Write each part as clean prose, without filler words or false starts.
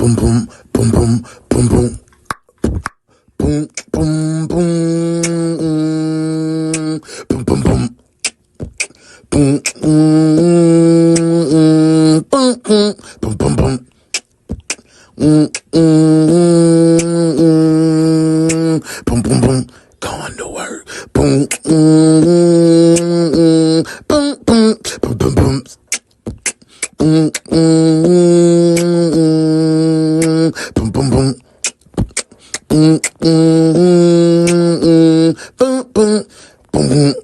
boom, boom, boom, boom, boom, boom. Boom, boom, boom, boom, boom, boom. Boom, boom, boom, boom, boom, boom, boom. Boom, boom, boom. Going to work. Boom, boom, boom, boom, boom, boom, boom. Boom, boom, boom, boom. Boom, boom, boom, boom, boom.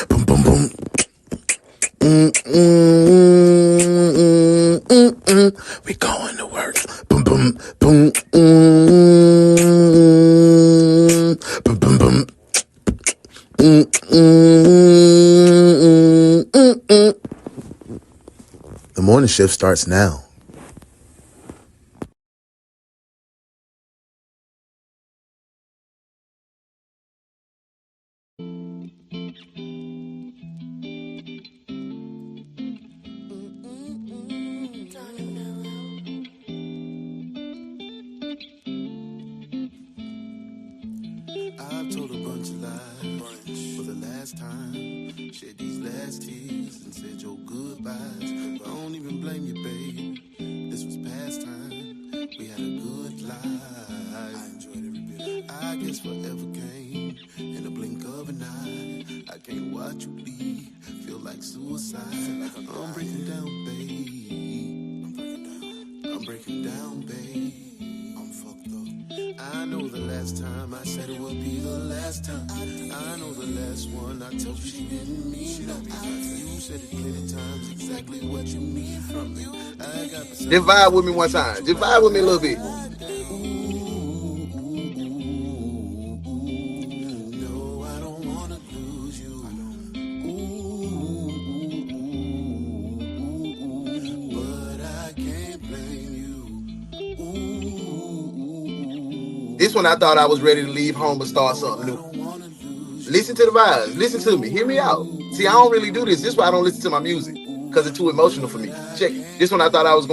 Boom, boom, boom. We going to work. Boom, boom, boom. Boom, boom, boom. The morning shift starts now. I've told a bunch of lies for the last time. Shed these last tears and said your goodbyes. I don't even blame you, babe. This was past time. We had a good life. I enjoyed every bit. I guess forever came in a blink of an eye. I can't watch you leave. Feel like suicide. I'm breaking down, babe. I'm breaking down, babe. I'm fucked up. I know the last time I said it would be the last time. I know the last one I told you she didn't mean nothing. You said it plenty times exactly what you need from me. I got Just vibe with me one time. Just vibe with me a little bit. No, I don't wanna lose you. But I can't blame you. This one I thought I was ready to leave home and start something new. Listen to the vibes. Listen to me. Hear me out. See, I don't really do this. This is why I don't listen to my music. Because it's too emotional for me. Check it. This one I thought I was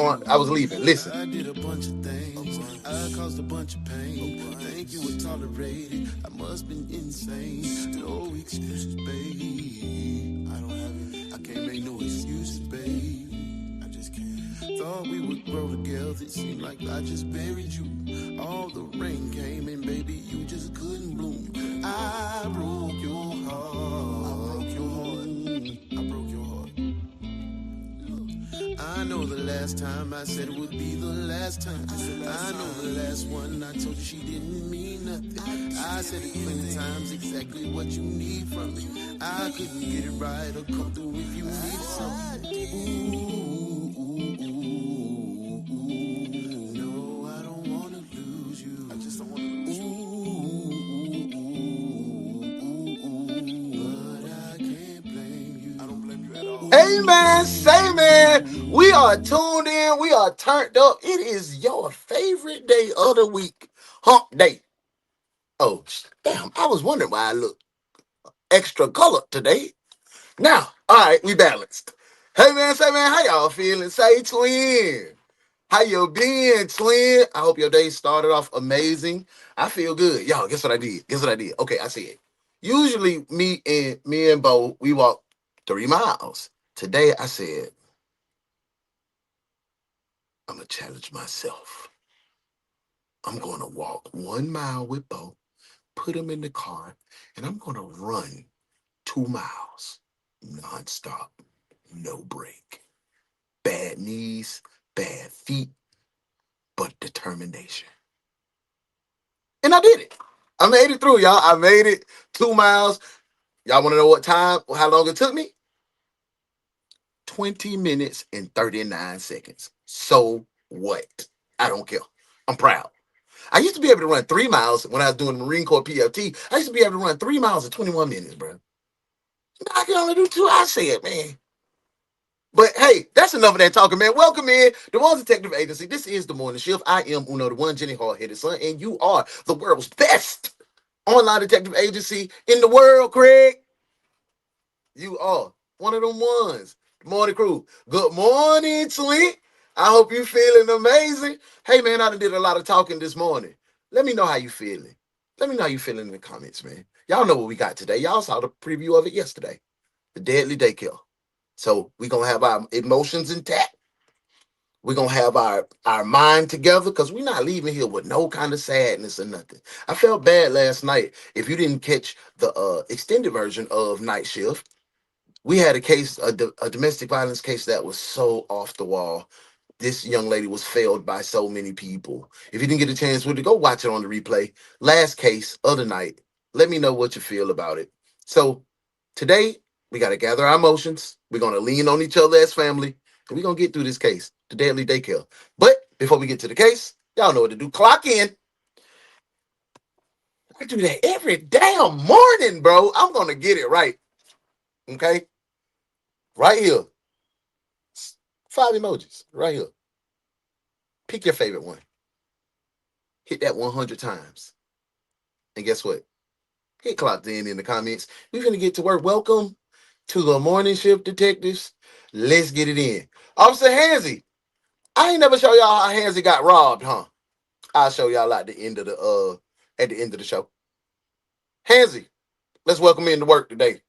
leaving. Listen. I did a bunch of things. I caused a bunch of pain. Think you would tolerate it. I must been insane. No excuses, babe. I don't have it. I can't make no excuses, babe. I just can't. Thought we would grow together. It seemed like I just buried you. All the rain came and baby, you just couldn't bloom. I broke your heart. I broke your heart. I broke your heart. I know the last time I said it would be the last time. I know the last one I told you she didn't mean nothing. I said it plenty times exactly what you need from me. I couldn't get it right or come through if you needed something. No, I don't wanna lose you. I just don't wanna lose you. But I can't blame you. I don't blame you at all. Amen. Say, man. We are tuned in. We are turned up. It is your favorite day of the week. Hump day. Oh, damn. I was wondering why I look extra colored today. Now, all right, we balanced. Hey, man. Say, man, how y'all feeling? Say, twin. How you been, twin? I hope your day started off amazing. I feel good. Y'all, guess what I did? Okay, I see it. Usually, me and Bo, we walk 3 miles. Today, I said, I'm going to challenge myself. I'm going to walk 1 mile with Bo, put him in the car, and I'm going to run 2 miles nonstop, no break. Bad knees, bad feet, but determination. And I did it. I made it through, y'all. I made it 2 miles. Y'all want to know what time, how long it took me? 20 minutes and 39 seconds. So what? I don't care. I'm proud. I used to be able to run 3 miles when I was doing Marine Corps PFT. I used to be able to run 3 miles in 21 minutes, bro. Now I can only do 2. I said, man. But hey, that's enough of that talking, man. Welcome in the One Detective Agency. This is the Morning Shift. I am UnoDaOne, Jenny Hard-Headed Son, and you are the world's best online detective agency in the world, Craig. You are one of them ones. Morning Krewe. Good morning, twin. I hope you feeling amazing. Hey, man, I done did a lot of talking this morning. Let me know how you feeling. Let me know how you feeling in the comments, man. Y'all know what we got today. Y'all saw the preview of it yesterday. The Deadly Daycare. So we going to have our emotions intact. We're going to have our mind together because we're not leaving here with no kind of sadness or nothing. I felt bad last night. If you didn't catch the extended version of Night Shift, we had a case, a domestic violence case that was so off the wall. This young lady was failed by so many people. If you didn't get a chance to go watch it on the replay, last case of the night, let me know what you feel about it. So today, we got to gather our emotions. We're going to lean on each other as family, and we're going to get through this case, the Deadly Daycare. But before we get to the case, y'all know what to do. Clock in. I do that every damn morning, bro. I'm going to get it right. Okay? Right here. 5 emojis. Right here. Pick your favorite one. Hit that 100 times. And guess what? Hit clocked in the comments. We're going to get to work. Welcome to the Morning Shift Detectives. Let's get it in. Officer Hansy. I ain't never show y'all how Hansy got robbed, huh? I'll show y'all at the end of the show. Hansy, let's welcome in to work today.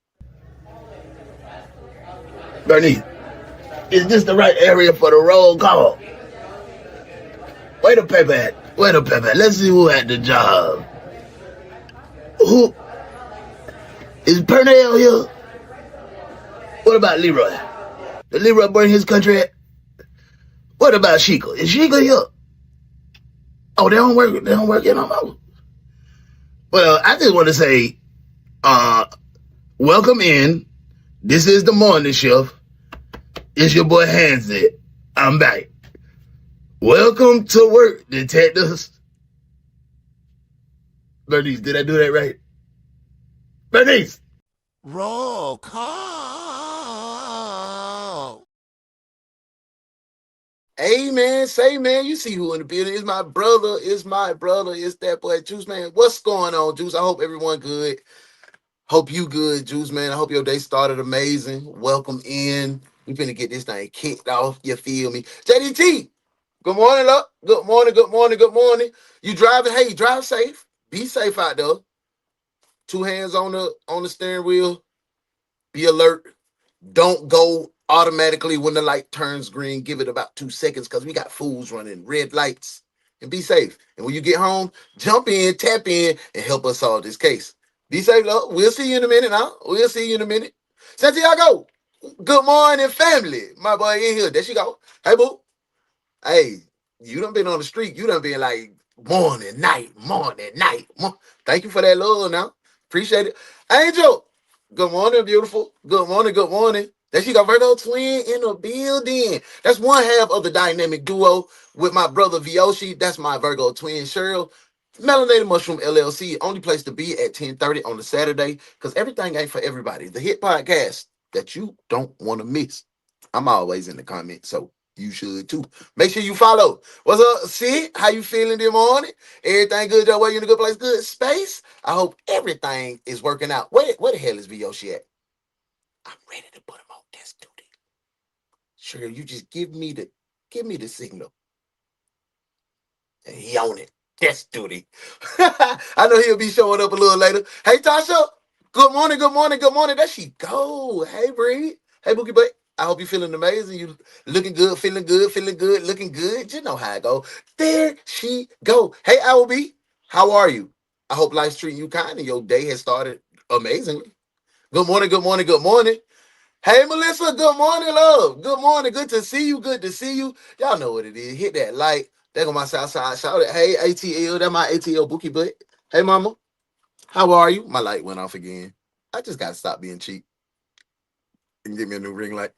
Bernice, is this the right area for the roll call? Where the paper at? Where the paper at? Let's see who had the job. Who? Is Pernell here? What about Leroy? Did Leroy bring his country at? What about Sheikah? Is Sheikah here? Oh, they don't work in no more. Well, I just want to say, welcome in. This is the morning shift. It's your boy Hansy. I'm back. Welcome to work, detectives. Bernice, did I do that right? Bernice! Roll call. Amen. Say, man, you see who in the building. It's my brother. It's that boy, Juice, man. What's going on, Juice? I hope everyone good. Hope you good, Juice, man. I hope your day started amazing. Welcome in. We finna get this thing kicked off. You feel me? JDT, good morning, love. Good morning, good morning, good morning. You driving? Hey, drive safe. Be safe out there. 2 hands on the steering wheel. Be alert. Don't go automatically when the light turns green. Give it about 2 seconds because we got fools running red lights. And be safe. And when you get home, jump in, tap in, and help us solve this case. Be safe, love. We'll see you in a minute now. We'll see you in a minute. Santiago, good morning, family. My boy in here. There she go. Hey, boo. Hey, you done been on the street. You done been like morning, night. Thank you for that love now. Appreciate it. Angel, good morning, beautiful. Good morning, good morning. There she got Virgo twin in the building. That's one half of the dynamic duo with my brother Vyoshi. That's my Virgo twin, Cheryl. Melanated Mushroom LLC, only place to be at 10:30 on the Saturday, because everything ain't for everybody. The hit podcast that you don't want to miss. I'm always in the comments, so you should too. Make sure you follow. What's up, Sid? How you feeling this morning? Everything good, Joe? You in a good place? Good space? I hope everything is working out. Where the hell is Vyoshi at? I'm ready to put him on desk duty. Sure, you just give me the signal. And he on it. Desk duty. I know he'll be showing up a little later. Hey, Tasha. Good morning, good morning, good morning. There she go. Hey, Bree. Hey, Bookie Butt. I hope you're feeling amazing. You looking good, feeling good, looking good. You know how I go. There she go. Hey, Albie. How are you? I hope life's treating you kind and your day has started amazingly. Good morning, good morning, good morning. Hey, Melissa, good morning, love. Good morning. Good to see you. Good to see you. Y'all know what it is. Hit that like. There go my south side. Shout it. Hey, ATL. That my ATL Bookie Butt. Hey, mama. How are you? My light went off again. I just got to stop being cheap and get me a new ring light.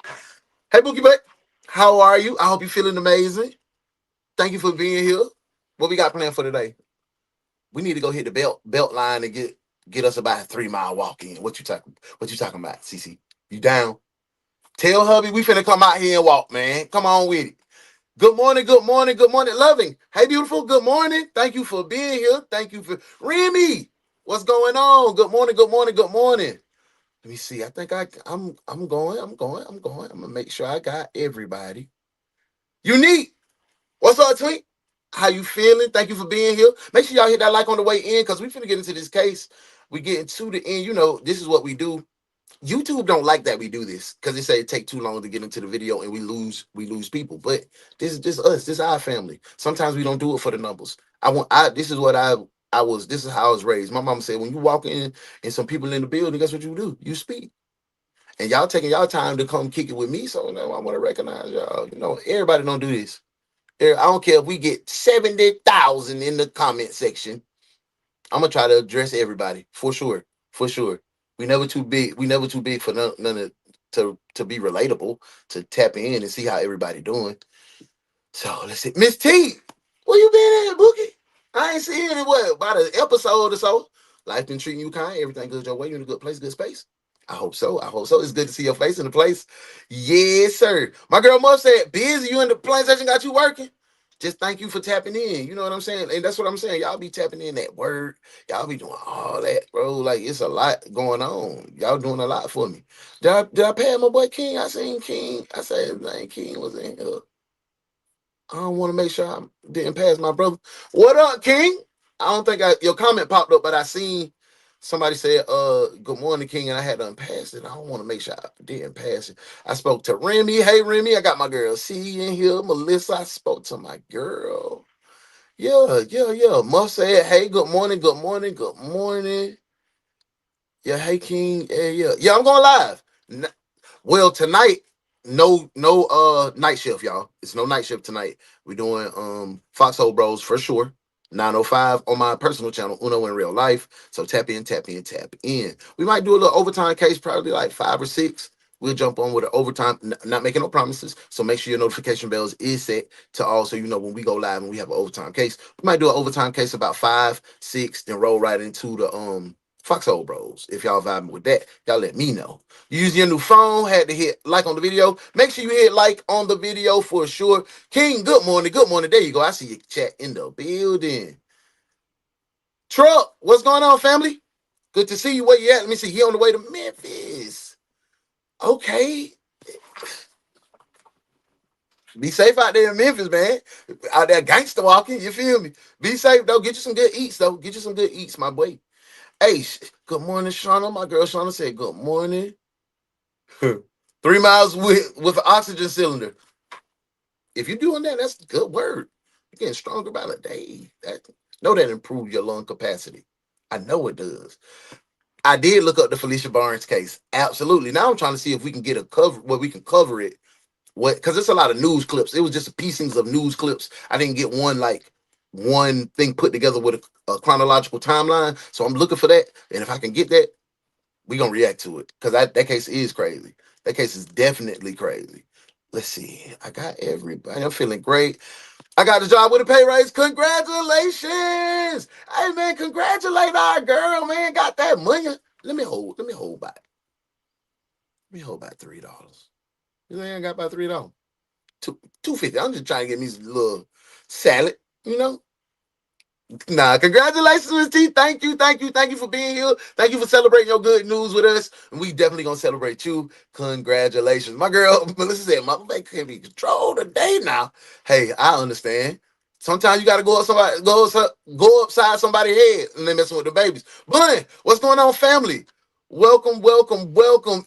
Hey, Bookie Butt. How are you? I hope you're feeling amazing. Thank you for being here. What we got planned for today? We need to go hit the belt line and get us about a 3-mile walk in. What you talking about, CC? You down? Tell hubby we finna come out here and walk, man. Come on with it. Good morning, good morning, good morning. Loving. Hey, beautiful. Good morning. Thank you for being here. Thank you for Remy. What's going on? Good morning, good morning, good morning. Let me see. I think I'm going. I'm gonna make sure I got everybody. Unique. What's up, Twink? How you feeling? Thank you for being here. Make sure y'all hit that like on the way in because we finna get into this case. We getting to the end. You know, this is what we do. YouTube don't like that we do this because they say it take too long to get into the video and we lose people. But this is just us. This is our family. Sometimes we don't do it for the numbers. This is what I was this is how I was raised. My mama said when you walk in and some people in the building, guess what you do? You speak. And y'all taking y'all time to come kick it with me. So now I want to recognize y'all. You know, everybody don't do this. I don't care if we get 70,000 in the comment section. I'm gonna try to address everybody for sure. For sure. We never too big. We never too big for none of to be relatable, to tap in and see how everybody doing. So let's see. Miss T, where you been at, Bookie? I ain't seen you in what, about an episode or so. Life been treating you kind, everything good your way, you in a good place, good space. I hope so. I hope so. It's good to see your face in the place. Yes, sir. My girl Muff said, busy, you in the PlayStation got you working. Just thank you for tapping in. You know what I'm saying? And that's what I'm saying. Y'all be tapping in that word. Y'all be doing all that, bro. Like, it's a lot going on. Y'all doing a lot for me. Did I pay my boy King? I seen King. I said his name King was in here. I don't want to make sure I didn't pass my brother. What up, King? I don't think your comment popped up, but I seen somebody said, good morning, King, and I had to unpass it. I don't want to make sure I didn't pass it. I spoke to Remy. Hey, Remy, I got my girl C in here. Melissa, I spoke to my girl. Yeah. Muff said, hey, good morning. Yeah, hey, King. Yeah, I'm going live. Well, tonight, no night shift, y'all. It's no night shift tonight. We're doing Foxhole Bros for sure. 9:05 on my personal channel, Uno in Real Life. So tap in. We might do a little overtime case, probably like 5 or 6. We'll jump on with an overtime, not making no promises. So make sure your notification bells is set to all so you know when we go live and we have an overtime case. We might do an overtime case about 5, 6, then roll right into the Foxhole Bros. If y'all vibing with that, y'all let me know. You use your new phone, had to hit like on the video. Make sure you hit like on the video for sure. King, good morning. There you go. I see your chat in the building. Truck, what's going on, family? Good to see you. Where you at? Let me see. He on the way to Memphis. Okay. Be safe out there in Memphis, man. Out there gangster walking, you feel me? Be safe, though. Get you some good eats, though. Get you some good eats, my boy. Hey, good morning, Shauna. My girl Shauna said, good morning. 3 miles with an oxygen cylinder. If you're doing that, that's a good word. You're getting stronger by the day. That improves your lung capacity. I know it does. I did look up the Felicia Barnes case. Absolutely. Now I'm trying to see if we can get a cover where we can cover it. Because it's a lot of news clips. It was just piecings of news clips. I didn't get one thing put together with a chronological timeline. So I'm looking for that. And if I can get that, we're going to react to it. Because that case is crazy. That case is definitely crazy. Let's see. I got everybody. I'm feeling great. I got the job with a pay raise. Congratulations. Hey, man, congratulate our girl, man. Got that money. Let me hold back. Let me hold back $3. You know, I got about $3. $2.50. I'm just trying to get me some little salad, you know? Nah, congratulations, Miss T. Thank you for being here. Thank you for celebrating your good news with us. And we definitely gonna celebrate you. Congratulations. My girl, Melissa said, my baby can't be controlled today now. Hey, I understand. Sometimes you gotta go upside somebody's head and they messing with the babies. But what's going on, family? Welcome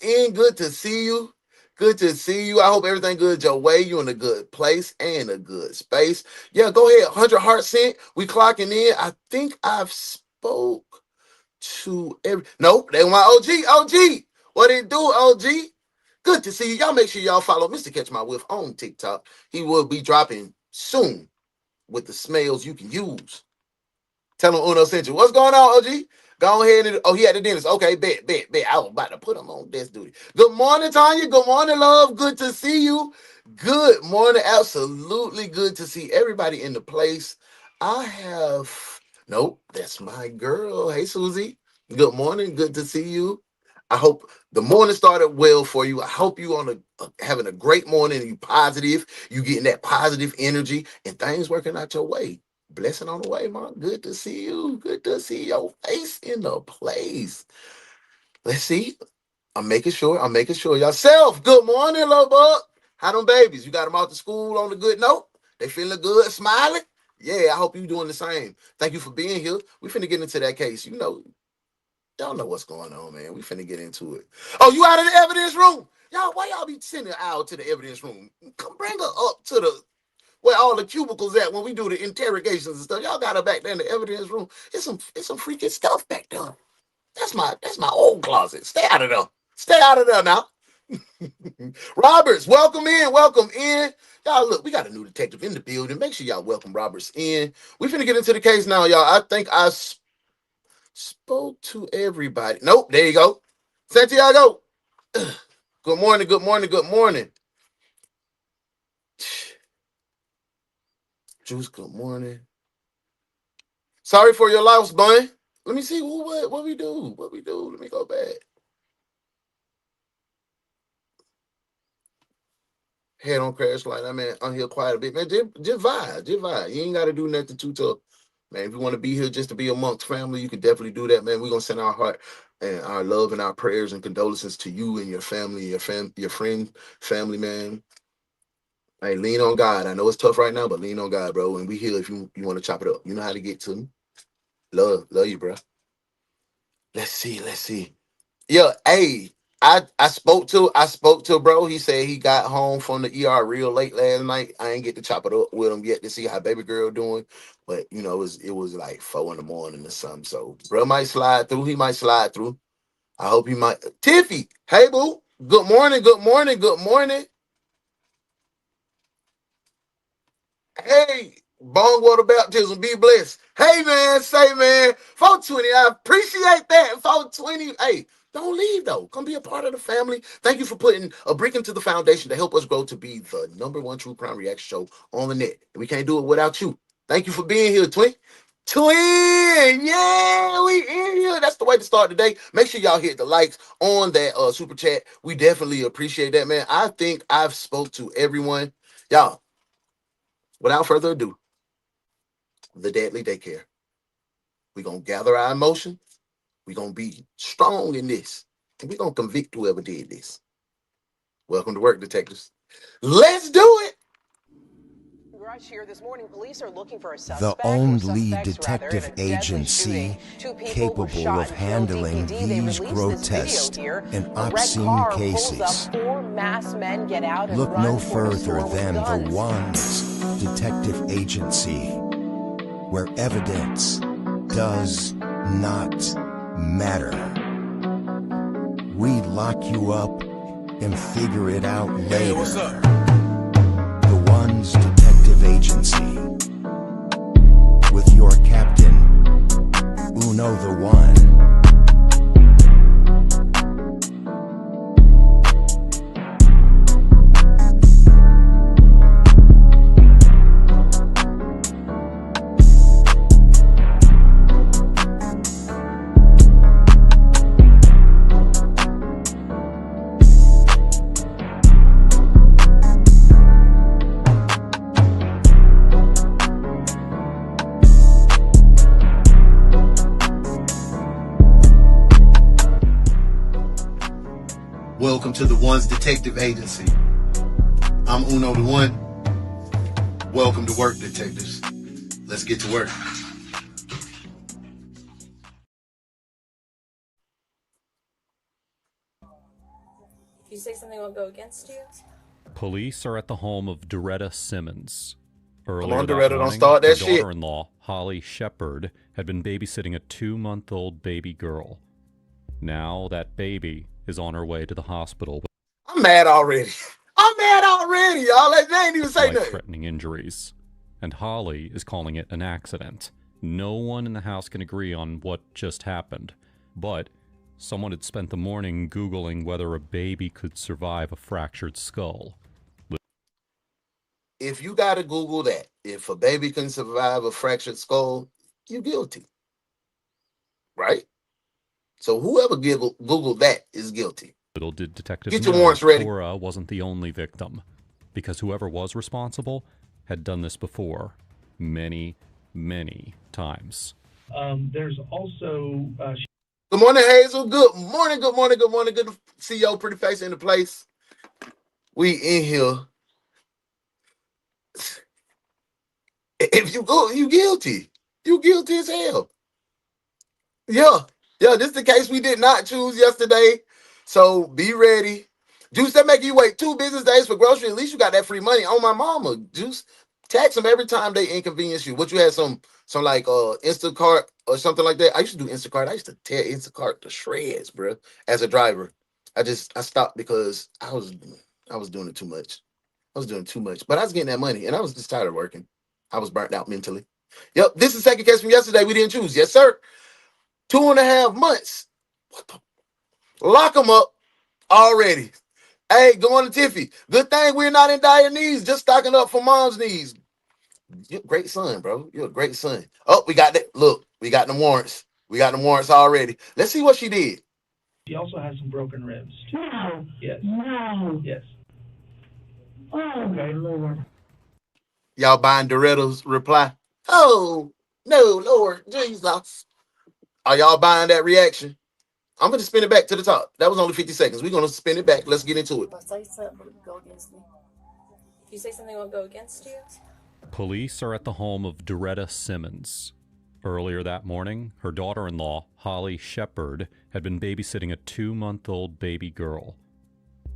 in. Good to see you. I hope everything good your way. You in a good place and a good space. Yeah, go ahead. 100 heart sent. We clocking in. I think I've spoke to every. Nope, they my OG. What it do, OG? Good to see you. Y'all make sure y'all follow Mr. Catch My Whiff on TikTok. He will be dropping soon with the smells you can use. Tell him Uno sent you. What's going on, OG? Go ahead and he at the dentist. Okay, bet. I was about to put him on desk duty. Good morning, Tanya. Good morning, love. Good to see you. Good morning. Absolutely good to see everybody in the place. Nope, that's my girl. Hey, Susie. Good morning. Good to see you. I hope the morning started well for you. I hope you having a great morning. You positive. You getting that positive energy and things working out your way. Blessing on the way, Mom. Good to see you. Good to see your face in the place. Let's see. I'm making sure. Yourself, good morning, little bug. How them babies? You got them out to school on a good note? They feeling good, smiling? Yeah, I hope you doing the same. Thank you for being here. We finna get into that case. You know, y'all know what's going on, man. We finna get into it. Oh, you out of the evidence room? Y'all, why y'all be sending out to the evidence room? Come bring her up to the where all the cubicles at when we do the interrogations and stuff. Y'all got her back there in the evidence room. It's some freaking stuff back there. That's my old closet. Stay out of there. Stay out of there now. Roberts, welcome in. Y'all, look, we got a new detective in the building. Make sure y'all welcome Roberts in. We finna get into the case now, y'all. I think I spoke to everybody. Nope, there you go. Santiago. Good morning. Juice, good morning. Sorry for your loss, Bun. Let me see what we do. Let me go back. Head on crash light. I mean, I'm here quiet a bit, man. Just vibe. You ain't got to do nothing too tough, man. If you want to be here just to be amongst family, you can definitely do that, man. We're gonna send our heart and our love and our prayers and condolences to you and your family, your friend, family, man. Hey, lean on God. I know it's tough right now, but lean on God, bro. And we here if you want to chop it up. You know how to get to me. Love you, bro. Let's see. Yeah, hey, I spoke to bro. He said he got home from the ER real late last night. I ain't get to chop it up with him yet to see how baby girl doing, but you know it was like 4 in the morning or something. So bro might slide through. He might slide through. I hope he might. Tiffy, hey boo, good morning. Hey, bong water baptism, be blessed. Hey man, 420. I appreciate that. 420. Hey, don't leave though. Come be a part of the family. Thank you for putting a brick into the foundation to help us grow to be the #1 true crime reaction show on the net. We can't do it without you. Thank you for being here, Twin. Yeah, we in here. That's the way to start the day. Make sure y'all hit the likes on that super chat. We definitely appreciate that, man. I think I've spoke to everyone. Y'all, without further ado, the Deadly Daycare. We're going to gather our emotions. We're going to be strong in this. And we're going to convict whoever did this. Welcome to work, detectives. Let's do it. Here this morning, police are looking for a The only detective agency capable of handling these grotesque and obscene cases. Look no further than the One's detective agency, where evidence does not matter. We lock you up and figure it out later. Hey, what's up? The One's detective agency, with your captain, UnoDaOne. Welcome to the One's Detective Agency. I'm UnoDaOne. Welcome to work, detectives. Let's get to work. If you say something will go against you. Police are at the home of Doretta Simmons. Come Earlier on, that Doretta, don't morning, start her that shit. daughter-in-law, Holly Shepard, had been babysitting a 2-month-old baby girl. Now that baby is on her way to the hospital I'm mad already, y'all. They ain't even with say nothing. life-threatening injuries. And Holly is calling it an accident. No one in the house can agree on what just happened, but someone had spent the morning Googling whether a baby could survive a fractured skull. If you gotta Google that, if a baby can survive a fractured skull, you're guilty. Right? So whoever Googled that is guilty. Little did detectives Get your know warrants ready. Cora wasn't the only victim, because whoever was responsible had done this before, many, many times. There's also Good morning, Hazel. Good morning, good morning, good morning. Good to see your pretty face in the place. We in here. If you go, you guilty. You guilty as hell. Yeah. Yeah, this is the case we did not choose yesterday. So be ready. Juice, that make you wait 2 business days for grocery. At least you got that free money on my mama. Juice, tax them every time they inconvenience you. What you had some like Instacart or something like that. I used to do Instacart. I used to tear Instacart to shreds, bro. As a driver, I stopped because I was doing it too much. I was doing too much, but I was getting that money, and I was just tired of working. I was burnt out mentally. Yep, this is the second case from yesterday. We didn't choose. Yes, sir. 2.5 months. What the? Lock them up already. Hey, going to Tiffy. Good thing we're not in dire needs, just stocking up for mom's needs. You're a great son, bro. You're a great son. Oh, we got that. Look, we got the warrants. We got the warrants already. Let's see what she did. She also has some broken ribs. No. Yes. No. Yes. Oh, my Lord. Y'all buying Doretto's reply? Oh, no, Lord Jesus. Are y'all buying that reaction? I'm going to spin it back to the top. That was only 50 seconds. We're going to spin it back. Let's get into it. But say something will go against me. If you say something will go against you. Police are at the home of Doretta Simmons. Earlier that morning, her daughter-in-law, Holly Shepard, had been babysitting a 2-month-old baby girl.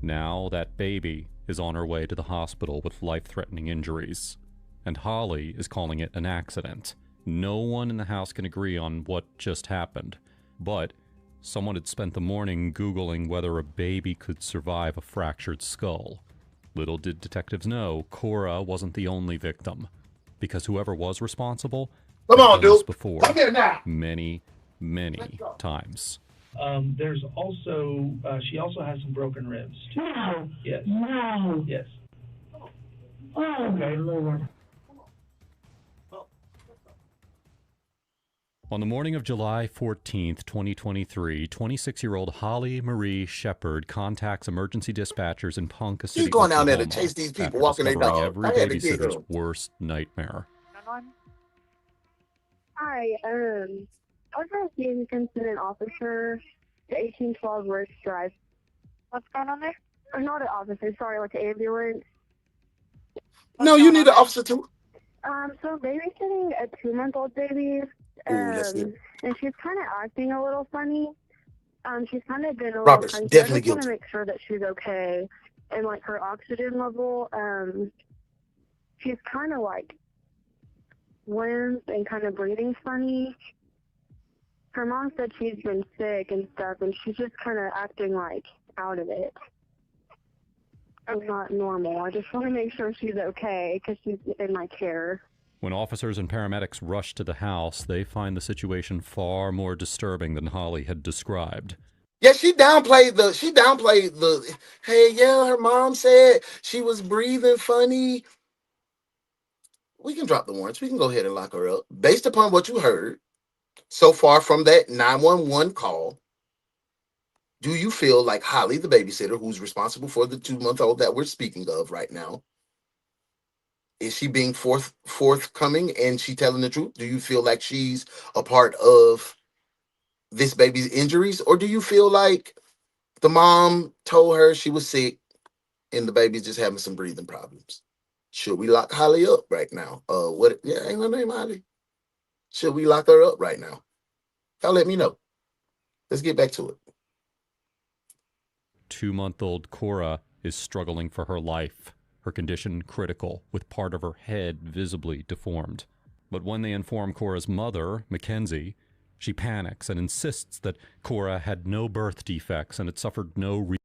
Now that baby is on her way to the hospital with life-threatening injuries, and Holly is calling it an accident. No one in the house can agree on what just happened, but someone had spent the morning Googling whether a baby could survive a fractured skull. Little did detectives know, Cora wasn't the only victim, because whoever was responsible Come had on, done this dude. before Come here now. many times. There's also, she also has some broken ribs. No. Yes. No. Yes. Oh, my Lord. On the morning of July 14th, 2023, 26-year-old Holly Marie Shepard contacts emergency dispatchers in Ponca City, She's going down there to Oklahoma, chase these people after walking their discovering dog. every I had to get babysitter's her. worst nightmare. Hi, I was trying to see if you can send an officer to 1812 Roach Drive. What's going on there? Or not an officer, sorry, like an ambulance. No, you need an officer too. So babysitting a 2-month-old baby, That's it. and she's kind of acting a little funny. She's kind of been a little Robert's cranky. definitely I just want to guilty. make sure that she's okay. And, like, her oxygen level, she's kind of, like, limp and kind of breathing funny. Her mom said she's been sick and stuff, and she's just kind of acting, like, out of it. It's not normal. I just want to make sure she's okay because she's in my care. When officers and paramedics rush to the house, they find the situation far more disturbing than Holly had described. Yeah, she downplayed the, hey, yeah, her mom said she was breathing funny. We can drop the warrants. We can go ahead and lock her up. Based upon what you heard so far from that 911 call, do you feel like Holly, the babysitter, who's responsible for the 2-month-old that we're speaking of right now, is she being forthcoming and she telling the truth? Do you feel like she's a part of this baby's injuries? Or do you feel like the mom told her she was sick and the baby's just having some breathing problems? Should we lock Holly up right now? What? Yeah, ain't her name Holly? Should we lock her up right now? Y'all let me know. Let's get back to it. 2-month-old Cora is struggling for her life, her condition critical, with part of her head visibly deformed. But when they inform Cora's mother, Mackenzie, she panics and insists that Cora had no birth defects and had suffered no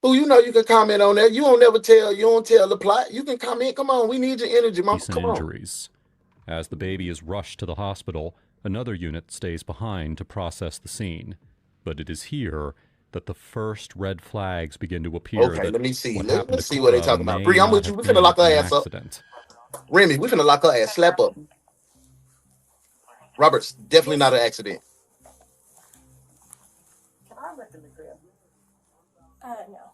Oh, you know you can comment on that. You don't tell the plot. You can comment. Come on, we need your energy, mom. recent Come on. injuries. As the baby is rushed to the hospital, another unit stays behind to process the scene. But it is here that the first red flags begin to appear. Okay, that let me see. what happened Let's to see what they Cora talking about. may Bree, I'm not with you. have We finna lock her been an ass up. accident. Remy, we finna lock her ass. Slap up. Robert's definitely not an accident. Can I look in the crib? No.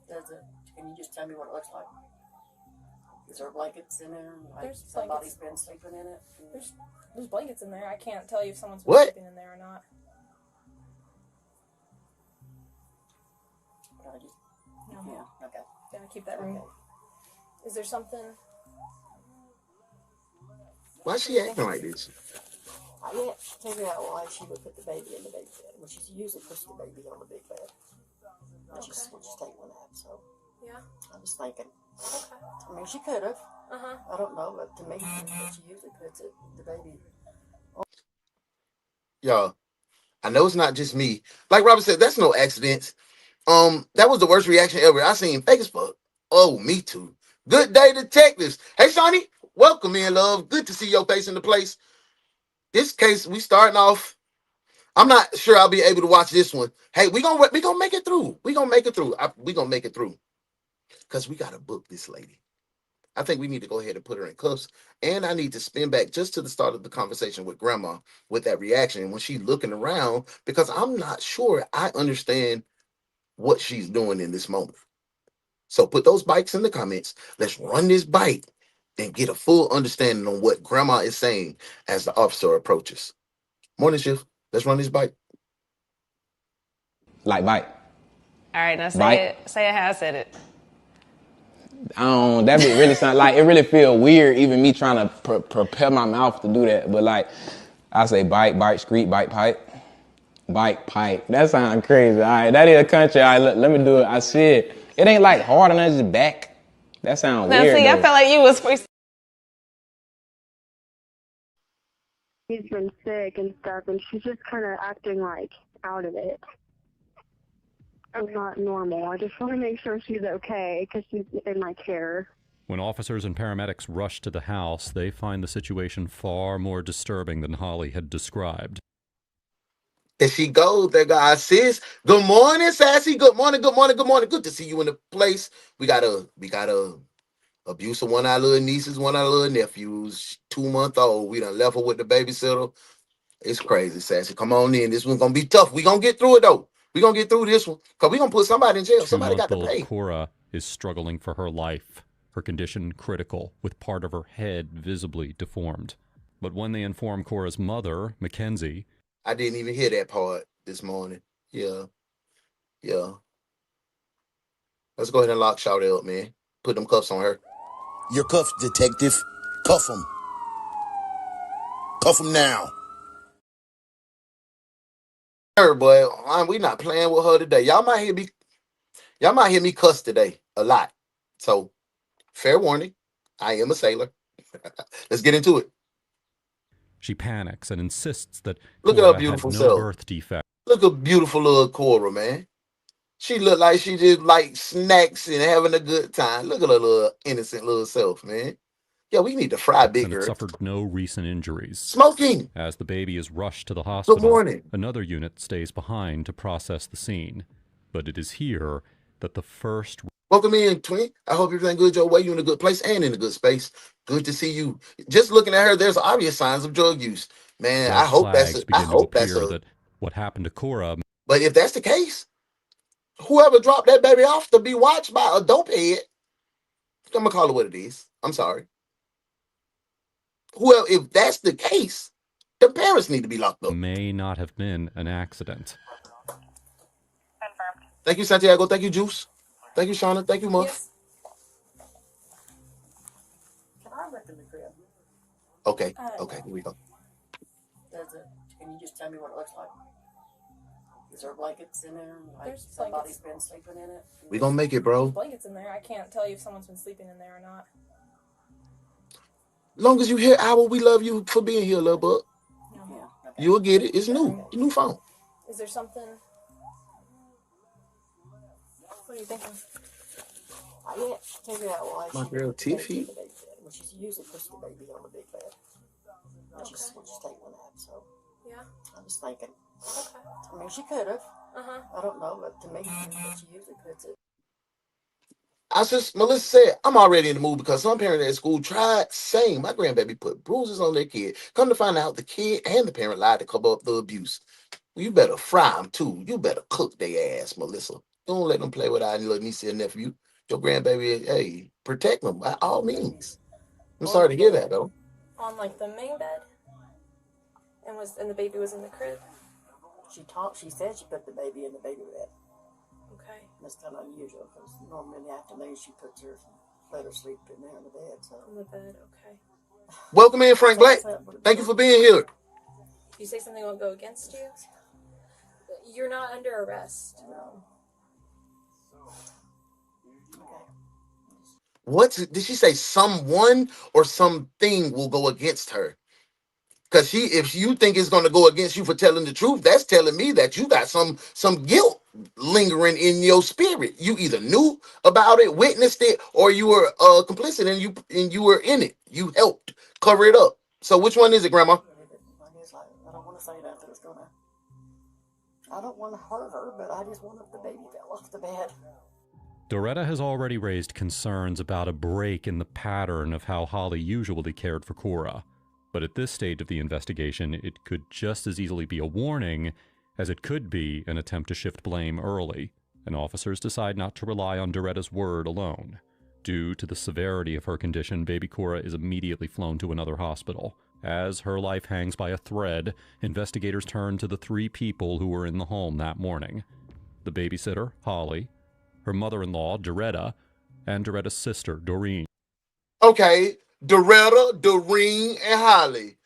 Does it? Can you just tell me what it looks like? Is there blankets in there? Like There's somebody's blankets. been sleeping in it? There's blankets in there. I can't tell you if someone's been What? sleeping in there or not. No. Yeah, okay. Gotta keep that room. Is there something? Why is she acting like this? I can't figure out why she would put the baby in the big bed when she usually puts the baby on the big bed. When she's taking a nap, so. Yeah. I was thinking. Okay. I mean, she could have. Uh-huh. I don't know, but to me, she usually puts it, the baby. Y'all, I know it's not just me. Like Robert said, that's no accidents. That was the worst reaction ever. I seen fake as fuck. Oh, me too. Good day, detectives. Hey, Shawnee, welcome in, love. Good to see your face in the place. This case, we starting off. I'm not sure I'll be able to watch this one. Hey, we gonna make it through. We gonna make it through. We gonna make it through. Because we gotta book this lady. I think we need to go ahead and put her in cuffs. And I need to spin back just to the start of the conversation with Grandma with that reaction when she's looking around, because I'm not sure I understand what she's doing in this moment. So put those bikes in the comments. Let's run this bike and get a full understanding on what Grandma is saying as the officer approaches. Morning shift. Let's run this bike. Like bite. All right, now Bite. say it how I said it. That bit really sound like, it really feel weird even me trying to prepare my mouth to do that. But like, I say bite, street, bite, pipe. Bike, pipe. That sounds crazy. All right, that is a country. All right, let me do it. I said, it ain't like hard on his back. That sounds Now weird see, though. I felt like you was first. He's been sick and stuff, and she's just kind of acting like out of it. It's not normal. I just want to make sure she's okay because she's in my care. When officers and paramedics rush to the house, they find the situation far more disturbing than Holly had described. There she goes. There go our sis. Good morning, Sassy. Good morning. Good morning. Good morning. Good to see you in the place. We got a abuse of one of our little nieces, one of our little nephews, 2-month-old. We done left her with the babysitter. It's crazy, Sassy. Come on in. This one's gonna be tough. We gonna get through it though. We gonna get through this one. Cause we gonna put somebody in jail. Somebody got to 2-month-old pay. Cora is struggling for her life, her condition critical, with part of her head visibly deformed. But when they inform Cora's mother, Mackenzie, I didn't even hear that part this morning. Yeah. Let's go ahead and lock Shawty up, man. Put them cuffs on her. You're cuffed, detective. Cuff him. Cuff him now. Her, boy, we not playing with her today. Y'all might hear me cuss today a lot. So, fair warning. I am a sailor. Let's get into it. she panics and insists that Look at Cora her beautiful had no self. birth defect. Look at beautiful little Cora, man. She look like she just like snacks and having a good time. Look at her little innocent little self, man. Yeah, we need to fry And bigger. it suffered no recent injuries. Smoking. As the baby is rushed to the hospital, morning. another unit stays behind to process the scene. But it is here that the first... Welcome in, twin. I hope everything good your way. You in a good place and in a good space. Good to see you. Just looking at her, there's obvious signs of drug use. Man, I hope that's that what happened to Cora... But if that's the case, whoever dropped that baby off to be watched by a dope head, I'm gonna call it what it is. I'm sorry. Whoever, if that's the case, the parents need to be locked up. may not have been an accident. Confirmed. Thank you, Santiago. Thank you, Juice. Thank you, Shauna. Thank you, Muff. Yes. Can I look in the crib? Okay, here we go. Can you just tell me what it looks like? Is there blankets in there? Like There's somebody's blankets. been sleeping in it? We gonna make it, bro. There's blankets in there. I can't tell you if someone's been sleeping in there or not. Long as you hear Owl, we love you for being here, little bug. Yeah. Okay. You'll get it. It's new. New phone. Is there something? What are you thinking? I can't figure out why My she girl put the baby Tiffy. in the big bed when she usually puts the baby on the big bed. When she's taking a nap, so Yeah. I was thinking. Okay. I mean, she could have. Uh-huh. I don't know, but to me, she usually puts it. Melissa said, I'm already in the mood because some parents at school tried saying my grandbaby put bruises on their kid. Come to find out the kid and the parent lied to cover up the abuse. Well, you better fry them too. You better cook their ass, Melissa. Don't let them play with our little niece and nephew. your grandbaby, hey, protect them by all means. I'm sorry to hear that though. On like the main bed, and the baby was in the crib. She said she put the baby in the baby bed. Okay. That's kind of unusual because normally in the afternoon she let her sleep in there in the bed. So. In the bed, okay. Welcome in, Frank Black. Thank you for being here. You say something will go against you? You're not under arrest. No. What did she say? Someone or something will go against her? Because if you think it's going to go against you for telling the truth, that's telling me that you got some guilt lingering in your spirit. You either knew about it, witnessed it, or you were complicit and you were in it. You helped cover it up. So which one is it, Grandma? I don't want to say that it's gonna. I don't want to hurt her, but I just want if the baby fell off the bed. Doretta has already raised concerns about a break in the pattern of how Holly usually cared for Cora. But at this stage of the investigation, it could just as easily be a warning as it could be an attempt to shift blame early, and officers decide not to rely on Doretta's word alone. Due to the severity of her condition, baby Cora is immediately flown to another hospital. As her life hangs by a thread, investigators turn to the 3 people who were in the home that morning. The babysitter, Holly, her mother-in-law, Doretta, and Doretta's sister, Doreen. Okay, Doretta, Doreen, and Holly.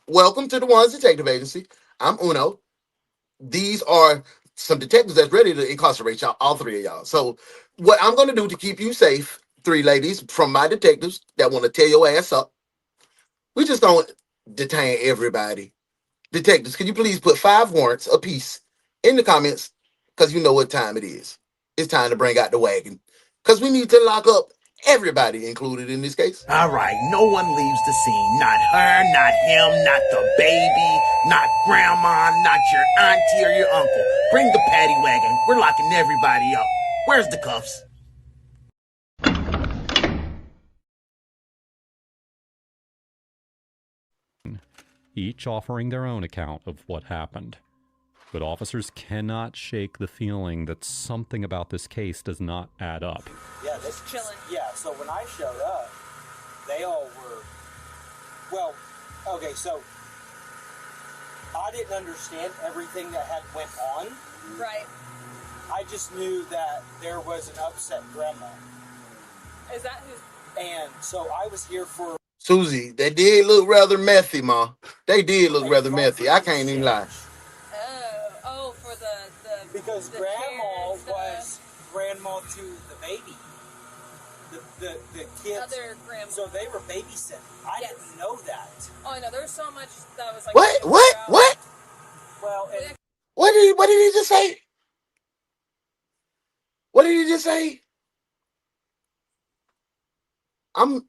Welcome to the Ones Detective Agency. I'm Uno. These are some detectives that's ready to incarcerate y'all, all 3 of y'all. So what I'm going to do to keep you safe, 3 ladies from my detectives that want to tear your ass up, we just don't detain everybody. Detectives, can you please put 5 warrants apiece in the comments? Because you know what time it is. It's time to bring out the wagon. Because we need to lock up everybody included in this case. All right, no one leaves the scene. Not her, not him, not the baby, not grandma, not your auntie or your uncle. Bring the paddy wagon. We're locking everybody up. Where's the cuffs? Each offering their own account of what happened. But officers cannot shake the feeling that something about this case does not add up. Yeah, this chilling. Yeah, so when I showed up, they all were, well, okay, so I didn't understand everything that had went on. Right. I just knew that there was an upset grandma. Is that who's... And so I was here for... Susie, they did look rather methy, Ma. They did look rather methy. I can't even lie. Oh, for the because the grandma was grandma to the baby. The kids. Other grandma. So they were babysitting. I didn't know that. Oh, I know. There's so much that was like... What? Well, and What did he just say? What did he just say? I'm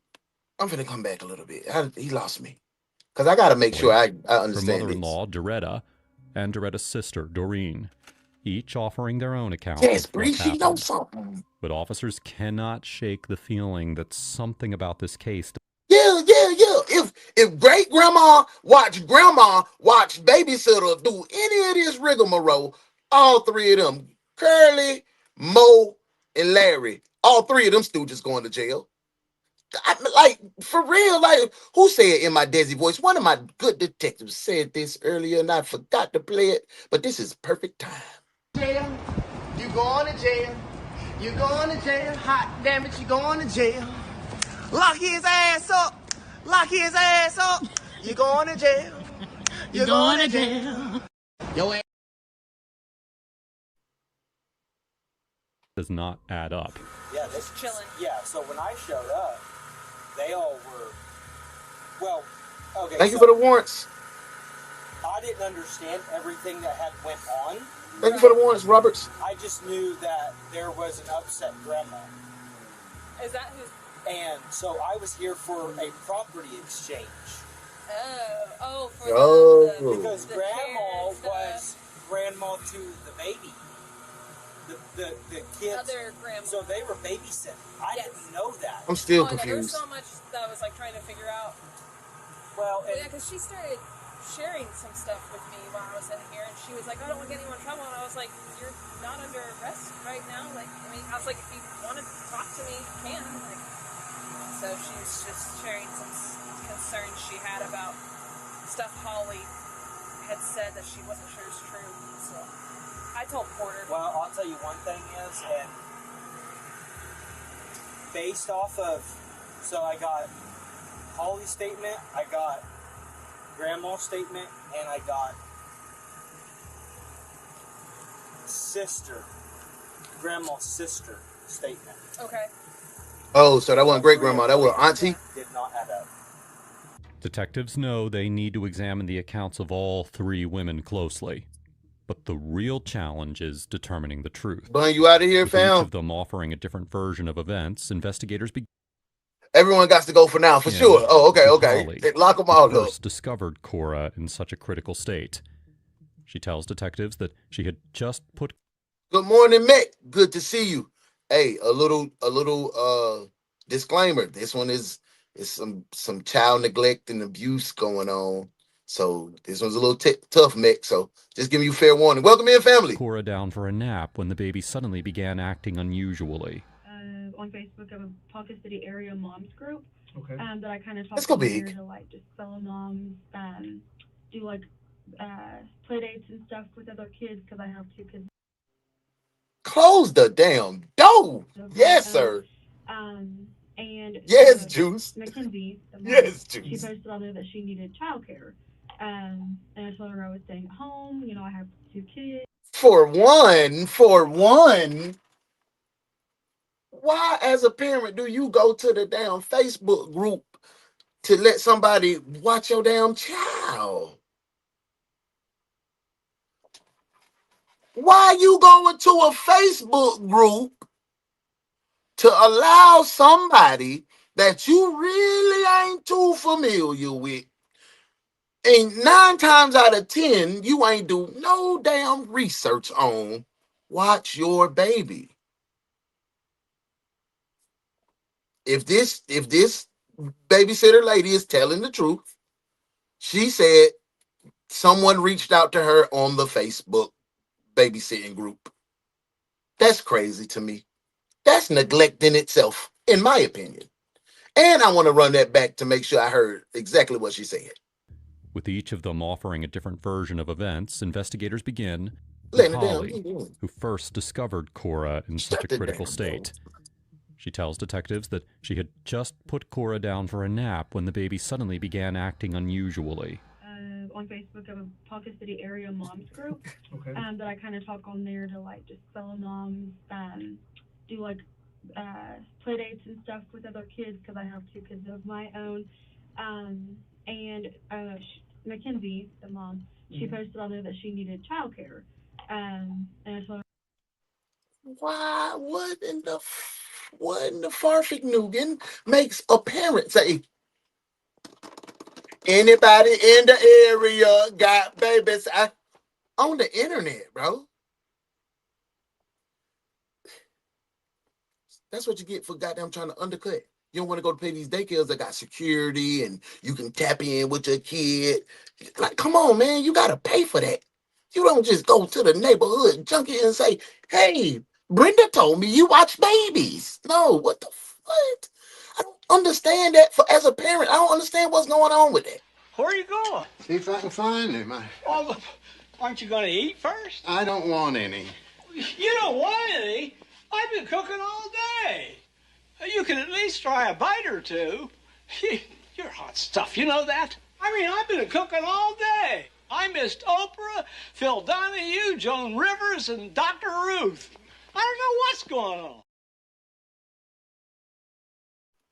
gonna come back a little bit. He lost me. Because I got to make sure I understand her mother-in-law, Doretta, and Doretta's sister, Doreen, each offering their own account. Yes, of what Bree, she happened. knows something. But officers cannot shake the feeling that something about this case... Yeah. If great grandma watched babysitter do any of this rigmarole, all 3 of them, Curly, Mo, and Larry, all 3 of them stooges going to jail. Like, for real, like, who said in my Desi voice? One of my good detectives said this earlier, and I forgot to play it, but this is perfect time. Jail, you going to jail. You going to jail. Hot damn it, you going to jail. Lock his ass up. Lock his ass up. You going to jail. You going to jail. Your ass. Does not add up. yeah, this chilling. Yeah, so when I showed up, they all were, well, okay. Thank you for the warrants. I didn't understand everything that had went on. Thank you for the warrants, Roberts. I just knew that there was an upset grandma. Is that who's... And so I was here for a property exchange. Because grandma was grandma to the baby. The kids. Other grandma. So they were babysitting. I didn't know that. I'm still I know, confused. there's so much that I was like trying to figure out. Well, yeah, because she sharing some stuff with me while I was in here, and she was like, I don't want to get anyone in trouble, and I was like, you're not under arrest right now. Like, I mean, I was like, if you want to talk to me, you can. Like, so she was just sharing some concerns she had about stuff Holly had said that she wasn't sure is true. So I told Porter. Well, I'll tell you one thing is, and based off of, so I got Holly's statement, I got Grandma's statement, and I got Grandma's sister statement. Okay. Oh, so that wasn't great grandma. That was auntie. Did not add up. Detectives know they need to examine the accounts of all three women closely. But the real challenge is determining the truth. Bun, you out of here, With fam? each of them offering a different version of events, investigators Everyone got to go for now, for sure. Oh, okay. Holly, Lock them all who up. first discovered Cora in such a critical state. She tells detectives that she had just put... Good morning, Mick. Good to see you. Hey, a little disclaimer. This one is some child neglect and abuse going on. So this one's a little tough, Mick. So just giving you fair warning. Welcome in, family. Cora down for a nap when the baby suddenly began acting unusually. On Facebook, I have a Ponca City area moms group. Okay. That I kind of talk Let's go to here big. to like just fellow moms, do like play dates and stuff with other kids because I have 2 kids. Close the damn door. Yes, sir. And Yes, Juice. Mackenzie, the mom, Yes, she Juice. posted on there that she needed childcare. And I told her I was staying at home. You know, I have 2 kids. For one. Why, as a parent, do you go to the damn Facebook group to let somebody watch your damn child? Why you going to a Facebook group to allow somebody that you really ain't too familiar with? And 9 times out of 10, you ain't do no damn research on watch your baby. If this babysitter lady is telling the truth, she said someone reached out to her on the Facebook babysitting group. That's crazy to me. That's neglect in itself, in my opinion. And I want to run that back to make sure I heard exactly what she said. With each of them offering a different version of events, investigators begin with Laying it down. Holly, who first discovered Cora in such a critical state. She tells detectives that she had just put Cora down for a nap when the baby suddenly began acting unusually. On Facebook, I have a Ponca City area moms group. Okay. That I kind of talk on there to like just fellow moms, do like play dates and stuff with other kids because I have 2 kids of my own. Mackenzie, the mom, she posted on there that she needed childcare. And I told her, Why? What in the Farfig-Nugan makes a parent say, anybody in the area got babies on the internet, bro? That's what you get for goddamn trying to undercut. You don't want to go to pay these daycares that got security and you can tap in with your kid. Like, come on, man, you got to pay for that. You don't just go to the neighborhood junkie and say, hey, Brenda told me you watch babies. No, what the what? I don't understand that as a parent. I don't understand what's going on with it. Where are you going? See if I can find him. Well, aren't you going to eat first? I don't want any. You don't want any? I've been cooking all day. You can at least try a bite or 2. You're hot stuff, you know that? I mean, I've been cooking all day. I missed Oprah, Phil Donahue, Joan Rivers, and Dr. Ruth. I don't know what's going on.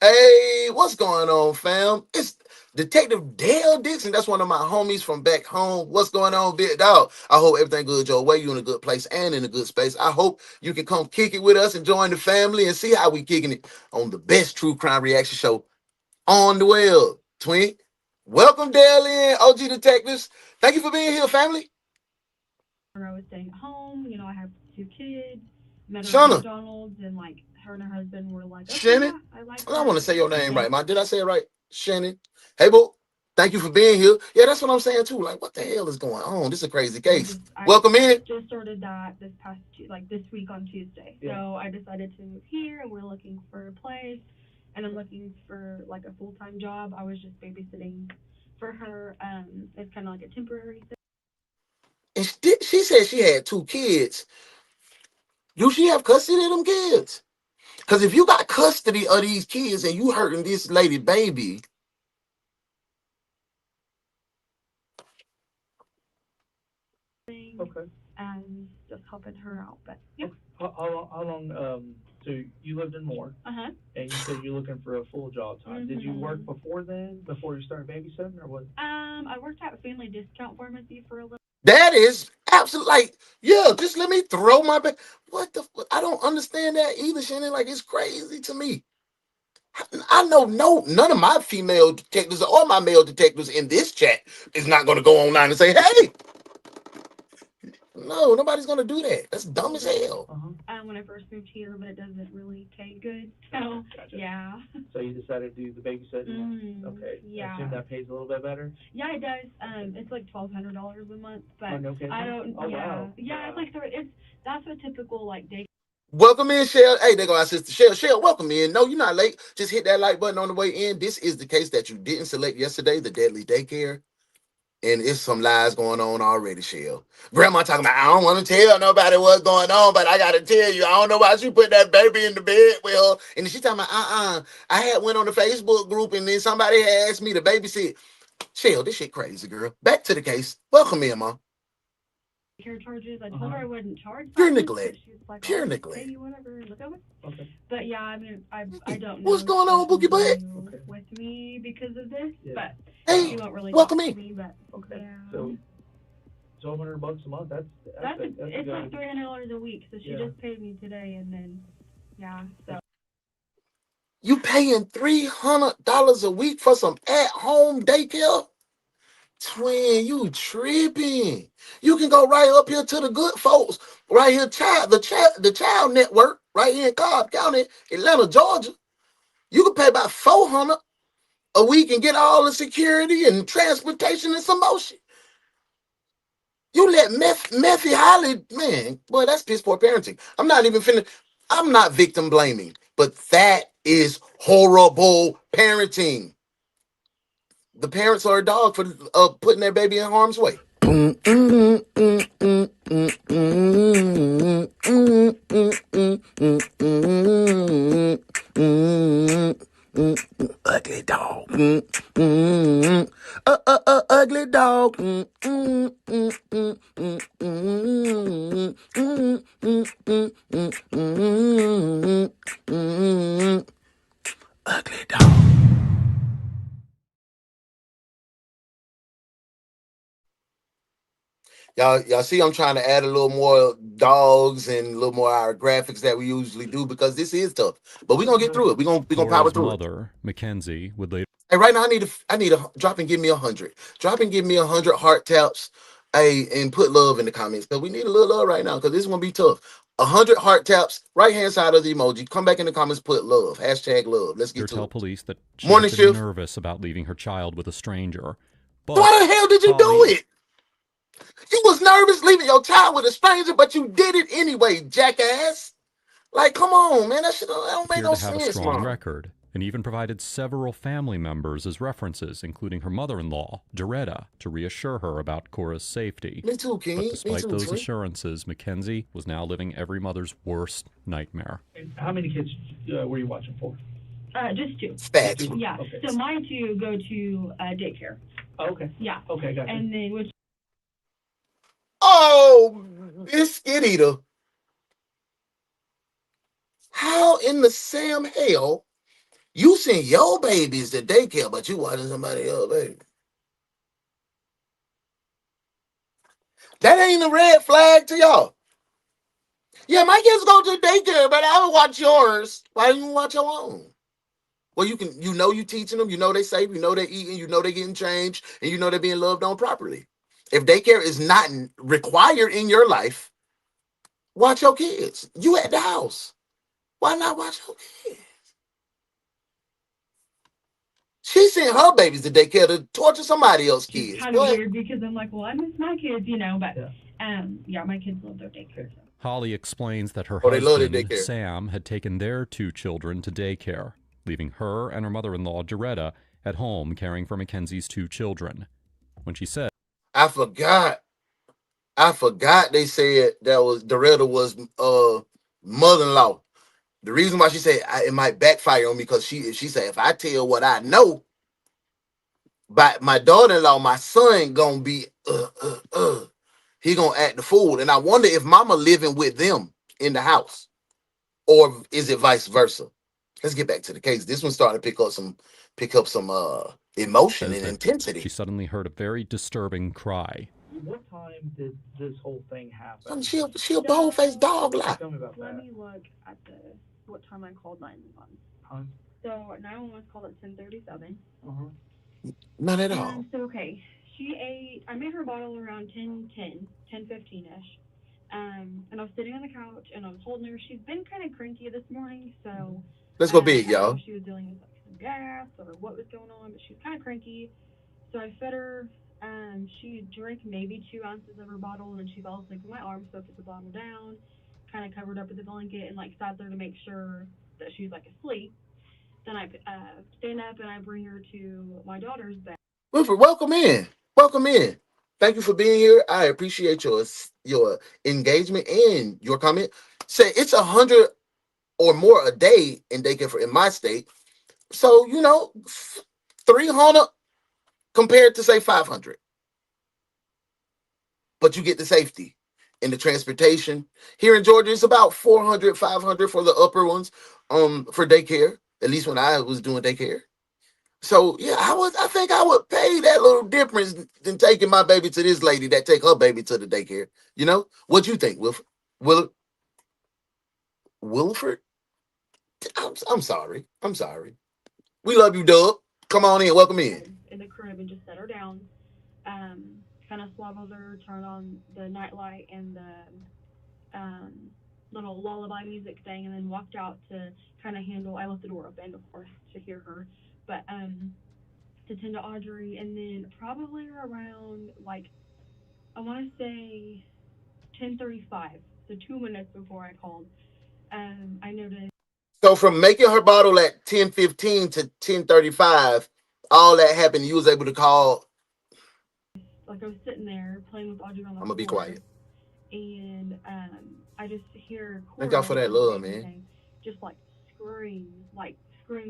Hey, what's going on, fam? It's Detective Dale Dixon. That's one of my homies from back home. What's going on, big dog? I hope everything good your way. You in a good place and in a good space. I hope you can come kick it with us and join the family and see how we kicking it on the best true crime reaction show on the web. Twin, welcome, Dale in, OG Detectives. Thank you for being here, family. I was staying at home. You know, I have 2 kids. Met her Shauna. at McDonald's, and like her and her husband were like, okay, Shannon? yeah, I like I her. want to say your name right, man. Did I say it right? Shannon. Hey, boo. Thank you for being here. Yeah, that's what I'm saying too. Like, what the hell is going on? This is a crazy case. I Welcome in. just started that this week on Tuesday. Yeah. So I decided to move here, and we're looking for a place, and I'm looking for like a full-time job. I was just babysitting for her. It's kind of like a temporary thing. And she said she had 2 kids. Do she have custody of them kids? Because if you got custody of these kids and you hurting this lady baby, Okay. And just helping her out. But yeah. How long, so you lived in Moore, Uh-huh. and you said you're looking for a full job time. Did you work before then, before you started babysitting, or what? I worked at a family discount pharmacy for a little. that is absolutely like, yeah, just let me throw my back. What the I don't understand that either, Shannon. Like, it's crazy to me. I know none of my female detectives or my male detectives in this chat is not going to go online and say, hey, no, nobody's going to do that. That's dumb as hell. When I first moved here, but it doesn't really pay good. So, Gotcha. yeah. So you decided to do the babysitting? Okay. Yeah. I assume that pays a little bit better? Yeah, it does. It's like $1,200 a month, but no kidding? I don't. Oh, yeah. wow. Yeah, it's like that's a typical like day. Welcome in, Shell. Hey, there go our sister Shell. Shell, welcome in. No, you're not late. Just hit that like button on the way in. This is the case that you didn't select yesterday, the deadly daycare. And it's some lies going on already, Shell. Grandma talking about, I don't want to tell nobody what's going on, but I got to tell you, I don't know why she put that baby in the bed with her. And then she talking about, I had went on the Facebook group and then somebody had asked me to babysit. Shell, this shit crazy, girl. Back to the case. Welcome in, Mom. Care charges. I told her I wouldn't charge. Pure neglect. She was like, Pure I'll neglect. pay you whatever. Look over. Okay. But yeah, I mean, I don't know. What's going on, Boogie Butt? With me because of this, but hey, she won't really welcome talk in. to me. But okay. Yeah. So $1,200 a month. That's it's like $300 a week. So she Yeah. just paid me today, and then so. You paying $300 a week for some at-home daycare? Twin, you tripping. You can go right up here to the good folks, right here, the child network, right here in Cobb County, Atlanta, Georgia. You can pay about $400 a week and get all the security and transportation and some more shit. You let Methy Holly, man, boy, that's piss poor parenting. I'm not victim blaming, but that is horrible parenting. The parents are a dog for putting their baby in harm's way. Ugly dog. Ugly dog. Ugly dog. Y'all see I'm trying to add a little more dogs and a little more our graphics that we usually do because this is tough. But we're gonna get through it. We're gonna power through mother, Mackenzie, would later. Hey, right now I need a drop and give me 100. Drop and give me 100 heart taps. Hey, and put love in the comments because we need a little love right now because this is gonna be tough. 100 heart taps, right hand side of the emoji. Come back in the comments, put love. Hashtag love. Let's get to tell it. police that she Morning had been shift. nervous about leaving her child with a stranger. But why the hell did you do it? You was nervous leaving your child with a stranger, but you did it anyway, jackass. Like, come on, man. That don't make no to have sense, a strong Mom. record, and even provided several family members as references, including her mother-in-law, Doretta, to reassure her about Cora's safety. Me too, King. But despite those twin. assurances, Mackenzie was now living every mother's worst nightmare. And how many kids were you watching for? Just 2. Stats. Yeah. Okay. So my 2 go to daycare. Oh, okay. Yeah. Okay, gotcha. And then which. Oh, biscuit eater. How in the Sam hell you send your babies to daycare, but you watching somebody else, baby? That ain't a red flag to y'all. Yeah, my kids go to daycare, but I would watch yours. Why didn't you watch your own? Well, you teaching them, they safe, they eating, they getting changed, and they're being loved on properly. If daycare is not required in your life, watch your kids. You at the house. Why not watch your kids? She sent her babies to daycare to torture somebody else's It's kids. kind of What? weird because I'm like, well, I miss my kids, you know, but yeah, my kids love their daycare. So. Holly explains that her Oh, they love their husband, daycare. Sam, had taken their 2 children to daycare, leaving her and her mother-in-law, Doretta, at home caring for Mackenzie's 2 children. When she said, I forgot they said that was Doretta was mother-in-law. The reason why she said it might backfire on me because she said if I tell what I know, by my daughter-in-law, my son gonna be he gonna act the fool. And I wonder if mama living with them in the house, or is it vice versa? Let's get back to the case. This one started to pick up some emotion and intensity. she suddenly heard a very disturbing cry. What time did this whole thing happen? She a bold-faced dog like. Tell me about Let that. me look at what time I called 911. Time? So 911 was called at 10:37. None at all. So okay, I made her bottle around 10:15ish. And I was sitting on the couch and I was holding her. She's been kind of cranky this morning, so Let's go big, I don't know y'all. if she was dealing with like some gas or what was going on, but she was kind of cranky. So I fed her. She drank maybe 2 ounces of her bottle, and then she fell asleep in my arms. So I put the bottle down, kind of covered up with the blanket, and like sat there to make sure that she was like asleep. Then I stand up and I bring her to my daughter's bed. Wilfred, welcome in. Welcome in. Thank you for being here. I appreciate your engagement and your comment. Say it's 100 or more a day in daycare in my state. So 300 compared to say 500. But you get the safety and the transportation. Here in Georgia, it's about 400, 500 for the upper ones for daycare, at least when I was doing daycare. So yeah, I think I would pay that little difference than taking my baby to this lady that take her baby to the daycare. You know? What you think, Wilfred? Wilfred? I'm sorry. I'm sorry. We love you, Dub. Come on in. Welcome in. In the crib and just set her down. Kind of swaddled her, turned on the nightlight and the little lullaby music thing, and then walked out to kind of handle. I left the door open, of course, to hear her, but to tend to Audrey, and then probably around like I want to say 10:35, so 2 minutes before I called, I noticed. So from making her bottle at 10:15 to 10:35, all that happened. You was able to call. Like I was sitting there playing with Audrey on the I'm gonna be floor, quiet. and I just hear Thank God for that love, man. Just like scream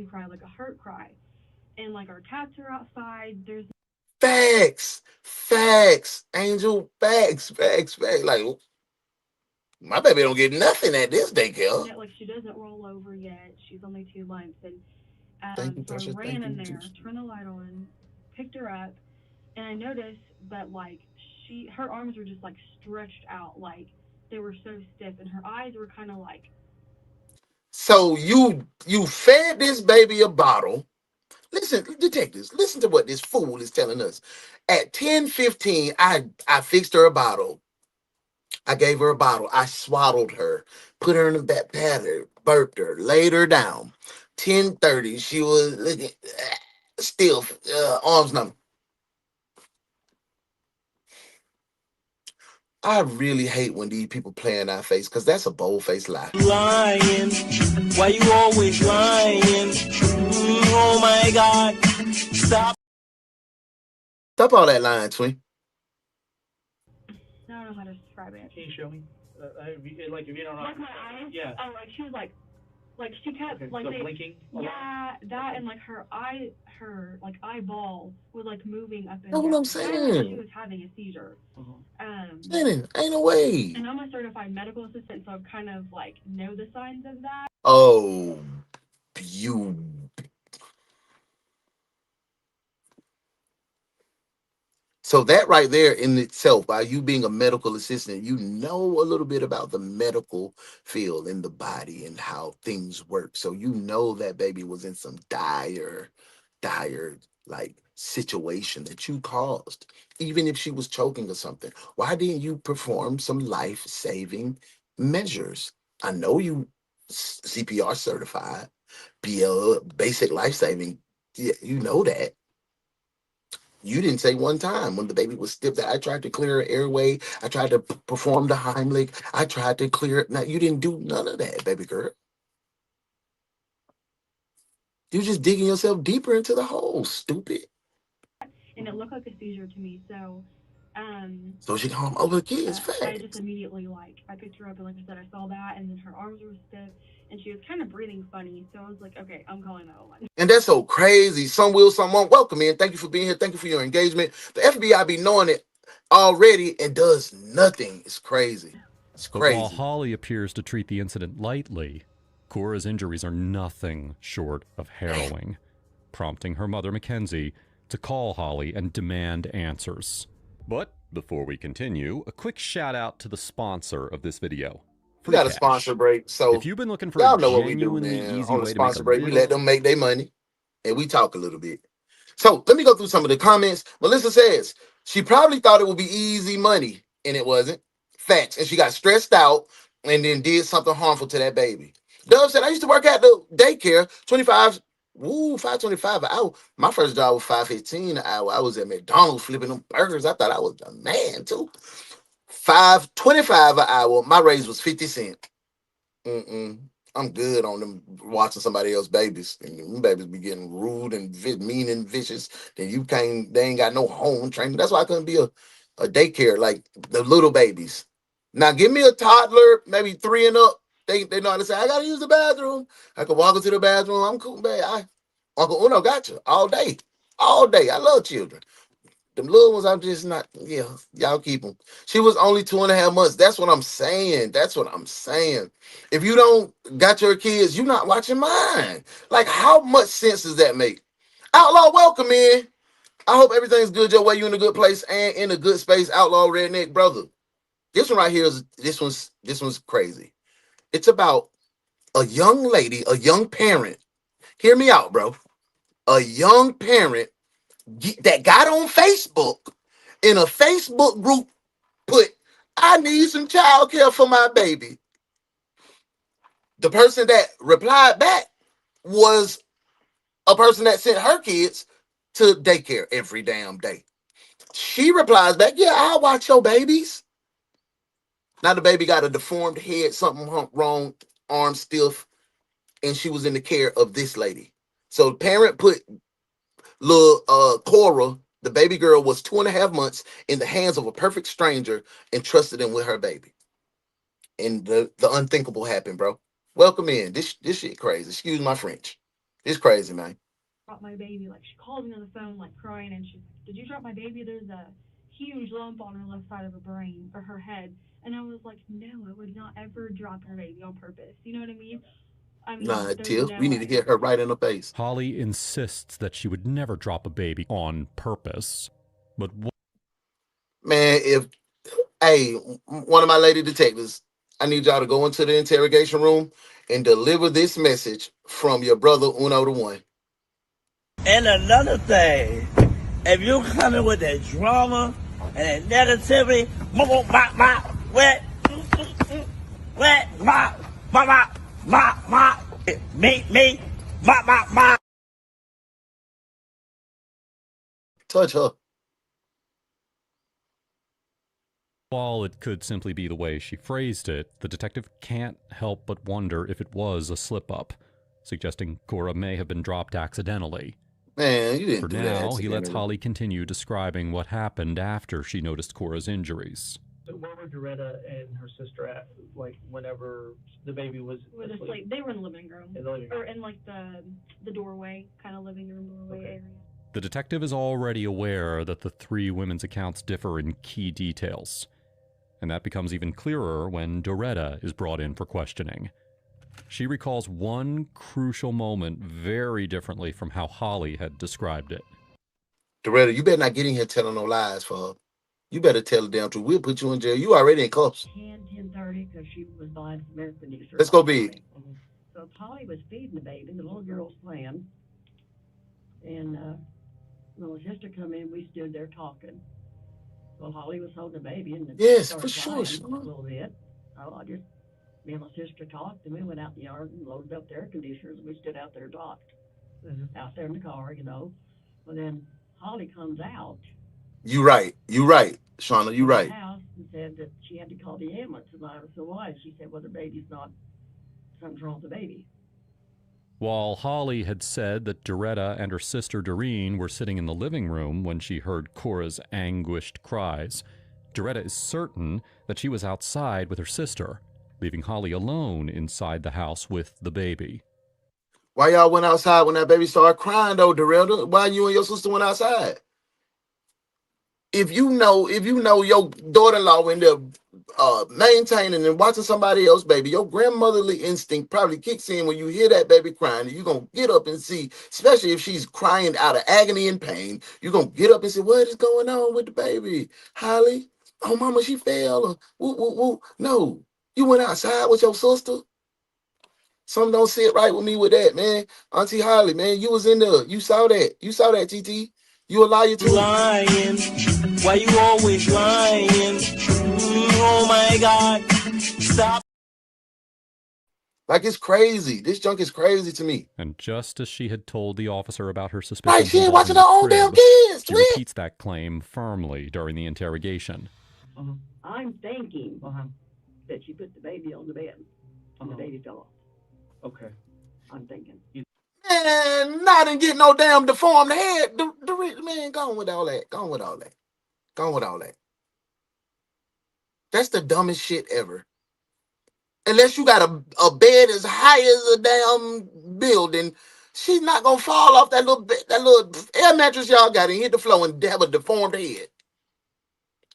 cry, like a hurt cry, and like our cats are outside. There's Facts, Angel, facts. Like my baby don't get nothing at this daycare. like she doesn't roll over yet. She's only 2 months, and Thank you, so I Tasha. ran in Thank you. there, turned the light on, picked her up, and I noticed that like her arms were just like stretched out, like they were so stiff, and her eyes were kind of like. So you fed this baby a bottle. Listen, detectives, listen to what this fool is telling us. At 10:15, I fixed her a bottle. I gave her a bottle. I swaddled her, put her in the back pattern, burped her, laid her down. 10:30, she was looking still arms numb. I really hate when these people play in our face because that's a bold-faced lie. Lying, why you always lying? Oh my God, stop all that lying, twin. I don't know how to describe it. Can you show me? If you don't know. Like my eyes? Yeah. Oh, like she was like she kept Okay, like so they, blinking a lot? Yeah, that and like her like eyeball was like moving up and That's down. what I'm Sounded like saying. she was having a seizure. Shannon, ain't no way. And I'm a certified medical assistant, so I kind of like know the signs of that. Oh, you. So that right there in itself, by you being a medical assistant, you know a little bit about the medical field in the body and how things work. So you know that baby was in some dire like situation that you caused, even if she was choking or something. Why didn't you perform some life-saving measures? I know you CPR certified, BL basic life-saving Yeah, you know that. You didn't say one time when the baby was stiff that I tried to clear her airway. I tried to perform the Heimlich. I tried to clear it. Now, you didn't do none of that, baby girl. You're just digging yourself deeper into the hole, stupid. And it looked like a seizure to me, so So she home over the kids, I just facts. immediately, like, I picked her up, and like I said, I saw that, and then her arms were stiff, and she was kind of breathing funny, so I was like, okay, I'm calling 911. And that's so crazy. Some will, some won't. Welcome in. Thank you for being here. Thank you for your engagement. The FBI be knowing it already and does nothing. It's crazy. It's But while crazy. Holly appears to treat the incident lightly, Cora's injuries are nothing short of harrowing, prompting her mother, Mackenzie, to call Holly and demand answers. But before we continue, a quick shout out to the sponsor of this video. We got a sponsor break, so if you've been looking for y'all a know what we do, genuinely man. easy On the way to make a sponsor break, we little let them make their money, and we talk a little bit. So let me go through some of the comments. Melissa says she probably thought it would be easy money, and it wasn't. Facts. And she got stressed out and then did something harmful to that baby. Dove said, I used to work at the daycare, 5.25 an hour. My first job was $5.15 an hour. I was at McDonald's flipping them burgers. I thought I was the man, too. $5.25 an hour. My raise was 50 cents. I'm good on them watching somebody else's babies. And them babies be getting rude and mean and vicious. Then they ain't got no home training. That's why I couldn't be a daycare like the little babies. Now give me a toddler, maybe 3 and up. They know how to say, I gotta use the bathroom. I can walk into the bathroom. I'm cool, babe. Uncle Uno got you all day. All day. I love children. The little ones, I'm just not, y'all keep them. She was only 2.5 months. That's what I'm saying. That's what I'm saying. If you don't got your kids, you're not watching mine. Like, how much sense does that make? Outlaw, welcome in. I hope everything's good your way. You in a good place and in a good space, Outlaw Redneck brother. This one right here this one's crazy. It's about a young lady, a young parent. Hear me out, bro. A young parent that got on Facebook in a Facebook group put, I need some child care for my baby. The person that replied back was a person that sent her kids to daycare every damn day. She replies back, yeah, I'll watch your babies. Now the baby got a deformed head, something wrong, arm stiff, and she was in the care of this lady. So the parent put little Cora, the baby girl, was 2.5 months in the hands of a perfect stranger and trusted him with her baby. And the unthinkable happened, bro. Welcome in. This shit crazy. Excuse my French. It's crazy, man. Drop my baby. Like, she called me on the phone, like, crying, and she's, did you drop my baby? There's a huge lump on her left side of her brain, or her head. And I was like, no, I would not ever drop her baby on purpose. You know what I mean? Nah, Tiff, we need to hit her right in the face. Holly insists that she would never drop a baby on purpose. But man, hey, one of my lady detectives, I need y'all to go into the interrogation room and deliver this message from your brother UnoDaOne. And another thing, if you coming with that drama and that negativity, wet, me, touch her. while it could simply be the way she phrased it, the detective can't help but wonder if it was a slip-up, suggesting Cora may have been dropped accidentally. Man, you didn't For do that now, he lets accidentally. Holly continue describing what happened after she noticed Cora's injuries. So where were Doretta and her sister at, like, whenever the baby was asleep? They were in the living room. In the living room. Or in, like, the doorway, kind of living room doorway area. The detective is already aware that the three women's accounts differ in key details, and that becomes even clearer when Doretta is brought in for questioning. She recalls one crucial moment very differently from how Holly had described it. Doretta, you better not get in here telling no lies for her. You better tell the damn truth. We'll put you in jail. You already in cuffs. 10:30 because she was buying some medicine. Let's go big. So Polly was feeding the baby. The little girl was playing. And little sister come in. We stood there talking. Well, Holly was holding the baby. And Yes, started for sure. crying a little bit. Me and my sister talked, and we went out in the yard and loaded up the air conditioners, and we stood out there and talked. out there in the car, you know. Well, then Holly comes out You right. You right, Shauna. You of the right. house and said that she had to call the ambulance. And I said, why? She said, well, the baby's not, something's wrong with the baby. While Holly had said that Doretta and her sister Doreen were sitting in the living room when she heard Cora's anguished cries, Doretta is certain that she was outside with her sister, leaving Holly alone inside the house with the baby. Why y'all went outside when that baby started crying though, Doretta? Why you and your sister went outside? If you know your daughter-in-law in there maintaining and watching somebody else, baby, your grandmotherly instinct probably kicks in when you hear that baby crying. You're going to get up and see, especially if she's crying out of agony and pain, you're going to get up and say, what is going on with the baby? Holly? Oh, mama, she fell. Woo, woo, woo. No, you went outside with your sister? Something don't sit right with me with that, man. Auntie Holly, man, you was in there. You saw that. You saw that, TT. You a liar too. Lying. Why you always lying? Oh my God. Stop. Like, it's crazy. This junk is crazy to me. And just as she had told the officer about her suspicions, Right, she ain't involving watching her own the damn crib, kids. she repeats that claim firmly during the interrogation. I'm thinking that she put the baby on the bed and the baby fell off. Okay. I'm thinking. Man, I didn't get no damn deformed head. Man, go on with all that. Go on with all that. Go on with all that. That's the dumbest shit ever. Unless you got a bed as high as a damn building, she's not gonna fall off that little air mattress y'all got and hit the floor and have a deformed head.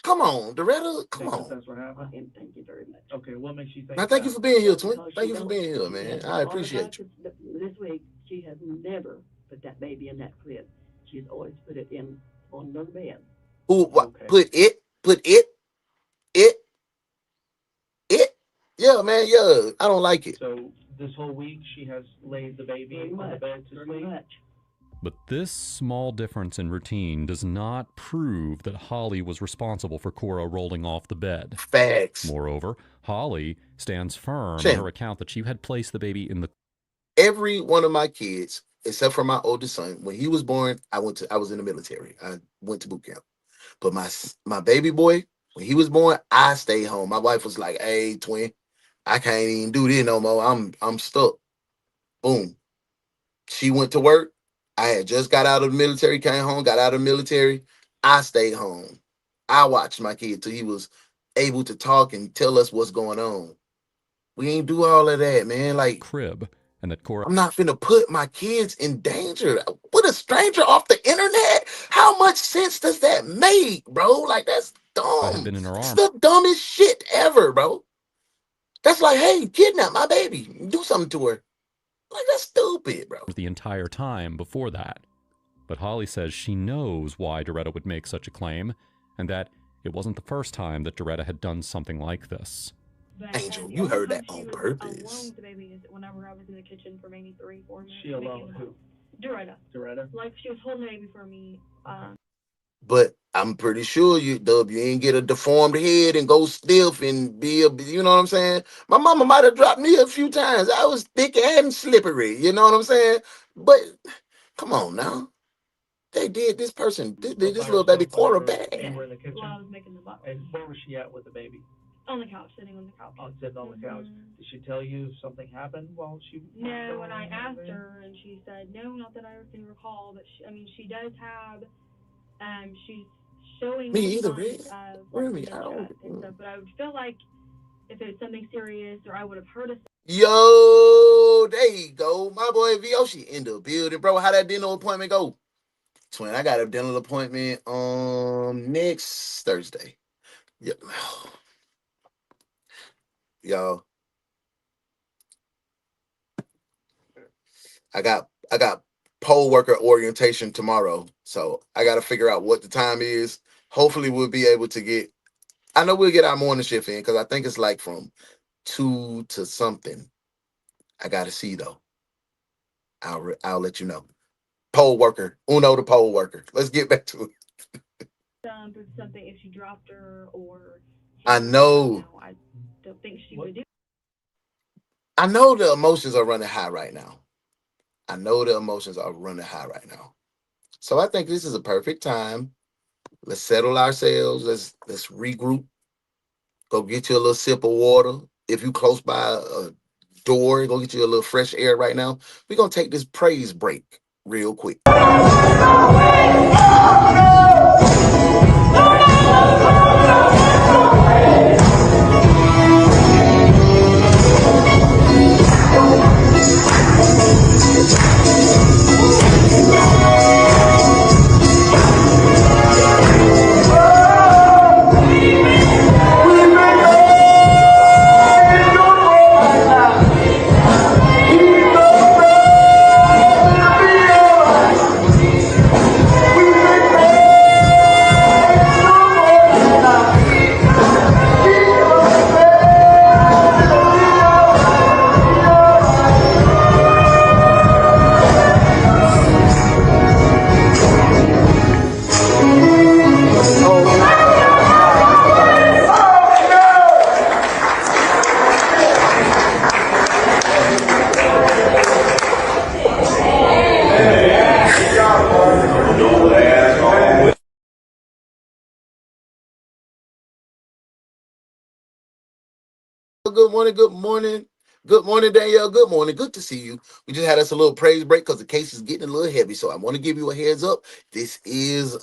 Come on, Doretta. Come on. That's what happened. Thank you very much. Okay, what makes you think Now, thank you that? for being here, twin. Because Thank she you for don't- being here, she man. has I a appreciate you. lot of- This week, she has never put that baby in that crib. She's always put it on another bed. Who? What? Put it. Yeah, man. Yeah, I don't like it. So this whole week she has laid the baby on the bed to sleep. But this small difference in routine does not prove that Holly was responsible for Cora rolling off the bed. Facts. Moreover, Holly stands firm Shame. in her account that she had placed the baby in the... Every one of my kids, except for my oldest son, when he was born, I was in the military. I went to boot camp. But my baby boy, when he was born, I stayed home. My wife was like, "Hey, twin, I can't even do this no more. I'm stuck." Boom. She went to work. I had just got out of the military, came home, got out of the military. I stayed home. I watched my kid till he was able to talk and tell us what's going on. We ain't do all of that, man. Like, crib, and that Cora... I'm not finna put my kids in danger with a stranger off the internet. How much sense does that make, bro? Like, that's dumb. had been in her It's arm the dumbest shit ever, bro. That's like, hey, kidnap my baby. Do something to her. Like, that's stupid, bro. the entire time before that. But Holly says she knows why Doretta would make such a claim, and that it wasn't the first time that Doretta had done something like this. Angel, you heard that on Alone purpose. with the baby is whenever I was in the kitchen for maybe 3-4 minutes. She alone? Who? Doretta. Doretta? Like, she was holding the baby for me. But I'm pretty sure you ain't get a deformed head and go stiff and be you know what I'm saying? My mama might have dropped me a few times. I was thick and slippery, you know what I'm saying? But come on now. They did this person, this little baby Cora bad. You were in the kitchen? While I was making the box. And where was she at with the baby? On the couch, sitting on the couch. Oh, sitting on the couch. Did she tell you if something happened while she... No, when I asked her, and she said, no, not that I can recall, but she does have, she's showing Me either, signs Red. of Really? dementia and stuff, but I would feel like if it's something serious, or I would have heard of Yo, there you go. My boy Vioshi in the building, bro. How that dental appointment go? Twin, I got a dental appointment next Thursday. Yep. Y'all. I got poll worker orientation tomorrow. So I gotta figure out what the time is. Hopefully we'll be able to get, I know we'll get our morning shift in because I think it's like from 2 to something. I gotta see though. I'll let you know. Poll worker, Uno the poll worker. Let's get back to it. something if she dropped her or. I know. I don't think she would do. I know the emotions are running high right now. I know the emotions are running high right now. So I think this is a perfect time. Let's settle ourselves. Let's regroup. Go get you a little sip of water. If you close by a door, go get you a little fresh air right now. We're gonna take this praise break real quick. Good morning, good morning. Good morning, Danielle. Good morning. Good to see you. We just had us a little praise break because the case is getting a little heavy. So I want to give you a heads up. This is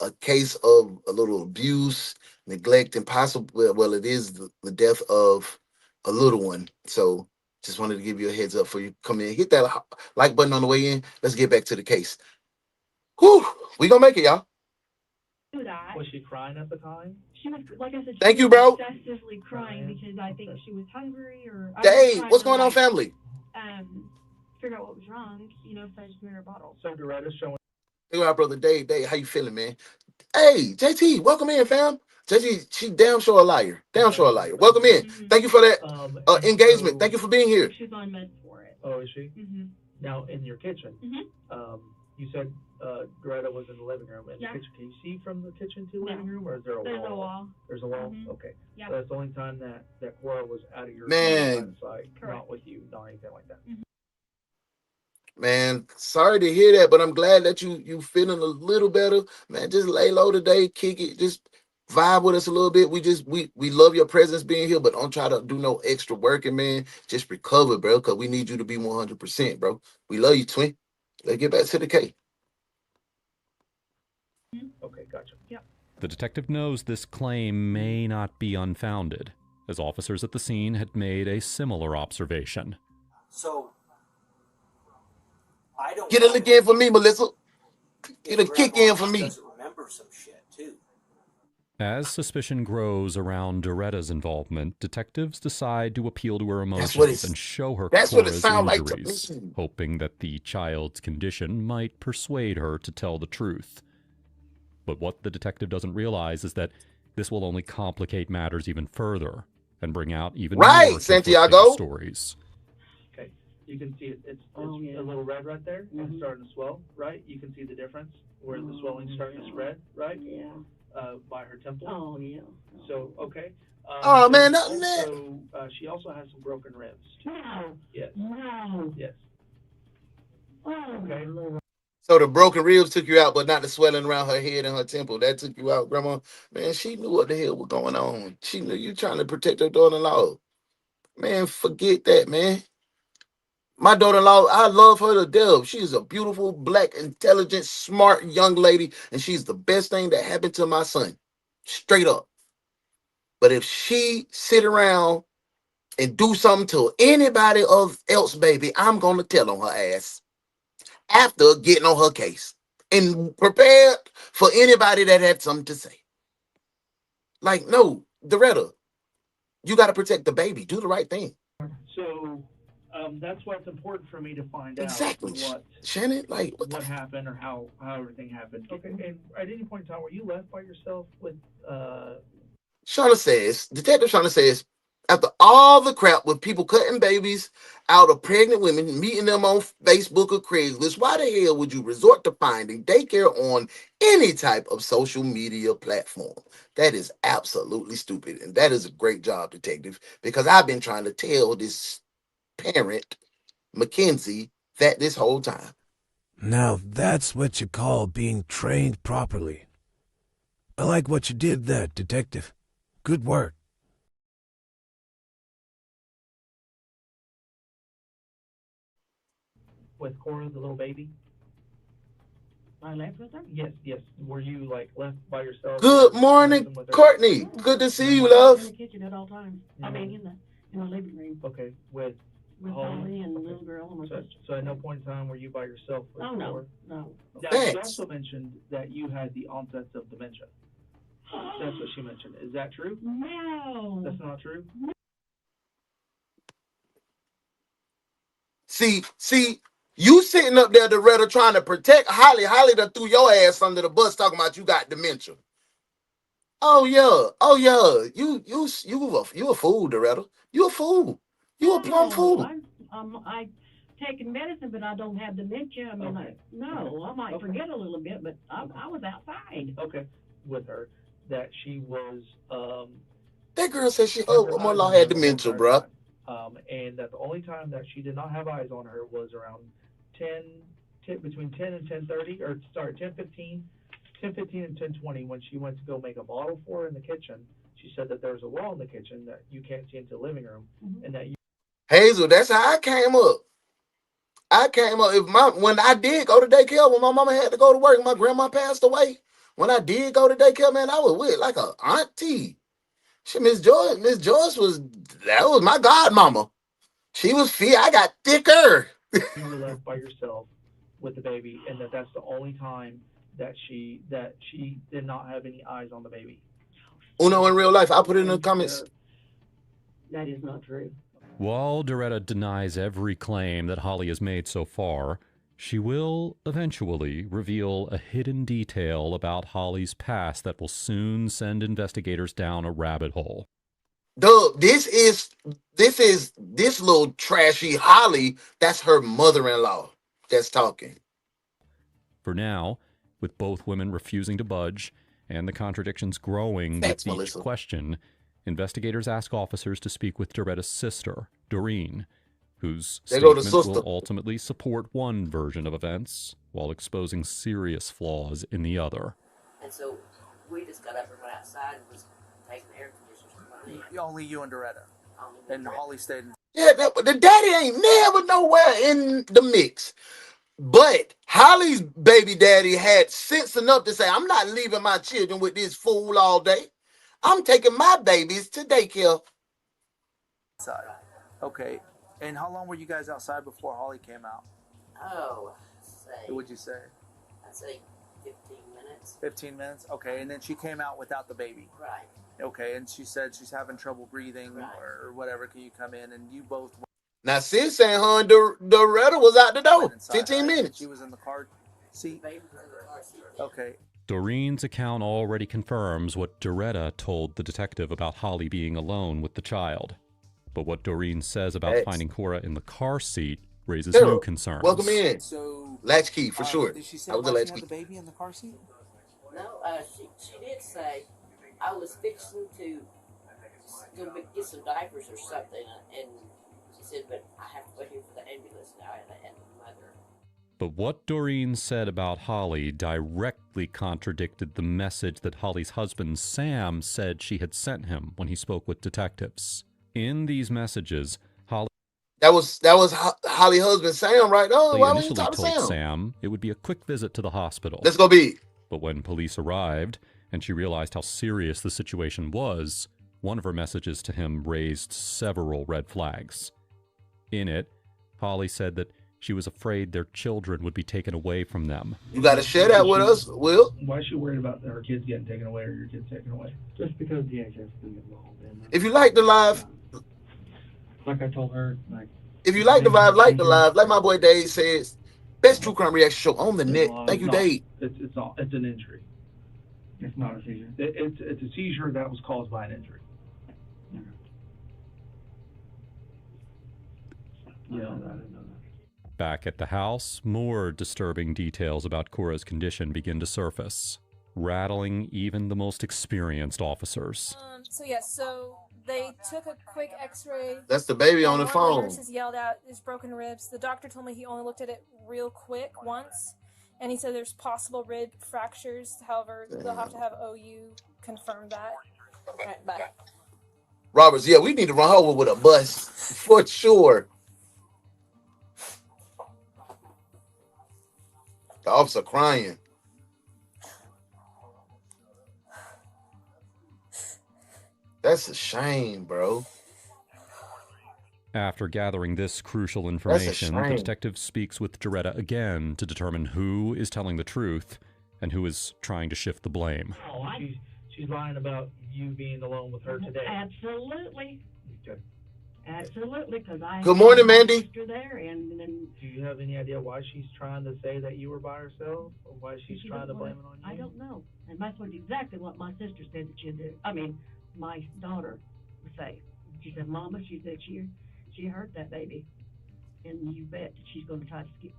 a case of a little abuse, neglect, and possible. Well, it is the death of a little one. So just wanted to give you a heads up for you. Come in, hit that like button on the way in. Let's get back to the case. Whew, we gonna make it, y'all. That. Was she crying at the time? She was, like I said, Thank she you, was bro. excessively crying because I think she was hungry or. Hey, what's going on, family? Figure out what was wrong, you know, so I just gave her a bottle. So Doretta's showing. Hey, my brother Dave. Dave, how you feeling, man? Hey, JT, welcome in, fam. JT, she damn sure a liar. Damn sure a liar. Welcome in. Thank you for that engagement. Thank you for being here. She's on meds for it. Oh, is she? Mm-hmm. Now, in your kitchen, you said Doretta was in the living room. In the kitchen, can you see from the kitchen to the living room, or is there a wall? There's a wall. There's a wall? Okay. Yeah. So that's the only time that Cora was out of your Man. side, not with you, not anything like that. Man, sorry to hear that, but I'm glad that you feeling a little better. Man, just lay low today, kick it, just vibe with us a little bit. We love your presence being here, but don't try to do no extra working, man. Just recover, bro, because we need you to be 100%, bro. We love you, twin. Let's get back to the case. Okay, gotcha. Yep. The detective knows this claim may not be unfounded, as officers at the scene had made a similar observation. So, I don't get a lick in for me, Melissa. Get a kick in for me. Doesn't remember some shit too. As suspicion grows around Doretta's involvement, detectives decide to appeal to her emotions and show her Cora's injuries, hoping that the child's condition might persuade her to tell the truth. But what the detective doesn't realize is that this will only complicate matters even further and bring out even more Santiago stories. Okay, you can see it's a little red right there, and it's starting to swell, right? You can see the difference where the swelling's starting to spread, right? Yeah. By her temple. Oh, yeah. So, okay. Oh, man, nothing there. She also has some broken ribs. No. Yes. No. Yes. Oh, okay. So the broken ribs took you out, but not the swelling around her head and her temple. That took you out, Grandma. Man, she knew what the hell was going on. She knew you trying to protect her daughter-in-law. Man, forget that, man. My daughter-in-law, I love her to death. She's a beautiful, black, intelligent, smart young lady, and she's the best thing that happened to my son. Straight up. But if she sit around and do something to anybody else, baby, I'm going to tell on her ass after getting on her case and prepared for anybody that had something to say. Like, no, Doretta, you got to protect the baby. Do the right thing. So that's why it's important for me to find out what Shannon, like what happened or how everything happened. Okay, and at any point in time, were you left by yourself with Shauna says, Detective Shauna says, after all the crap with people cutting babies out of pregnant women, meeting them on Facebook or Craigslist, why the hell would you resort to finding daycare on any type of social media platform? That is absolutely stupid. And that is a great job, Detective, because I've been trying to tell this parent, Mackenzie, fat this whole time. Now that's what you call being trained properly. I like what you did there, Detective. Good work. With Cora, the little baby? I left with her? Yes, yes. Were you like left by yourself? Good morning, Courtney. Good to see you, love. In the kitchen at all times. I mean, in the living room. Okay, with Holly and the little girl and my sister. So at no point in time were you by yourself with Oh, no, Cora? no. Now, she also mentioned that you had the onsets of dementia. That's what she mentioned. Is that true? No. That's not true? See, you sitting up there, Doretta, trying to protect Holly. Holly done threw your ass under the bus talking about you got dementia. Oh yeah. You a fool, Doretta. You a fool. You a plumb fool. I taking medicine, but I don't have dementia. I mean, I might forget a little bit, but I was outside. Okay, with her, that she was, That girl said she mother-in-law had dementia, bruh. And that the only time that she did not have eyes on her was around between 10 and 10:30, or sorry, 10:15 and 10:20 when she went to go make a bottle for her in the kitchen. She said that there was a wall in the kitchen that you can't see into the living room, and that you. Hazel, that's how I came up. When I did go to daycare, when my mama had to go to work, and my grandma passed away. When I did go to daycare, man, I was with like a auntie. Miss Joyce that was my godmama. She was fit. I got thicker. You were left by yourself with the baby, and that's the only time that she did not have any eyes on the baby. Uno in real life, I'll put it in the comments. That is not true. While Doretta denies every claim that Holly has made so far, she will eventually reveal a hidden detail about Holly's past that will soon send investigators down a rabbit hole. Doug, this little trashy Holly, that's her mother-in-law that's talking. For now, with both women refusing to budge and the contradictions growing with each question, investigators ask officers to speak with Doretta's sister, Doreen, whose statement will ultimately support one version of events while exposing serious flaws in the other. And so we just got up and went outside and was taking air conditioners. Only you and Doretta. And Holly stayed in. Yeah, the daddy ain't never nowhere in the mix. But Holly's baby daddy had sense enough to say, I'm not leaving my children with this fool all day. I'm taking my babies to daycare. Outside. Okay. And how long were you guys outside before Holly came out? Oh, What would you say? I'd say 15 minutes. 15 minutes? Okay. And then she came out without the baby. Right. Okay. And she said she's having trouble breathing or whatever. Can you come in? And you both. Now, sis saying her and Doretta was out the door. 15 minutes. She was in the car seat. Okay. Doreen's account already confirms what Doretta told the detective about Holly being alone with the child. But what Doreen says about finding Cora in the car seat raises new concerns. Welcome in. So, latchkey, for sure. Did she say I was a why she latchkey. had the baby in the car seat? No, she did say I was fixing to go get some diapers or something, and she said, but I have to wait here for the ambulance now, and the mother. But what Doreen said about Holly directly contradicted the message that Holly's husband Sam said she had sent him when he spoke with detectives. In these messages, Holly That was Holly's husband Sam, right? Oh, why would you initially talk to told Sam? Sam it would be a quick visit to the hospital. Let's go be. But when police arrived and she realized how serious the situation was, one of her messages to him raised several red flags. In it, Holly said that she was afraid their children would be taken away from them. You got to share that with us, Will. Why is she worried about her kids getting taken away or your kids taken away? Just because DHS is involved in If you like the live, like I told her, if you like the vibe, like the live. Like my boy Dave says, best true crime reaction show on the net. Thank you, Dave. It's an injury. It's not a seizure. It's a seizure that was caused by an injury. Yeah, I didn't know that. Back at the house, more disturbing details about Cora's condition begin to surface, rattling even the most experienced officers. So They took a quick X-ray. That's the baby on and the one of phone. The nurses yelled out, "There's broken ribs." The doctor told me he only looked at it real quick once, and he said there's possible rib fractures. However, they'll have to have OU confirm that. All right, bye. Roberts, yeah, we need to run her over with a bus for sure. The officer crying. That's a shame, bro. After gathering this crucial information, the shame. detective speaks with Doretta again to determine who is telling the truth and who is trying to shift the blame. Oh, she's lying about you being alone with her today. Absolutely. Okay. Absolutely, because I Good morning, had my Mandy. sister there, and then Do you have any idea why she's trying to say that you were by herself, or why she's she trying to didn't blame wanna- it on you? I don't know, and that's what exactly what my sister said that she'd do. I mean, my daughter would say. She said, "Mama," she said, she hurt that baby, and you bet that she's going to try to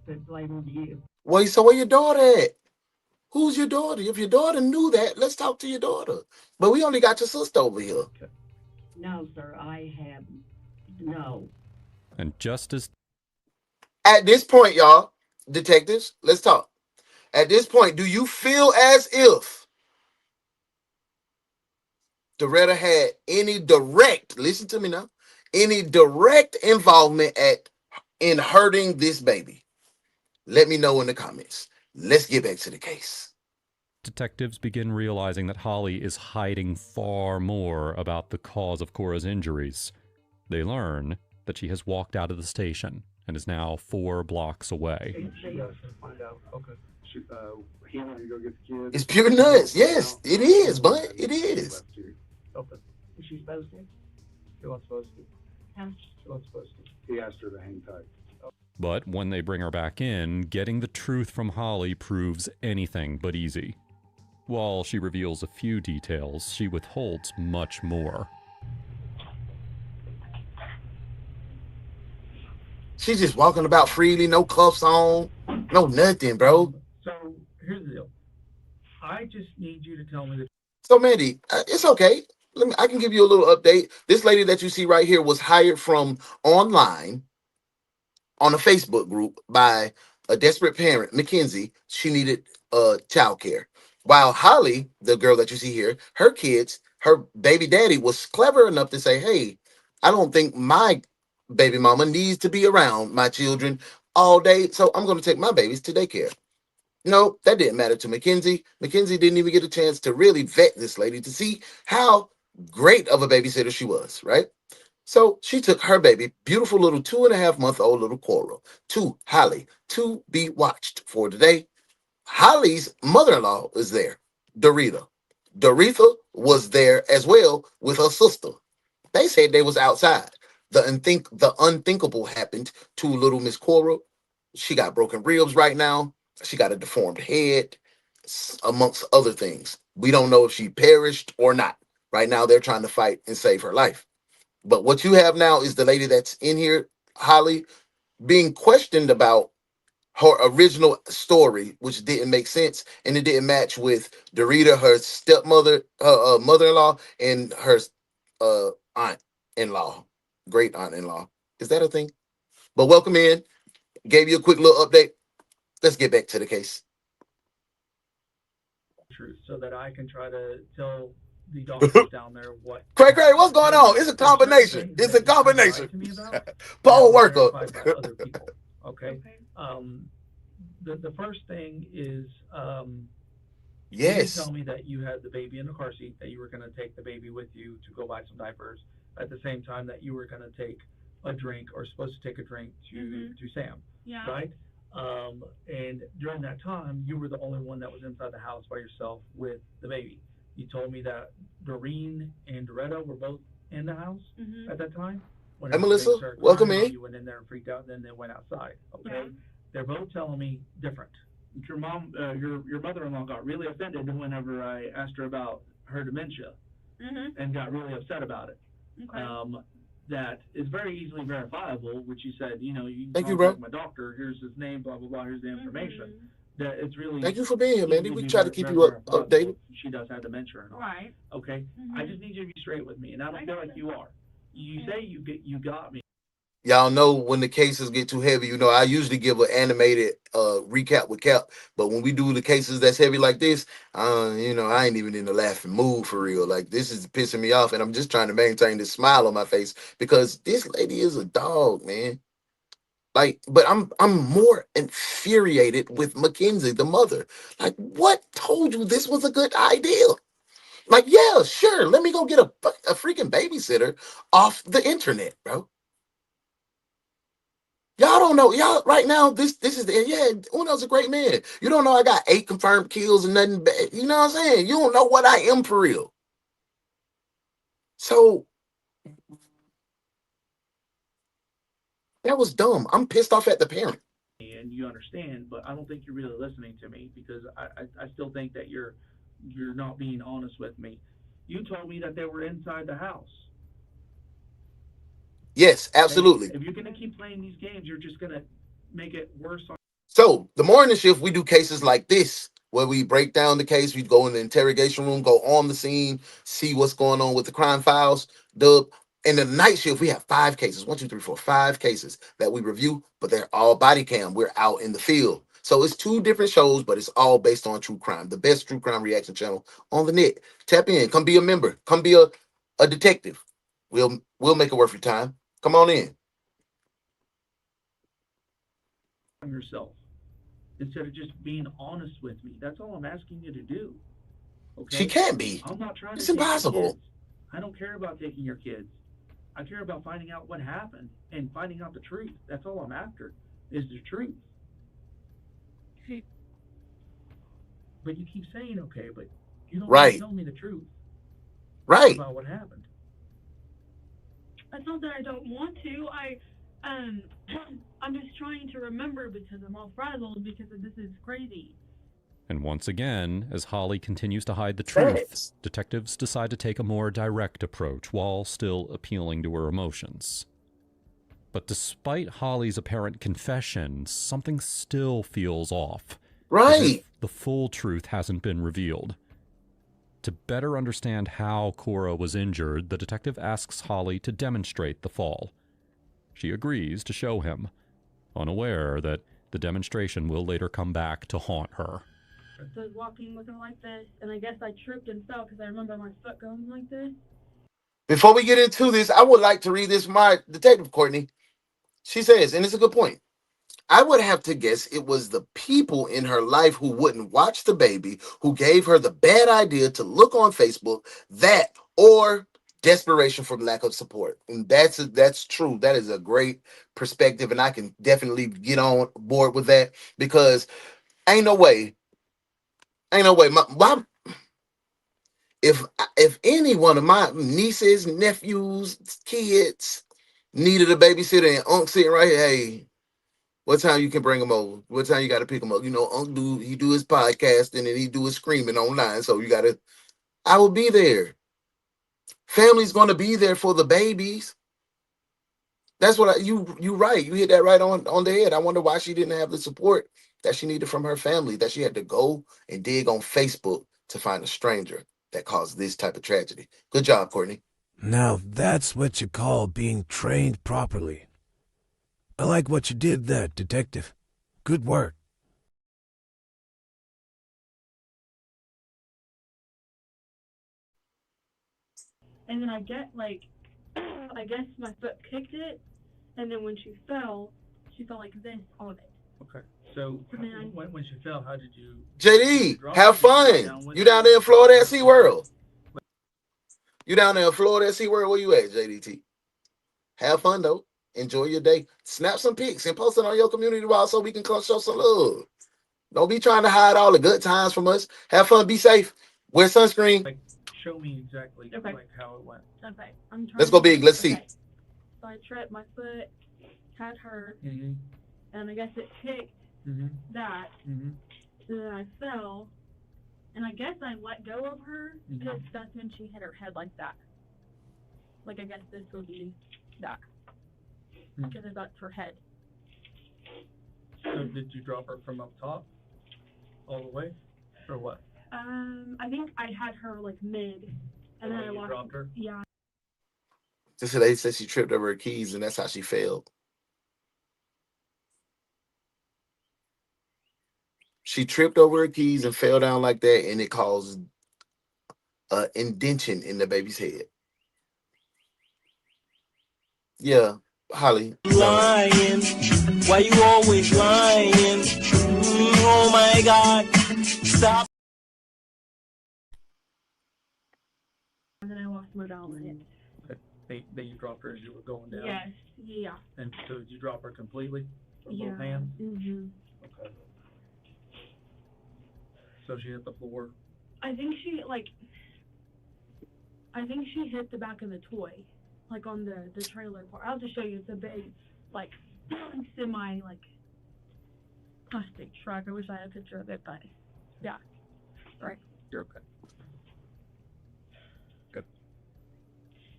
put blame on you. Wait, so where your daughter at? Who's your daughter? If your daughter knew that, let's talk to your daughter. But we only got your sister over here. No, sir, I have no. And just as At this point, y'all, detectives, let's talk. At this point, do you feel as if Doretta had any direct, listen to me now, any direct involvement in hurting this baby? Let me know in the comments. Let's get back to the case. detectives begin realizing that Holly is hiding far more about the cause of Cora's injuries, they learn that she has walked out of the station and is now 4 blocks away. Find out. Okay. He wanted to go get the kids. It's pure nuts. Yes, it is, bud. It is. Okay. Is she supposed to? She wasn't supposed to. Huh? She wasn't supposed to. He asked her to hang tight. But when they bring her back in, getting the truth from Holly proves anything but easy. While she reveals a few details, she withholds much more. She's just walking about freely, no cuffs on, no nothing, bro. So here's the deal. I just need you to tell me the. So, Mandy, it's okay. I can give you a little update. This lady that you see right here was hired from online on a Facebook group by a desperate parent, Mackenzie. She needed childcare. While Holly, the girl that you see here, her kids, her baby daddy was clever enough to say, "Hey, I don't think my baby mama needs to be around my children all day, so I'm going to take my babies to daycare." No, that didn't matter to Mackenzie. Mackenzie didn't even get a chance to really vet this lady to see how great of a babysitter she was, right? So she took her baby, beautiful little 2.5-month-old little Coral, to Holly to be watched for today. Holly's mother-in-law was there, Dorita. Doretha was there as well with her sister. They said they was outside. The unthinkable happened to little Miss Coral. She got broken ribs right now. She got a deformed head, amongst other things. We don't know if she perished or not. Right now, they're trying to fight and save her life. But what you have now is the lady that's in here, Holly, being questioned about her original story, which didn't make sense, and it didn't match with Dorita, her stepmother, her mother-in-law, and her aunt-in-law, great aunt-in-law. Is that a thing? But welcome in. Gave you a quick little update. Let's get back to the case. Truth, so that I can try to tell the doctors down there what. Craig, what's going on? It's a combination. It's a combination. Poll worker. Other people. Okay. The first thing is yes. You tell me that you had the baby in the car seat, that you were going to take the baby with you to go buy some diapers at the same time that you were going to take a drink or supposed to take a drink to Sam. Yeah. Right. And during that time, you were the only one that was inside the house by yourself with the baby. You told me that Doreen and Doretta were both in the house at that time. Hey, Melissa, welcome in. You went in there and freaked out, and then they went outside. Okay, Yeah. They're both telling me different. Your mom, your mother-in-law got really offended whenever I asked her about her dementia, and got really upset about it. Okay. That is very easily verifiable, which you said, you Thank you, contact bro. my doctor, here's his name, blah, blah, blah, here's the information. that it's really. Thank you for being here, Mandy. easy We be try to very- keep very you up, verifiable updated. if she does have dementia or not. Right. Okay. I just need you to be straight with me, and I don't feel like you are. You say you got me. Y'all know when the cases get too heavy, you know, I usually give an animated recap with Cap, but when we do the cases that's heavy like this, you know, I ain't even in the laughing mood for real. Like, this is pissing me off, and I'm just trying to maintain this smile on my face because this lady is a dog, man. Like, but I'm more infuriated with Mackenzie, the mother. Like, what told you this was a good idea? Like, yeah, sure, let me go get a freaking babysitter off the internet, bro. Y'all don't know. Y'all right now, this is the Uno's a great man. You don't know I got 8 confirmed kills and nothing bad. You know what I'm saying? You don't know what I am for real. So that was dumb. I'm pissed off at the parent. And you understand, but I don't think you're really listening to me because I still think that you're not being honest with me. You told me that they were inside the house. Yes, absolutely. If you're gonna keep playing these games, you're just gonna make it worse. So the morning shift, we do cases like this, where we break down the case, we go in the interrogation room, go on the scene, see what's going on with the crime files. In the night shift, we have 5 cases, 1, 2, 3, 4, 5 cases that we review, but they're all body cam. We're out in the field. So it's 2 different shows, but it's all based on true crime, the best true crime reaction channel on the net. Tap in, come be a member, come be a detective. We'll make it worth your time. Come on in. Yourself instead of just being honest with me. That's all I'm asking you to do. Okay? She can't be. I'm not trying It's to take your impossible. kids. I don't care about taking your kids. I care about finding out what happened and finding out the truth. That's all I'm after, is the truth. But you keep saying okay, but you don't want to tell me the truth. Right. About what happened. It's not that I don't want to. I'm just trying to remember because I'm all frazzled because this is crazy. And once again, as Holly continues to hide the truth, detectives decide to take a more direct approach while still appealing to her emotions. But despite Holly's apparent confession, something still feels off. Right. As if the full truth hasn't been revealed. To better understand how Cora was injured, the detective asks Holly to demonstrate the fall. She agrees to show him, unaware that the demonstration will later come back to haunt her. So I was walking looking like this, and I guess I tripped and fell because I remember my foot going like this. Before we get into this, I would like to read this from my detective, Courtney. She says, and it's a good point, I would have to guess it was the people in her life who wouldn't watch the baby, who gave her the bad idea to look on Facebook, that or desperation from lack of support. And that's true. That is a great perspective, and I can definitely get on board with that because ain't no way. If any one of my nieces, nephews, kids needed a babysitter and Unc sitting right here, hey, what time you can bring them over? What time you got to pick them up? You know, Unc do his podcasting and he do his screaming online, so I will be there. Family's gonna be there for the babies. That's what you right. You hit that right on the head. I wonder why she didn't have the support that she needed from her family, that she had to go and dig on Facebook to find a stranger that caused this type of tragedy. Good job, Courtney. Now that's what you call being trained properly. I like what you did there, detective. Good work. And then I guess my foot kicked it, and then when she fell like this on it. Okay. So then when she fell, how did you? JD, have fun. You down there in Florida at SeaWorld? You down there in Florida at SeaWorld? Where you at, JDT? Have fun though. Enjoy your day. Snap some pics and post it on your community wall so we can come show some love. Don't be trying to hide all the good times from us. Have fun. Be safe. Wear sunscreen. Like, show me exactly like how it went. Okay, I'm trying. Let's go big. Let's see. So I tripped, my foot had hurt, Mm-hmm. and I guess it kicked that. Mm-hmm. So then I fell, and I guess I let go of her because that's when she hit her head like that. Like I guess this would be that because that's her head. So did you drop her from up top? all the way, or what? I think I had her like mid, and then I you lost. dropped her? Yeah. Just they said she tripped over her keys, and that's how she failed. She tripped over her keys and fell down like that, and it caused an indention in the baby's head. Yeah, Holly. Lying. Why you always lying? Oh my God. Stop. And then I lost my balance. That you dropped her as you were going down? Yes. Yeah. And so did you drop her completely? With Yeah. both hands? Mhm. Okay. So she hit the floor? I think she hit the back of the toy, like on the trailer part. I'll have to show you. It's a big, like, semi, like, plastic truck. I wish I had a picture of it, but yeah. Right. You're okay. Good.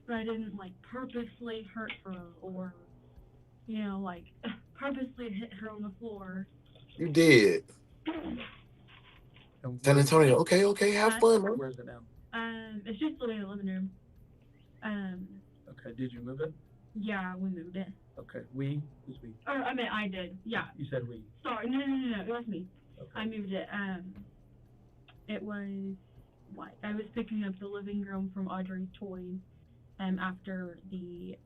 But I didn't, like, purposely hurt her or, you know, like, purposely hit her on the floor. You did. San Antonio. Okay, have fun, man. Where's it now? It's just living in the living room. Okay, did you move it? Yeah, we moved it. Okay, we? Who's we? Or, I mean, I did, yeah. You said we. Sorry, no, it was me. Okay. I moved it. It was, like, I was picking up the living room from Audrey's toys, after the,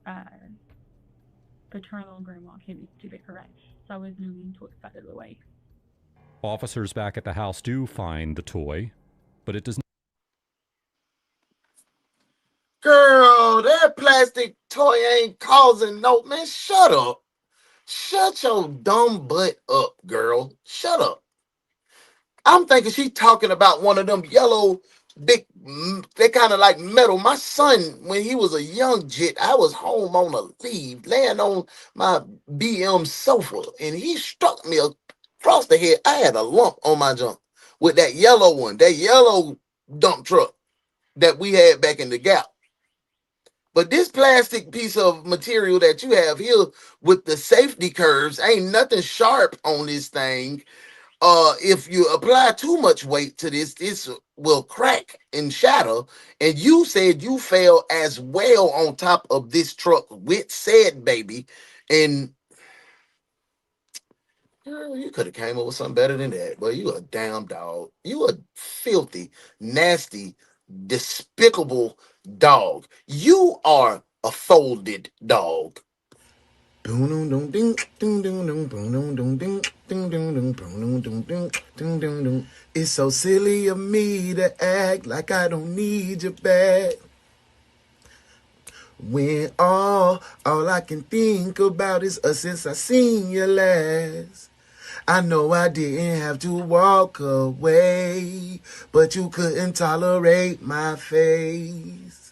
paternal grandma came to pick her up. So I was moving toys out of the way. Officers back at the house do find the toy, but it does not. Girl, that plastic toy ain't causing no, man. Shut up. Shut your dumb butt up, girl. Shut up. I'm thinking she talking about one of them yellow, big, they kind of like metal. My son, when he was a young jit, I was home on a leave, laying on my BM sofa, and he struck me across the head. I had a lump on my junk with that yellow one, that yellow dump truck that we had back in the Gap. But this plastic piece of material that you have here with the safety curves, ain't nothing sharp on this thing. If you apply too much weight to this will crack and shatter. And you said you fell as well on top of this truck with said baby. And girl, you could have came up with something better than that. But you a damn dog. You a filthy, nasty, despicable dog. You are a folded dog. It's so silly of me to act like I don't need you back, when all I can think about is us since I seen you last. I know I didn't have to walk away, but you couldn't tolerate my face.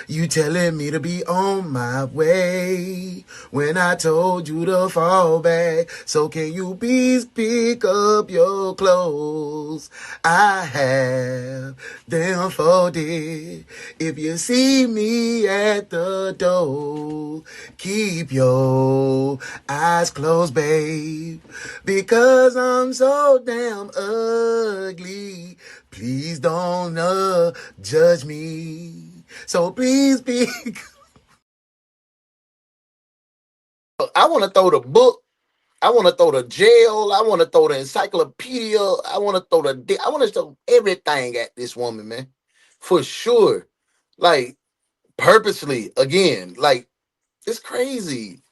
You telling me to be on my way when I told you to fall back. So can you please pick up your clothes? I have them folded. If you see me at the door, keep your eyes closed, babe, because I'm so damn ugly. Please don't judge me. So please be. I want to throw the book. I want to throw the jail. I want to throw the encyclopedia. I want to throw everything at this woman, man. For sure. Like, purposely, again. Like, it's crazy.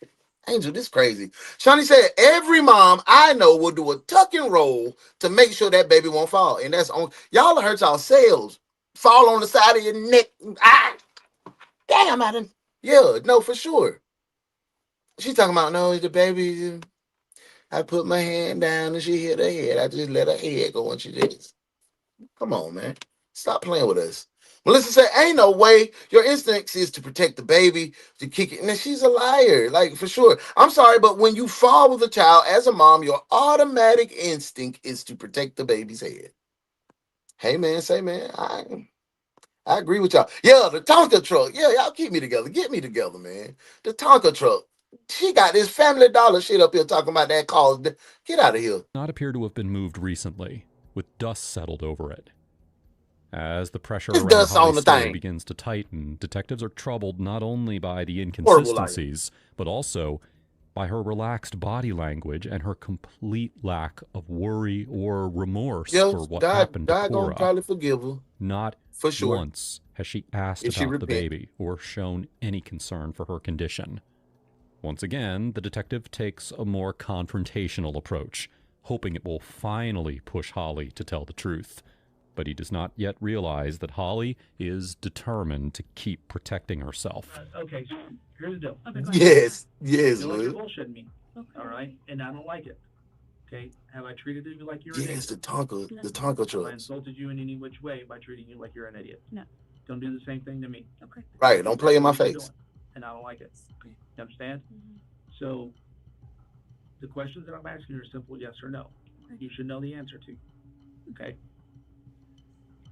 Angel, this crazy. Shawnee said, every mom I know will do a tuck and roll to make sure that baby won't fall. And that's on. Y'all hurt yourselves. Fall on the side of your neck. Damn, I didn't. Yeah, no, for sure. She talking about, no, the baby. I put my hand down and she hit her head. I just let her head go and she just. Come on, man. Stop playing with us. Melissa said, ain't no way. Your instincts is to protect the baby, to kick it. And she's a liar, like, for sure. I'm sorry, but when you fall with a child as a mom, your automatic instinct is to protect the baby's head. Hey, man, say, man, I agree with y'all. Yeah, the Tonka truck. Yeah, y'all keep me together. Get me together, man. The Tonka truck. She got this Family Dollar shit up here talking about that cause. Get out of here. Not appear to have been moved recently, with dust settled over it. As the pressure There's around dust on Holly's the story thing. begins to tighten, detectives are troubled not only by the Horrible liar. inconsistencies, but also by her relaxed body language and her complete lack of worry or remorse Yeah, for what God happened to gonna Cora. probably forgive her Not for sure once has she asked if she about the repent. baby or shown any concern for her condition. Once again, the detective takes a more confrontational approach, hoping it will finally push Holly to tell the truth. But he does not yet realize that Holly is determined to keep protecting herself. Okay, so here's the deal. Yes, You yes, feel like you're Will. bullshitting me, all right? And I don't like it. Okay, have I treated you like you're an Yes, idiot? the Tonka Have I trucks. insulted you in any which way by treating you like you're an idiot? No. Don't do the same thing to me. Okay. Right, don't play in my That's what you're face. doing, and I don't like it. You understand? So the questions that I'm asking are simple yes or no. You should know the answer to. Okay?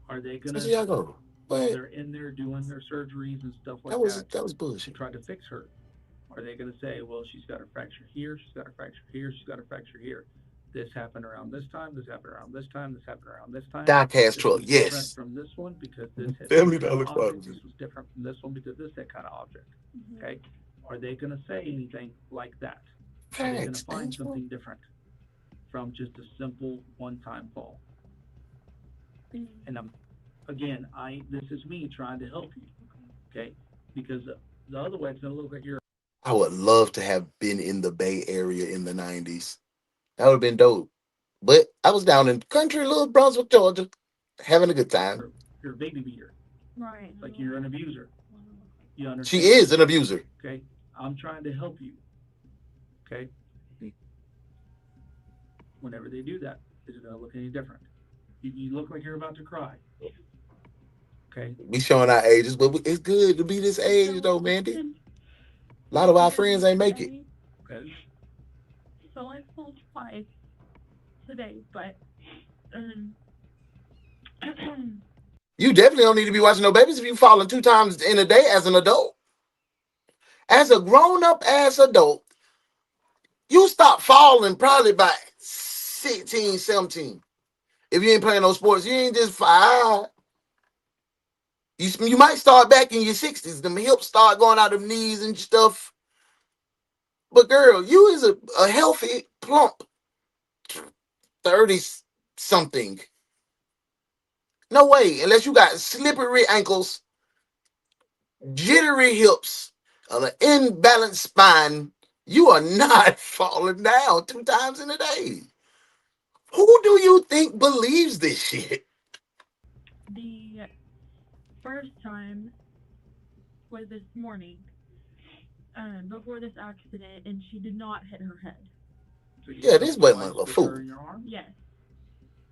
Are they gonna, So y'all go. while they're in there doing their surgeries and stuff like That was to bullshit. try to fix her, are they gonna say, well, she's got a fracture here, she's got a fracture here, she's got a fracture here. This happened around this time, this happened around this time, this happened around this time. Die-cast This truck, was different yes. from this one because this had Family this kind of Dollar object. Farm. This was different from this one because this that kind of object. Okay? Are they gonna say anything like that? Are they gonna Facts, find thanks, something different from just a simple one-time fall? And this is me trying to help you, okay? Because the other way it's gonna look like you're. I would love to have been in the Bay Area in the 90s. That would have been dope. But I was down in country little Brunswick, Georgia, having a good time. You're a baby beater. Right. Like you're an abuser. You understand? She is an abuser. Okay? I'm trying to help you. Okay? Whenever they do that, is it gonna look any different? You look like you're about to cry. Okay? We showing our ages, but it's good to be this age though, Mandy. A lot of our friends ain't make it. Okay. So I fell twice today, but You definitely don't need to be watching no babies if you falling 2 times in a day as an adult. As a grown-up ass adult, you stop falling probably by 16, 17. If you ain't playing no sports, you ain't just 5. You might start back in your 60s. Them hips start going out of knees and stuff. But girl, you is a healthy, plump 30-something. No way, unless you got slippery ankles, jittery hips, and an imbalanced spine, you are not falling down 2 times in a day. Who do you think believes this shit? the first time was this morning, before this accident, and she did not hit her head. Yeah, this wasn't a fool. Yes.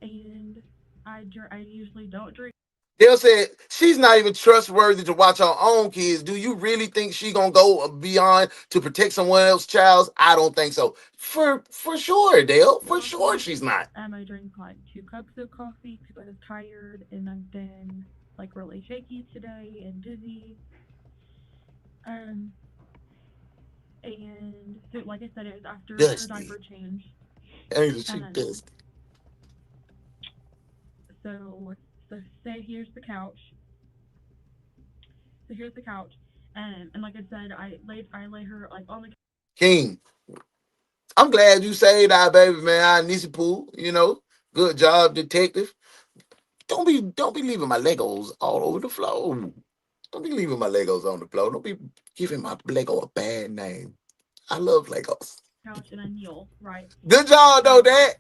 And I usually don't drink. They'll say she's not even trustworthy to watch her own kids. Do you really think she gonna go beyond to protect someone else's child? I don't think so. For sure, Dale. For sure, she's not. I drank like 2 cups of coffee because I was tired, and I've been like really shaky today and dizzy. And so, like I said, it was after Dusty. her diaper change. Ain't she dusty? So say here's the couch. So here's the couch, and like I said, I lay her like on the King, I'm glad you saved our baby, man. Our Nisi Poo, good job, detective. Don't be leaving my Legos all over the floor. Don't be leaving my Legos on the floor. Don't be giving my Lego a bad name. I love Legos. couch and I kneel, right? Good job, though, Dad.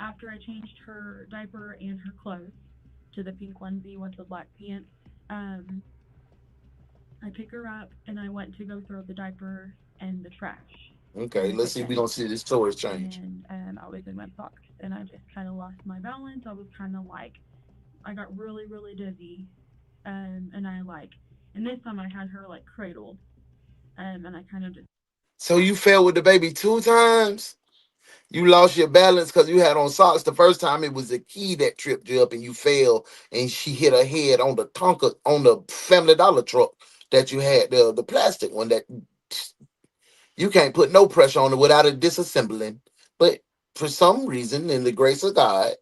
After I changed her diaper and her clothes to the pink onesie with the black pants, I pick her up and I went to go throw the diaper in the trash. Okay, let's see if we don't see this story change. And I was in my socks and I just kind of lost my balance. I was kind of like, I got really, really dizzy. And this time I had her like cradled. And I kind of just. So you fell with the baby 2 times? You lost your balance because you had on socks. The first time it was the key that tripped you up and you fell and she hit her head on the Tonka, on the Family Dollar truck that you had, the plastic one that you can't put no pressure on it without it disassembling. But for some reason, in the grace of God,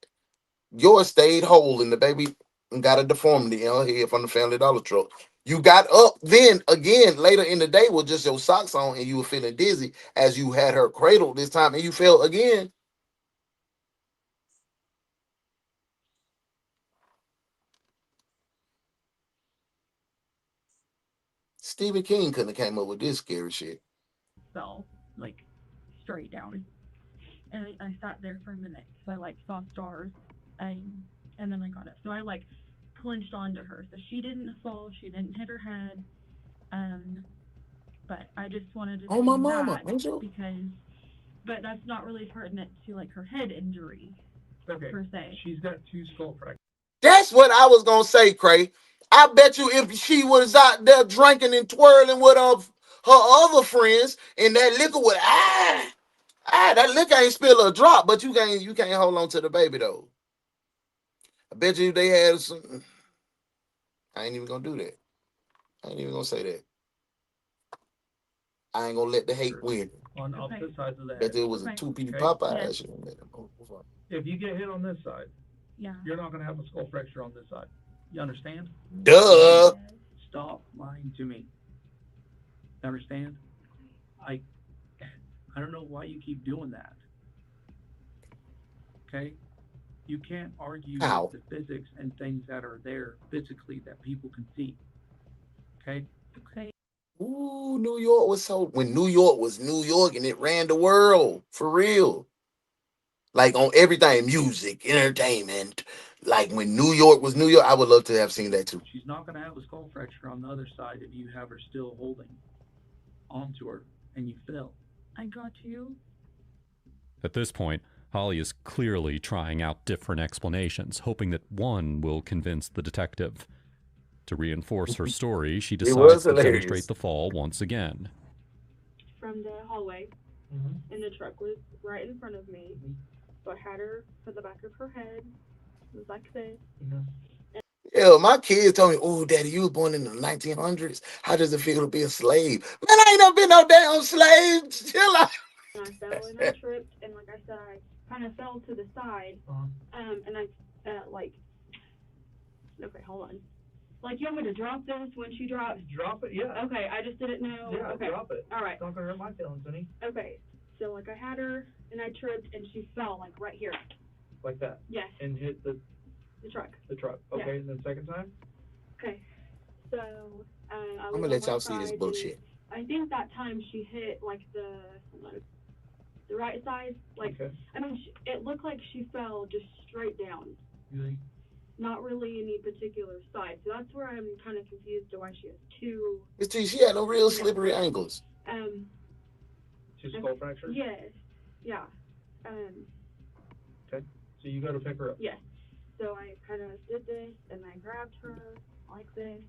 Yours stayed whole, and the baby got a deformity in her head from the Family Dollar truck. You got up then again later in the day with just your socks on, and you were feeling dizzy as you had her cradled this time, and you fell again. Stephen King couldn't have came up with this scary shit. Fell like straight down, and I sat there for a minute because I like saw stars, and then I got up. So I like clinched onto her, so she didn't fall, she didn't hit her head. But I just wanted to Oh my say mama, that Angel. because, but that's not really pertinent to like her head injury Okay. per se. She's got 2 skull fractures. That's what I was gonna say, Cray. I bet you if she was out there drinking and twirling with her other friends, and that liquor would that liquor ain't spill a drop, but you can't hold on to the baby though. I bet you they had some. I ain't even gonna do that. I ain't even gonna say that. I ain't gonna let the hate win. On opposite sides of the head. Bet there was a 2P Popeye. If you get hit on this side, yeah, you're not going to have a skull fracture on this side. You understand? Duh. Stop lying to me. Understand? I don't know why you keep doing that. Okay? You can't argue How? the physics and things that are there physically that people can see. Okay? Okay. Ooh, New York was so when New York was New York and it ran the world for real. Like on everything, music, entertainment. Like when New York was New York, I would love to have seen that too. She's not going to have a skull fracture on the other side if you have her still holding onto her and you fell. I got you. At this point, Holly is clearly trying out different explanations, hoping that one will convince the detective. To reinforce her story, she decides to demonstrate the fall once again. From the hallway, and the truck was right in front of me. So I had her for the back of her head. It was like this. Yeah, my kids told me, "Oh, Daddy, you were born in the 1900s. How does it feel to be a slave?" Man, I ain't never been no damn slave. Chill out. And I fell and I tripped, and like I said, I kind of fell to the side. And I okay, hold on. Like, you want me to drop this when she drops? Drop it, yeah. Okay, I just didn't know. Yeah, okay. drop it. All right. It's not going to hurt my feelings any. Okay, so like I had her, and I tripped, and she fell like right here. Like that? Yes. And hit the truck. The truck. Okay, Yeah. and then second time? Okay, so I'm gonna let y'all see this bullshit. I think that time she hit like the right side. Like, okay. I mean, it looked like she fell just straight down. Really? Not really any particular side. So that's where I'm kind of confused to why she has two. She had no real slippery ankles. Two skull fractures? Yes. Yeah. Okay. So you go to pick her up? Yes. So I kind of did this, and I grabbed her like this,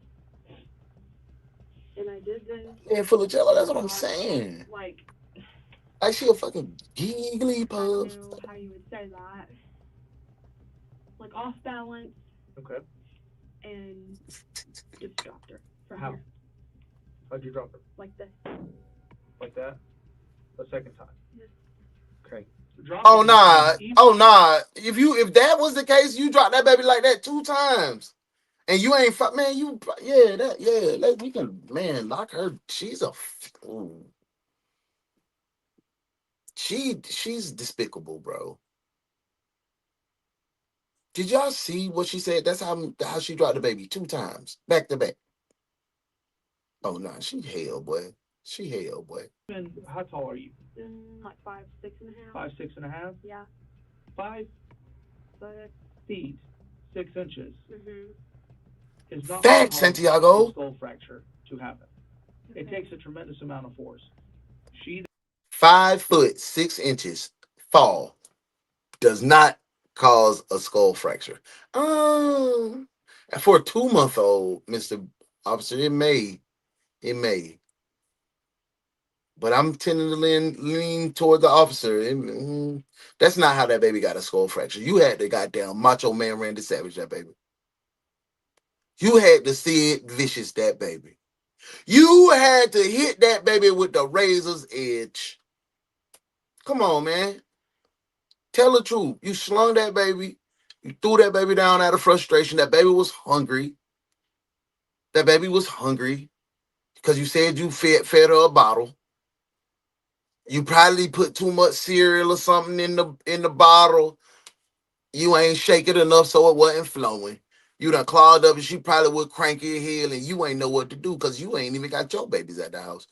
and I did this. Yeah, full of jello. That's what I'm saying. Like she a fucking giggly pup. I don't know how you would say that. Like off balance. Okay. And just dropped her from How? here. How'd you drop her? Like this. Like that? The second time? Yes. Okay. Oh nah. Oh nah. If that was the case, you dropped that baby like that 2 times. And you ain't man, like we can lock her. She's a ooh. She's despicable, bro. Did y'all see what she said? That's how she dropped the baby 2 times back to back. Oh nah, she hell, boy. She hell, boy. And how tall are you? Like 5'6.5". 5'6.5"? Yeah. 5 feet 6 inches. Is not Facts, Santiago. A skull fracture to happen. Okay. It takes a tremendous amount of force. 5 foot 6 inches fall does not cause a skull fracture. For a 2-month-old, Mr. Officer, it may. But I'm tending to lean toward the officer. That's not how that baby got a skull fracture. You had the goddamn Macho Man Randy Savage that baby. You had to Sid Vicious that baby. You had to hit that baby with the razor's edge. Come on, man. Tell the truth. You slung that baby You threw that baby down out of frustration. That baby was hungry. That baby was hungry because you said you fed her a bottle. You probably put too much cereal or something in the bottle. You ain't shake it enough so it wasn't flowing. You done clogged up and she probably would crank your head and you ain't know what to do because you ain't even got your babies at the house.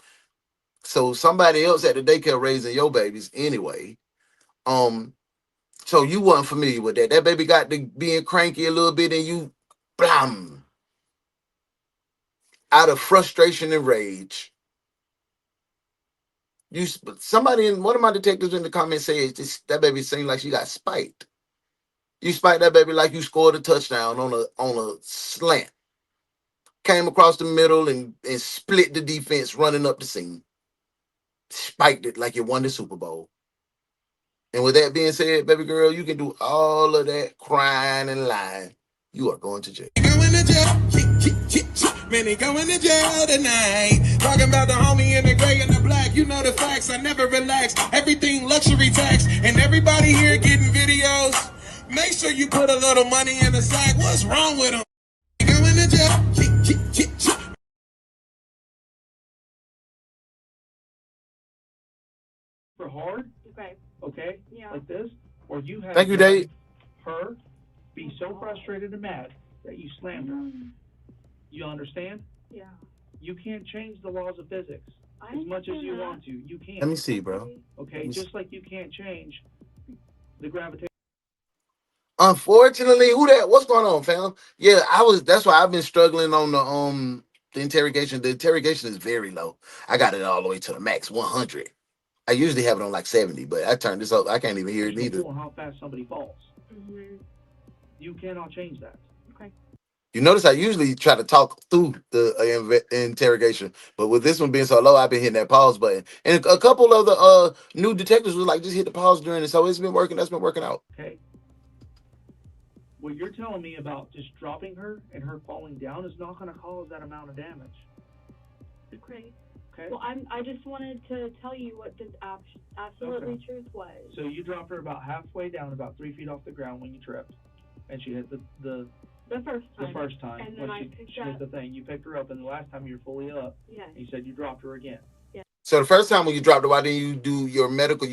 So somebody else at the daycare raising your babies anyway. So you wasn't familiar with that. That baby got to being cranky a little bit and you blam. Out of frustration and rage. Somebody in one of my detectives in the comments said that baby seemed like she got spiked. You spiked that baby like you scored a touchdown on a slant. Came across the middle and split the defense running up the seam. Spiked it like you won the Super Bowl. And with that being said, baby girl, you can do all of that crying and lying. You are going to jail. Man, they going to jail tonight. Talking about the homie in the gray and the black. You know the facts, I never relax. Everything luxury tax. And everybody here getting videos. Make sure you put a little money in the sack. What's wrong with them? Going to jail. For hard, okay, Yeah. like this, or you have Thank you, Dave. her be so frustrated and mad that you slammed her. You understand? Yeah. You can't change the laws of physics I as much as you understand want to. You can't. Let me see, bro. Okay, just like you can't change the gravitation. Unfortunately, what's going on, fam? Yeah, that's why I've been struggling on the interrogation. The interrogation is very low. I got it all the way to the max, 100. I usually have it on like 70, but I turned this up. I can't even hear it There's no either. telling how fast somebody falls. You cannot change that. Okay. You notice I usually try to talk through the interrogation, but with this one being so low, I've been hitting that pause button. And a couple of the new detectives was like, just hit the pause during it. So it's been working. That's been working out. Okay. What you're telling me about just dropping her and her falling down is not going to cause that amount of damage. Okay. Okay. Well, I just wanted to tell you what the absolutely truth was. So you dropped her about halfway down, about 3 feet off the ground when you tripped, and she hit the first time. The first time And then when she hit the thing. You picked her up, and the last time you were fully up, Yes. you said you dropped her again. Yeah. So the first time when you dropped it, why didn't you do your medical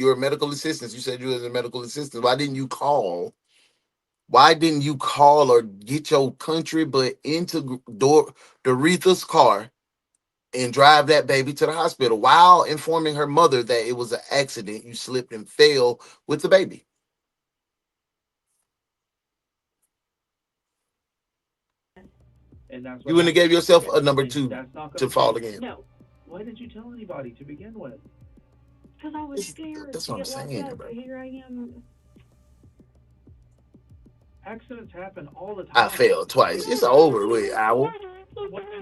assistance? You said you was a medical assistant. Why didn't you call? Why didn't you call or get your country butt into Doretha's car and drive that baby to the hospital while informing her mother that it was an accident? You slipped and fell with the baby. And that's what You wouldn't have gave yourself a number 2 That's not to gonna fall change. again. No. Why didn't you tell anybody to begin with? Because I was scared. That's to what I'm get locked saying, up, bro. but here I am. Accidents happen all the time. I failed twice. It's over with, Owl.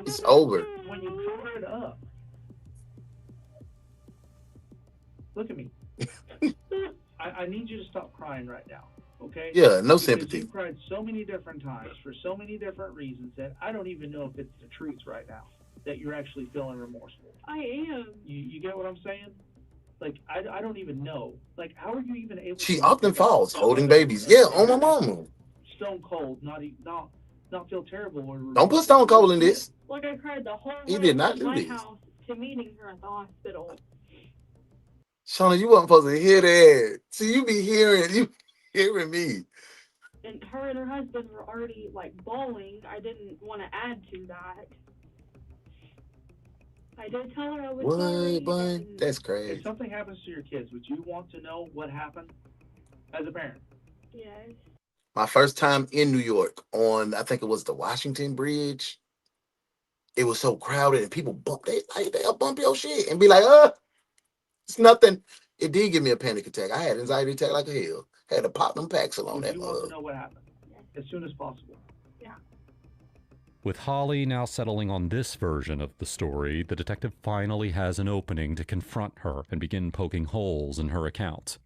It's over. When you cover it up. Look at me. I need you to stop crying right now, okay? Yeah, no Because sympathy. you cried so many different times for so many different reasons that I don't even know if it's the truth right now that you're actually feeling remorseful. I am. You get what I'm saying? Like, I don't even know. Like, how are you even able She to often falls holding babies. Yeah, on my mama. stone cold, not feel terrible or Don't put Stone Cold in this. Like I cried the whole He way did not from do my this. house to meeting her at the hospital. Shauna, you wasn't supposed to hear that. See, you hearing me. And her and her husband were already like bawling. I didn't want to add to that. I did tell her I was sorry. What, bud? That's If crazy. something happens to your kids, would you want to know what happened as a parent? Yes. My first time in New York on, I think it was the Washington Bridge. It was so crowded and people they'll bump your shit and be like, it's nothing. It did give me a panic attack. I had anxiety attack like a hell. Had to pop them packs along Would that you want to mug. know what happened as soon as possible? Yeah. With Holly now settling on this version of the story, the detective finally has an opening to confront her and begin poking holes in her account.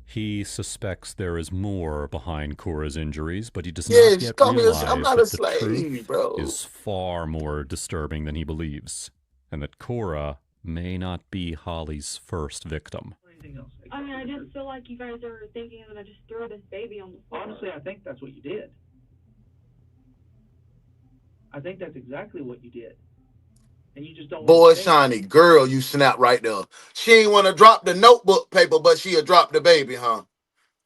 He suspects there is more behind Cora's injuries, but he does not Yeah, yet call me realize I'm not that a slave, the truth bro. is far more disturbing than he believes, and that Cora may not be Holly's first victim. I mean, I I just feel like you guys are thinking that I just threw this baby on the floor. Honestly, I think that's what you did. I think that's exactly what you did. And you just don't Boy, want to say it. Shawnee, girl, you snap right there. She ain't want to drop the notebook paper, but she'll drop the baby, huh?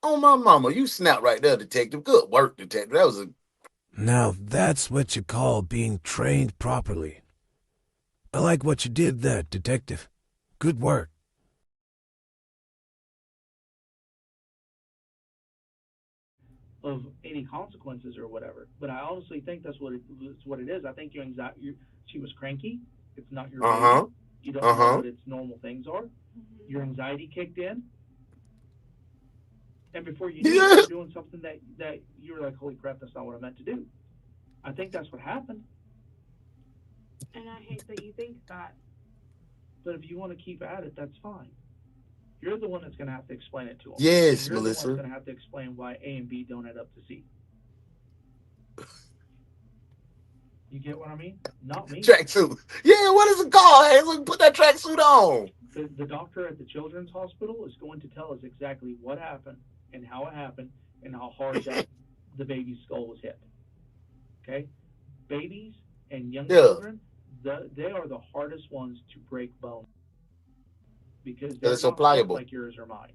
Oh, my mama, you snap right there, detective. Good work, detective. That was a... Now that's what you call being trained properly. I like what you did there, detective. Good work. Of any consequences or whatever. But I honestly think that's what it is. I think she was cranky. It's not your Uh-huh. baby. You don't know what its normal things are. Your anxiety kicked in. And before you knew it, you were doing something that you were like, holy crap, that's not what I meant to do. I think that's what happened. And I hate that you think that. But if you want to keep at it, that's fine. You're the one that's going to have to explain it to them. Yes, and you're Melissa. the one that's going to have to explain why A and B don't add up to C. You get what I mean? Not me. Tracksuit. Yeah, what is it called? Hey, look, put that tracksuit on. The doctor at the children's hospital is going to tell us exactly what happened and how it happened and how hard that the baby's skull was hit. Okay? Babies and young children, they are the hardest ones to break bones because they're so not pliable. like yours or mine.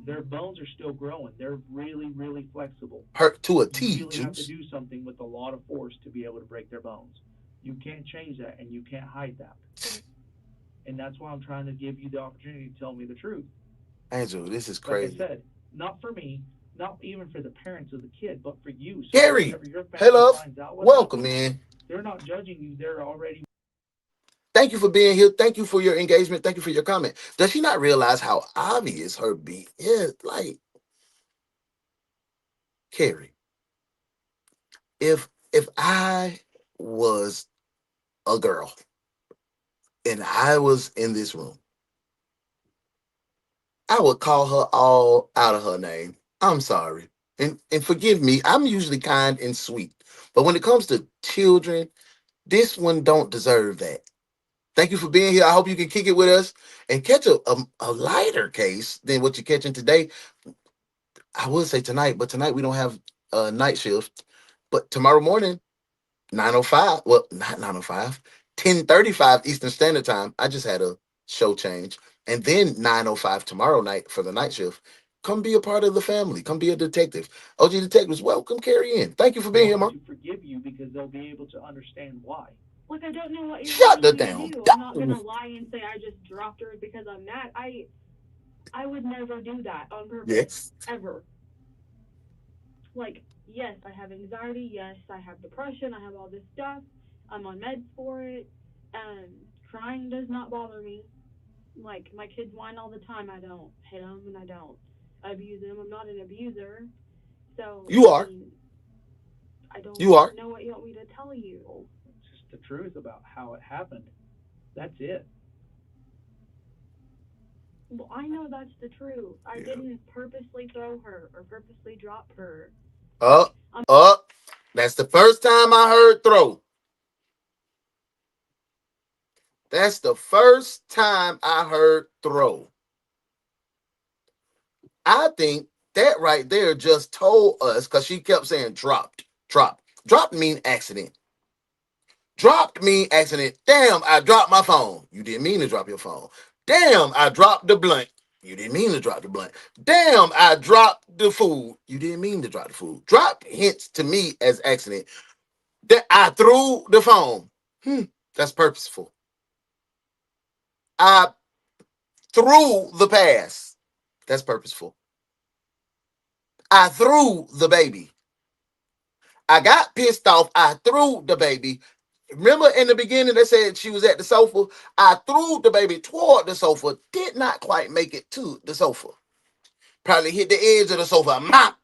Their bones are still growing. They're really, really flexible. Hurt to a You T, really have to Juice. do something with a lot of force to be able to break their bones. You can't change that, and you can't hide that. And that's why I'm trying to give you the opportunity to tell me the truth. Angel, this is crazy. Like I said, not for me, not even for the parents of the kid, but for you. So Gary, whenever your family hey, love. finds out what Welcome, happened, man. they're not judging you. They're already... Thank you for being here. Thank you for your engagement. Thank you for your comment. Does she not realize how obvious her being is? Like, Carrie, if I was a girl and I was in this room, I would call her all out of her name. I'm sorry. And forgive me. I'm usually kind and sweet. But when it comes to children, this one don't deserve that. Thank you for being here. I hope you can kick it with us and catch a lighter case than what you're catching today. I would say tonight, but tonight we don't have a night shift. But tomorrow morning, 9:05. Well, not 9:05. 10:35 Eastern Standard Time. I just had a show change. And then 9:05 tomorrow night for the night shift. Come be a part of the family. Come be a detective. OG Detectives, welcome, Carrie in. Thank you for being here, Mom. to forgive you because they'll be able to understand why. Like, I don't know what you're Shut wanting the me to damn do. down. I'm not gonna lie and say I just dropped her because I'm mad. I would never do that on purpose. Yes. Ever. Like, yes, I have anxiety. Yes, I have depression. I have all this stuff. I'm on meds for it. Crying does not bother me. Like, my kids whine all the time. I don't hit them and I don't abuse them. I'm not an abuser. So You are. I don't You are. know what you want me to tell you. It's just the truth about how it happened. That's it. Well, I know that's the truth. I didn't purposely throw her or purposely drop her. Up. That's the first time I heard throw. That's the first time I heard throw. I think that right there just told us, because she kept saying dropped. Dropped mean accident. Dropped mean accident. Damn, I dropped my phone. You didn't mean to drop your phone. Damn, I dropped the blunt. You didn't mean to drop the blunt. Damn, I dropped the food. You didn't mean to drop the food. Drop hints to me as accident. That I threw the phone. That's purposeful. I threw the pass. That's purposeful. I threw the baby. I got pissed off. I threw the baby. Remember in the beginning they said she was at the sofa? I threw the baby toward the sofa. Did not quite make it to the sofa. Probably hit the edge of the sofa. Mop.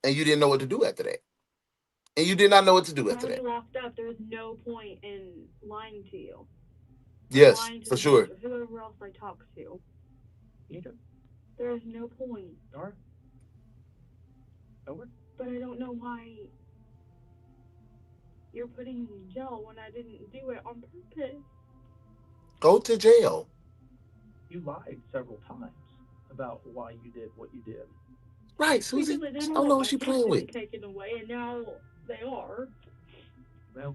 And you didn't know what to do after that. And you did not know what to do after When I that. was locked up, there was no point in lying to you. Yes, lying to for the sure. doctor, whoever else I talk to. Either. There is no point. Or over. But I don't know why you're putting me in jail when I didn't do it on purpose. Go to jail. You lied several times about why you did what you did. Right, Susie. Because they I didn't don't know want what my she kids playing to with. be taken away, and now they are. Well,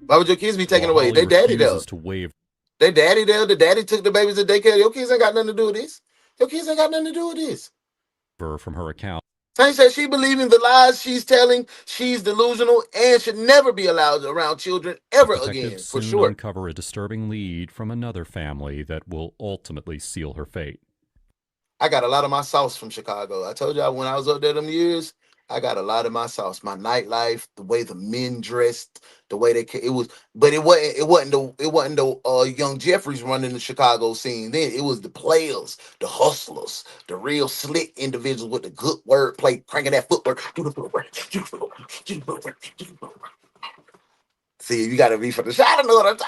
Why would your kids be taken While away? Holly They daddy there. refuses to waive They daddy there. The daddy took the babies to daycare. Your kids ain't got nothing to do with this. Your kids ain't got nothing to do with this. from her account, Tank says she believing the lies she's telling. She's delusional and should never be allowed around children ever again, detectives for soon sure. uncover a disturbing lead from another family that will ultimately seal her fate. I got a lot of my sauce from Chicago. I told y'all when I was up there them years, I got a lot of my sauce. My nightlife, the way the men dressed, the way it was, but it wasn't the young Jeffries running the Chicago scene. Then it was the players, the hustlers, the real slick individuals with the good wordplay, cranking that footwork. Do the footwork. Do the footwork. Do the footwork. Do the footwork. See, you got to be for the shot. I don't know what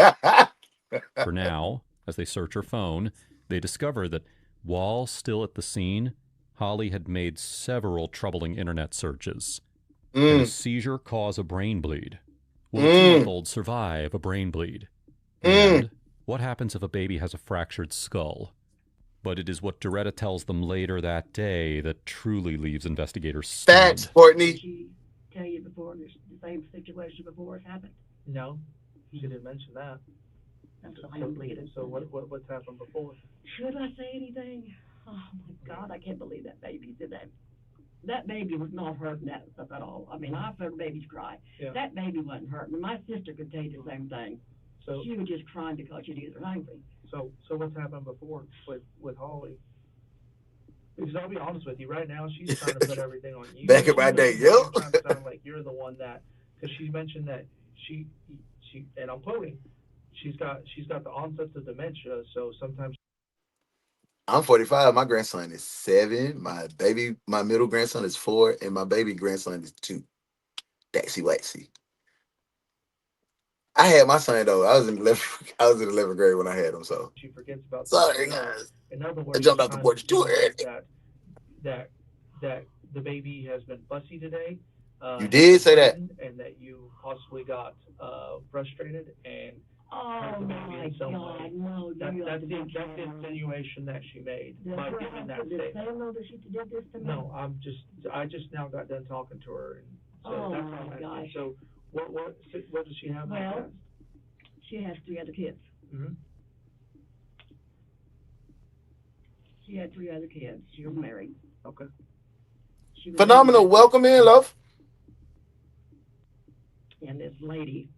I'm talking about. For now, as they search her phone, they discover that while still at the scene, Holly had made several troubling internet searches. Can a seizure cause a brain bleed? Will a 2-month-old survive a brain bleed? And what happens if a baby has a fractured skull? But it is what Doretta tells them later that day that truly leaves investigators stunned. Facts, Courtney. Did she tell you before the same situation before it happened? no, she didn't mention that. That's what I don't believe it. So what's happened before? Should I say anything? Oh my God, I can't believe that baby did that. That baby was not hurting that stuff at all. I mean, I've heard babies cry. Yeah. That baby wasn't hurting. My sister could tell you the same thing. So She was just crying because she was angry. So what's happened before with Holly? Because I'll be honest with you, right now she's trying to put everything on you. Back in my day, She's yep. trying to sound like you're the one that, because she mentioned that she, and I'm quoting, she's got the onsets of dementia, so sometimes. I'm 45. My grandson is 7. My middle grandson is 4, and my baby grandson is 2. Daxy waxy. I had my son though. I was in 11th grade when I had him. So She forgets about. Sorry, guys. In other I words, jumped she's off the trying porch to too insinuate early. that the baby has been fussy today. You did say that. And that you possibly got frustrated and Oh hurt the baby my in some God, way. no, That's you the insinuation that she made by giving that Did statement. they know that she did this to me? No, I just now got done talking to her, and so Oh, that's my all I'm gosh. asking. So what does she have? Well, she has 3 other kids. Mm-hmm. She had 3 other kids. She was married. Okay. She was Phenomenal. Welcome in, love. And this lady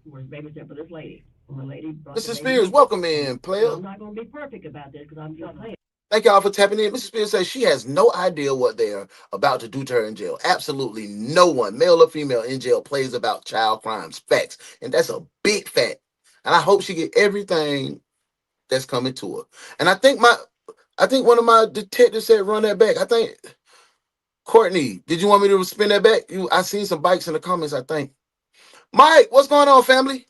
was babysitting for this lady. And the lady brought the Mrs. baby Spears, in. welcome in, player. I'm not going to be perfect about this because I'm just playing. Thank y'all for tapping in. Mrs. Spears says she has no idea what they're about to do to her in jail. Absolutely no one, male or female, in jail plays about child crimes. Facts. And that's a big fact. And I hope she get everything that's coming to her. And I think one of my detectives said run that back. I think Courtney, did you want me to spin that back? I seen some bikes in the comments, I think. Mike, what's going on, family?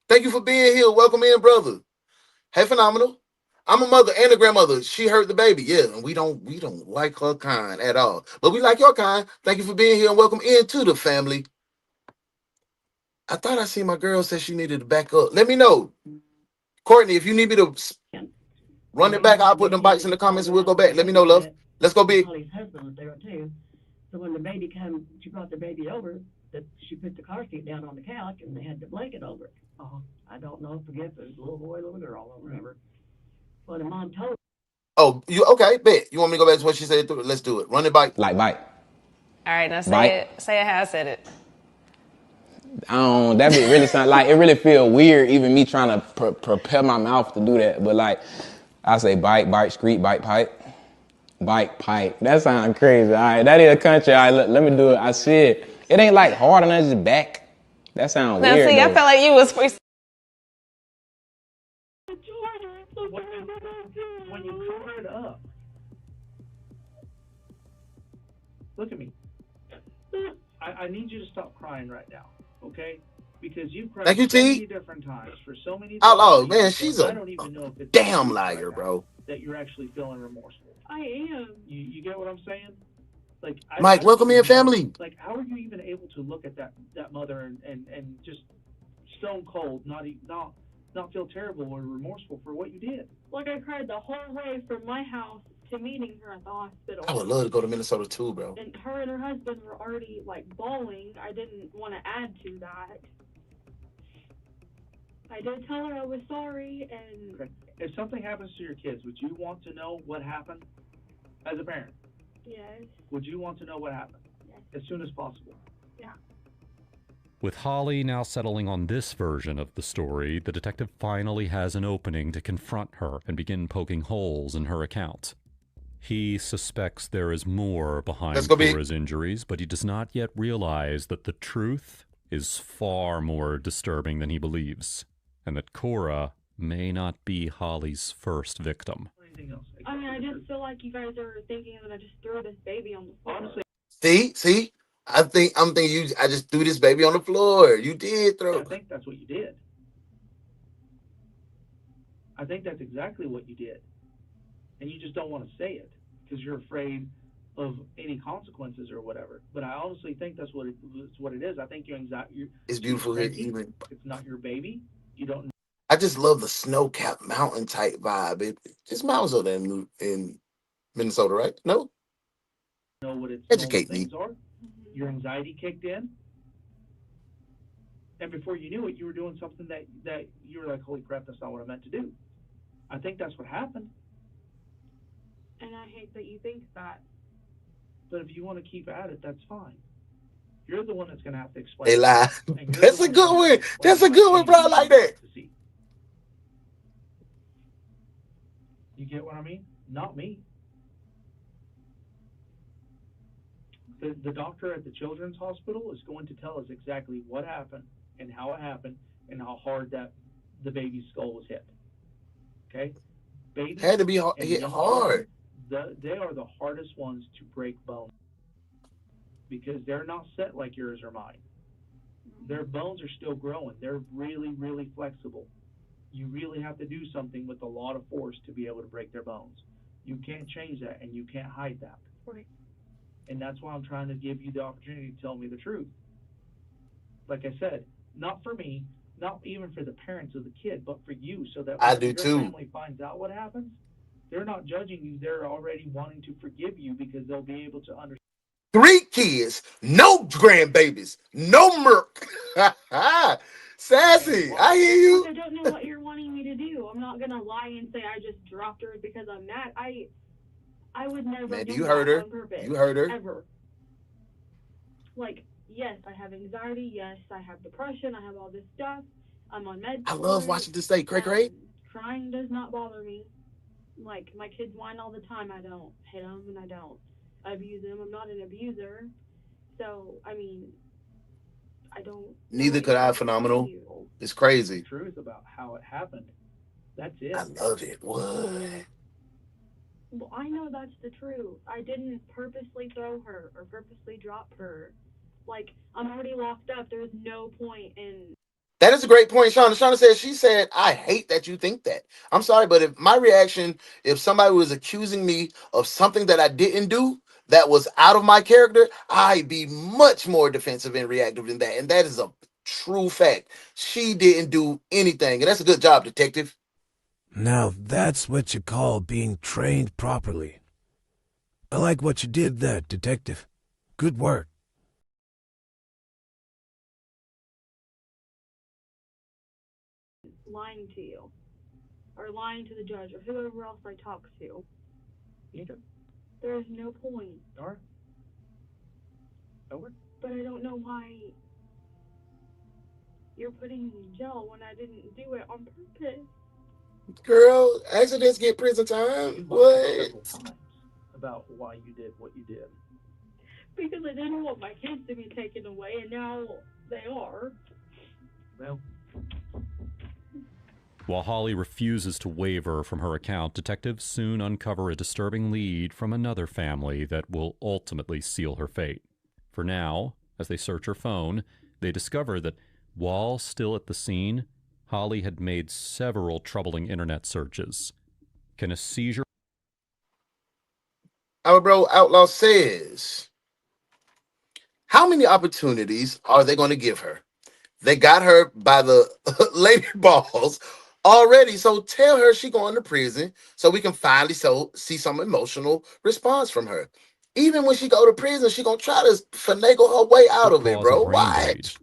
Thank you for being here. Welcome in, brother. Hey, Phenomenal. I'm a mother and a grandmother. She hurt the baby, yeah, and we don't like her kind at all. But we like your kind. Thank you for being here and welcome into the family. I thought I seen my girl say she needed to back up. Let me know. Courtney, if you need me to run it back, I'll put them bikes in the comments and we'll go back. Let me know, love. Let's go big. Holly's husband was there too. So when the baby came, she brought the baby over, that she put the car seat down on the couch and they had the blanket over it. I don't know, forget if it was a little boy, little girl, I don't remember. Well, the mom told. Oh, you okay? Bet. You want me to go back to what she said? Let's do it. Run it bike. Like bike. All right, now say Bike. it. Say it how I said it. That bit really sound like it really feel weird, even me trying to prepare my mouth to do that. But like, I say bike, street, bike, pipe, pipe. That sounds crazy. All right, that is a country. All right, let me do it. I said it ain't like hard and just back. That sounds Now weird. see, though. I felt like you was freestyle. When you cover it up, look at me. I need you to stop crying right now, okay? Because you've cried Thank you, so T. many different times for so many. Outlaw, different man, reasons, she's I a don't even know if it's damn true liar, right bro. now that you're actually feeling remorseful. I am. You get what I'm saying? Like, Mike, I welcome don't in, even know, family. like, how are you even able to look at that mother and just stone cold, not not feel terrible or remorseful for what you did. Like, I cried the whole way from my house to meeting her at the hospital. I would love to go to Minnesota too, bro. And her and her husband were already, like, bawling. I didn't want to add to that. I did tell her I was sorry, and... Okay. If something happens to your kids, would you want to know what happened as a parent? Yes. Would you want to know what happened? Yes. As soon as possible? Yeah. With Holly now settling on this version of the story, the detective finally has an opening to confront her and begin poking holes in her account. He suspects there is more behind Cora's injuries, but he does not yet realize that the truth is far more disturbing than he believes, and that Cora may not be Holly's first victim. I mean, I just feel like you guys are thinking that I just threw this baby on the floor. Honestly, See? I'm thinking I just threw this baby on the floor. You did throw. I think that's what you did. I think that's exactly what you did. And you just don't want to say it because you're afraid of any consequences or whatever. But I honestly think that's what it is. I think your anxiety. It's beautiful here, even. It's not your baby. You don't. I just love the snow-capped mountain type vibe. It's mountains over there in Minnesota, right? No? Know what its Educate normal me. things are. Your anxiety kicked in. And before you knew it, you were doing something that you were like, holy crap, that's not what I meant to do. I think that's what happened. And I hate that you think that. But if you want to keep at it, that's fine. You're the one that's going to have to explain. They lie. That's a good one. That's a good one, bro. I like that. You get what I mean? Not me. The doctor at the children's hospital is going to tell us exactly what happened and how it happened and how hard that the baby's skull was hit. Okay? Babies Had to be hit hard. They are the hardest ones to break bones because they're not set like yours or mine. Their bones are still growing. They're really, really flexible. You really have to do something with a lot of force to be able to break their bones. You can't change that, and you can't hide that. Right. And that's why I'm trying to give you the opportunity to tell me the truth. Like I said, not for me, not even for the parents of the kid, but for you, so that I when do your too. family finds out what happens, they're not judging you. They're already wanting to forgive you because they'll be able to understand. 3 kids, no grandbabies, no milk. Sassy, I hear you. I don't know what you're wanting me to do. I'm not gonna lie and say I just dropped her because I'm mad. I would never Man, do you that heard her. on purpose. You heard her. Ever. Like, yes, I have anxiety. Yes, I have depression. I have all this stuff. I'm on meds. I love watching this day. Cray. Crying does not bother me. Like, my kids whine all the time. I don't hit them and I don't abuse them. I'm not an abuser. So, I mean, I don't. Neither could I. Phenomenal. It's crazy. The truth about how it happened. That's it. I love it. What? Well, I know that's the truth. I didn't purposely throw her or purposely drop her. Like, I'm already locked up. There's no point in... That is a great point, Shauna. Shauna she said, I hate that you think that. I'm sorry, but if my reaction, if somebody was accusing me of something that I didn't do, that was out of my character, I'd be much more defensive and reactive than that. And that is a true fact. She didn't do anything. And that's a good job, detective. Now that's what you call being trained properly. I like what you did there, detective. Good work. lying to you. Or lying to the judge or whoever else I talk to. Okay. There's no point. Alright. Over. But I don't know why you're putting me in jail when I didn't do it on purpose. Girl, accidents get prison time. What? About why you did what you did. Because I didn't want my kids to be taken away, and now they are. Well. While Holly refuses to waver from her account, detectives soon uncover a disturbing lead from another family that will ultimately seal her fate. For now, as they search her phone, they discover that while still at the scene, Holly had made several troubling internet searches. Can a seizure... Our bro Outlaw says, how many opportunities are they going to give her? They got her by the lady balls. already. So tell her she going to prison so we can finally see some emotional response from her. Even when she go to prison, she gonna try to finagle her way out of it, Cause a bro. brain bleed. Watch.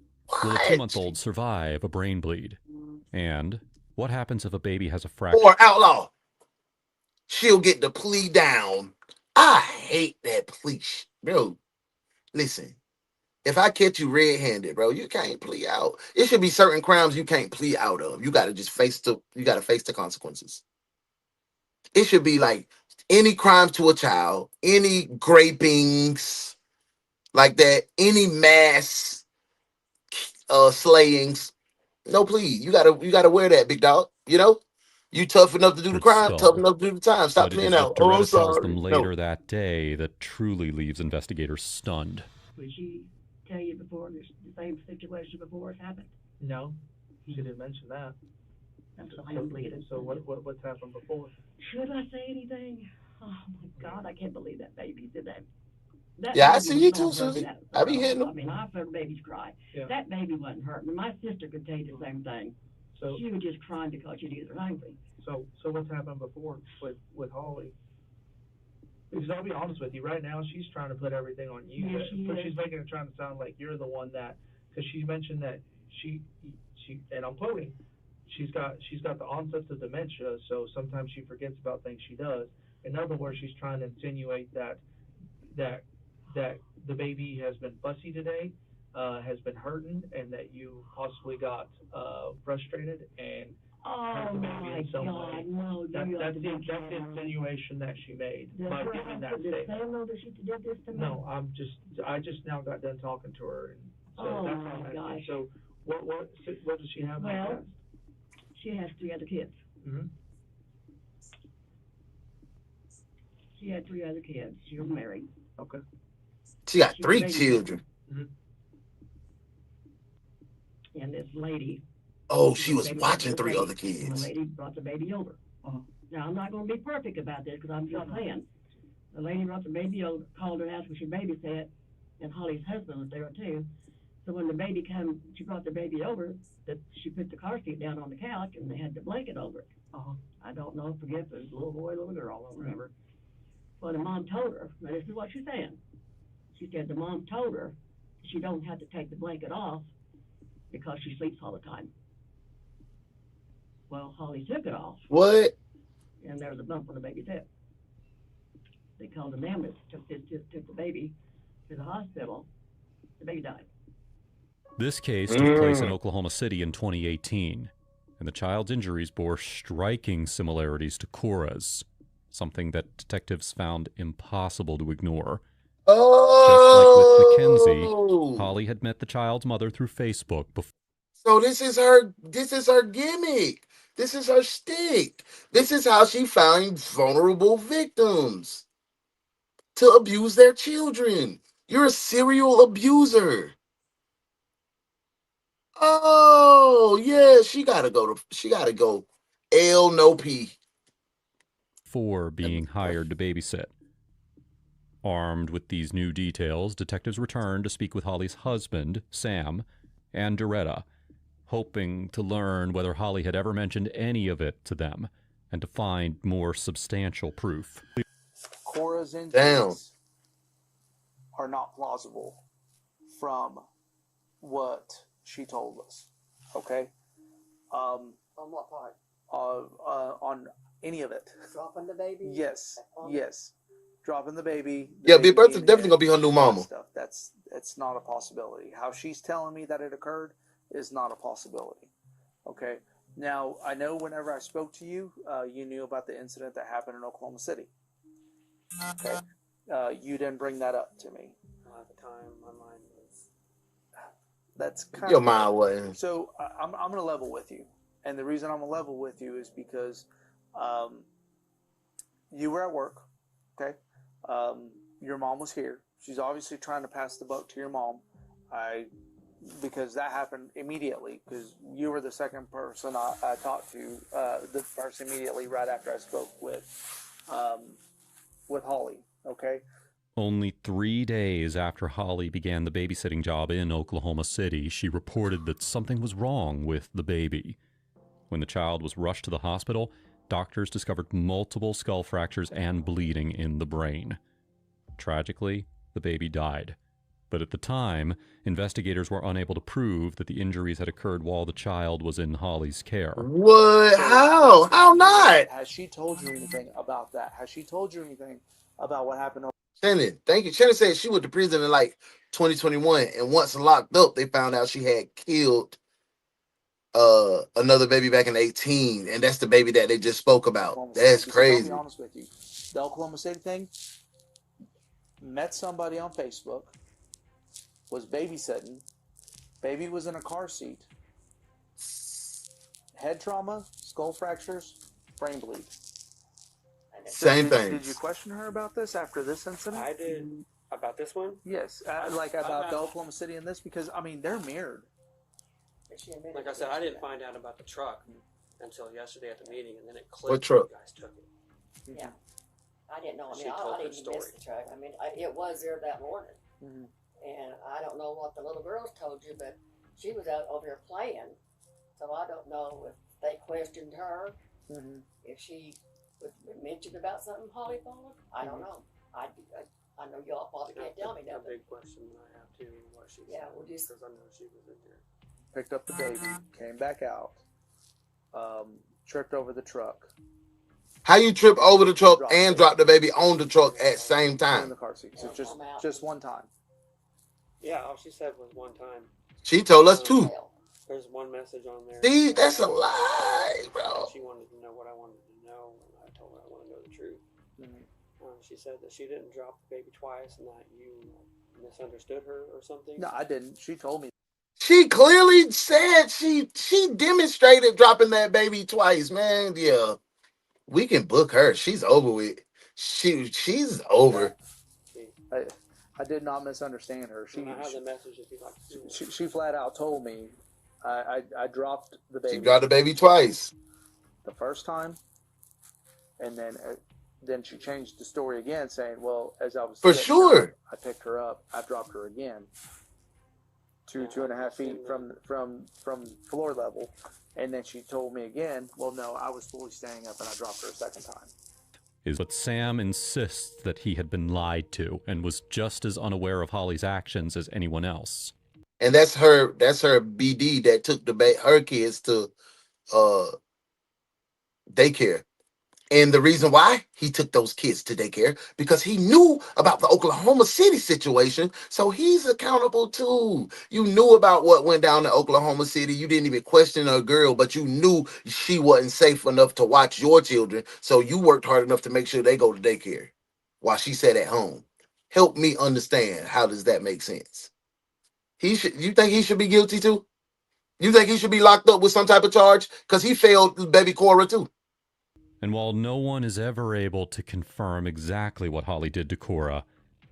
Will a 2-month-old survive a brain bleed? And what happens if a baby has a fracture? Or outlaw. She'll get the plea down. I hate that plea, bro. Listen, if I catch you red-handed, bro, you can't plea out. It should be certain crimes you can't plea out of. You gotta just face the consequences. It should be like any crimes to a child, any grapings like that, any mass slayings. No plea. You gotta wear that, big dog. You know? You tough enough to do the crime, tough Skull. enough to do the time. Stop But it playing is out. what Oh, I'm Doretta tells sorry. them later that day that truly leaves investigators stunned. Would she tell you before the same situation before it happened? No, she didn't mention that. That's what I don't believe it. So what's happened before? Should I say anything? Oh my God, I can't believe that baby did that. Yeah, I baby see was you not too, hurting Susie. at I be all. hitting them. I mean, I've heard babies cry. Yeah. That baby wasn't hurting. My sister could tell you the same thing. So She was just crying because she was angry. So what's happened before with Holly? Because I'll be honest with you, right now she's trying to put everything on you. Yeah, she is. She's making it trying to sound like you're the one that, because she mentioned that she, and I'm quoting, she's got the onsets of dementia, so sometimes she forgets about things she does. In other words, she's trying to insinuate that the baby has been fussy today, has been hurting, and that you possibly got frustrated and hurt the baby in some way. No, That's the insinuation that she made by giving that Did statement. Sam know that she did this to me? No, I just now got done talking to her, and so Oh, that's my all I'm gosh. asking. So what does she have? Well, she has 3 other kids. Mm-hmm. She had 3 other kids. She was married. Okay. She got She 3 was children. And this lady. Oh, she was baby watching was 3 late, other and kids. the lady brought the baby over. Now, I'm not going to be perfect about this because I'm just saying. The lady brought the baby over, called her and asked when she babysat, and Holly's husband was there too. So when the baby came, she brought the baby over, that she put the car seat down on the couch and they had the blanket over it. I don't know, forget if it was a little boy, little girl, I don't remember. Well, the mom told her, now this is what she's saying. She said the mom told her she don't have to take the blanket off because she sleeps all the time. Well, Holly took it off. What? And there was a bump on the baby's head. They called an ambulance, took the baby to the hospital. The baby died. This case took place in Oklahoma City in 2018, and the child's injuries bore striking similarities to Cora's, something that detectives found impossible to ignore. Oh. Just like with Mackenzie, Holly had met the child's mother through Facebook before. So this is her gimmick. This is her stick. This is how she finds vulnerable victims to abuse their children. You're a serial abuser. Oh, yeah, she gotta go L no P. For being hired to babysit. Armed with these new details, detectives returned to speak with Holly's husband, Sam, and Doretta, hoping to learn whether Holly had ever mentioned any of it to them and to find more substantial proof. Cora's injuries are not plausible from what she told us. Okay? On what part? On any of it. Dropping the baby? Yes. Yes. Dropping the baby. Yeah, Big Bertha's definitely gonna be her new mama. That's not a possibility. How she's telling me that it occurred is not a possibility. Okay? Now, I know whenever I spoke to you, you knew about the incident that happened in Oklahoma City. Okay? You didn't bring that up to me. At the time, my mind was... That's kind Your of... mind wasn't. So, I'm going to level with you. And the reason I'm going to level with you is because you were at work. Okay? Your mom was here. She's obviously trying to pass the buck to your mom. Because that happened immediately, because you were the second person I talked to, the person immediately right after I spoke with Holly, okay? Only 3 days after Holly began the babysitting job in Oklahoma City, she reported that something was wrong with the baby. When the child was rushed to the hospital, doctors discovered multiple skull fractures and bleeding in the brain. Tragically, the baby died. But at the time, investigators were unable to prove that the injuries had occurred while the child was in Holly's care. What? How? How not? Has she told you anything about that? Has she told you anything about what happened? Shannon, thank you. Shannon said she went to prison in like 2021, and once locked up, they found out she had killed another baby back in 18, and that's the baby that they just spoke about. That's crazy. I'll be honest with you. The Oklahoma City thing, met somebody on Facebook, was babysitting, baby was in a car seat, head trauma, skull fractures, brain bleed. Same thing. Did you question her about this after this incident? I did. About this one? Yes, like about the Oklahoma City and this, because I mean they're mirrored. Like I said, I didn't find out about the truck until yesterday at the meeting, and then it clicked. What truck? You guys took it. Yeah. I didn't know. I She mean, told I her didn't story. miss the truck. I mean, it was there that morning. And I don't know what the little girls told you, but she was out over here playing. So I don't know if they questioned her, if she was mentioned about something Holly followed. I don't know. I know y'all probably can't tell me A nothing. big question I have too, what she Yeah, said, we'll just- because I know she was in there. Picked up the baby, came back out, tripped over the truck. How you trip over the truck and drop the baby on the truck at the same In time? the car seat. So just one time. Yeah, all she said was one time. She told us too. There's one message on there. See, that's a lie, bro. She wanted to know what I wanted to know, and I told her I want to know the truth. She said that she didn't drop the baby twice, and that you misunderstood her or something. No, I didn't. She told me. She clearly said she demonstrated dropping that baby twice, man. Yeah, we can book her. She's over with. She's over. I did not misunderstand her. I have the message if you'd like to see it. She flat out told me I dropped the baby. She dropped the baby twice. The first time, and then she changed the story again, saying, "Well, as I was For sitting sure. up, I picked her up. I dropped her again, 2.5 feet from floor level." And then she told me again, "Well, no, I was fully standing up, and I dropped her a second time." But Sam insists that he had been lied to and was just as unaware of Holly's actions as anyone else. And that's her BD that took her kids to daycare. And the reason why he took those kids to daycare, because he knew about the Oklahoma City situation, so he's accountable too. You knew about what went down in Oklahoma City. You didn't even question a girl, but you knew she wasn't safe enough to watch your children, so you worked hard enough to make sure they go to daycare while she sat at home. Help me understand, how does that make sense? You think he should be guilty too? You think he should be locked up with some type of charge? Because he failed baby Cora too. And while no one is ever able to confirm exactly what Holly did to Cora,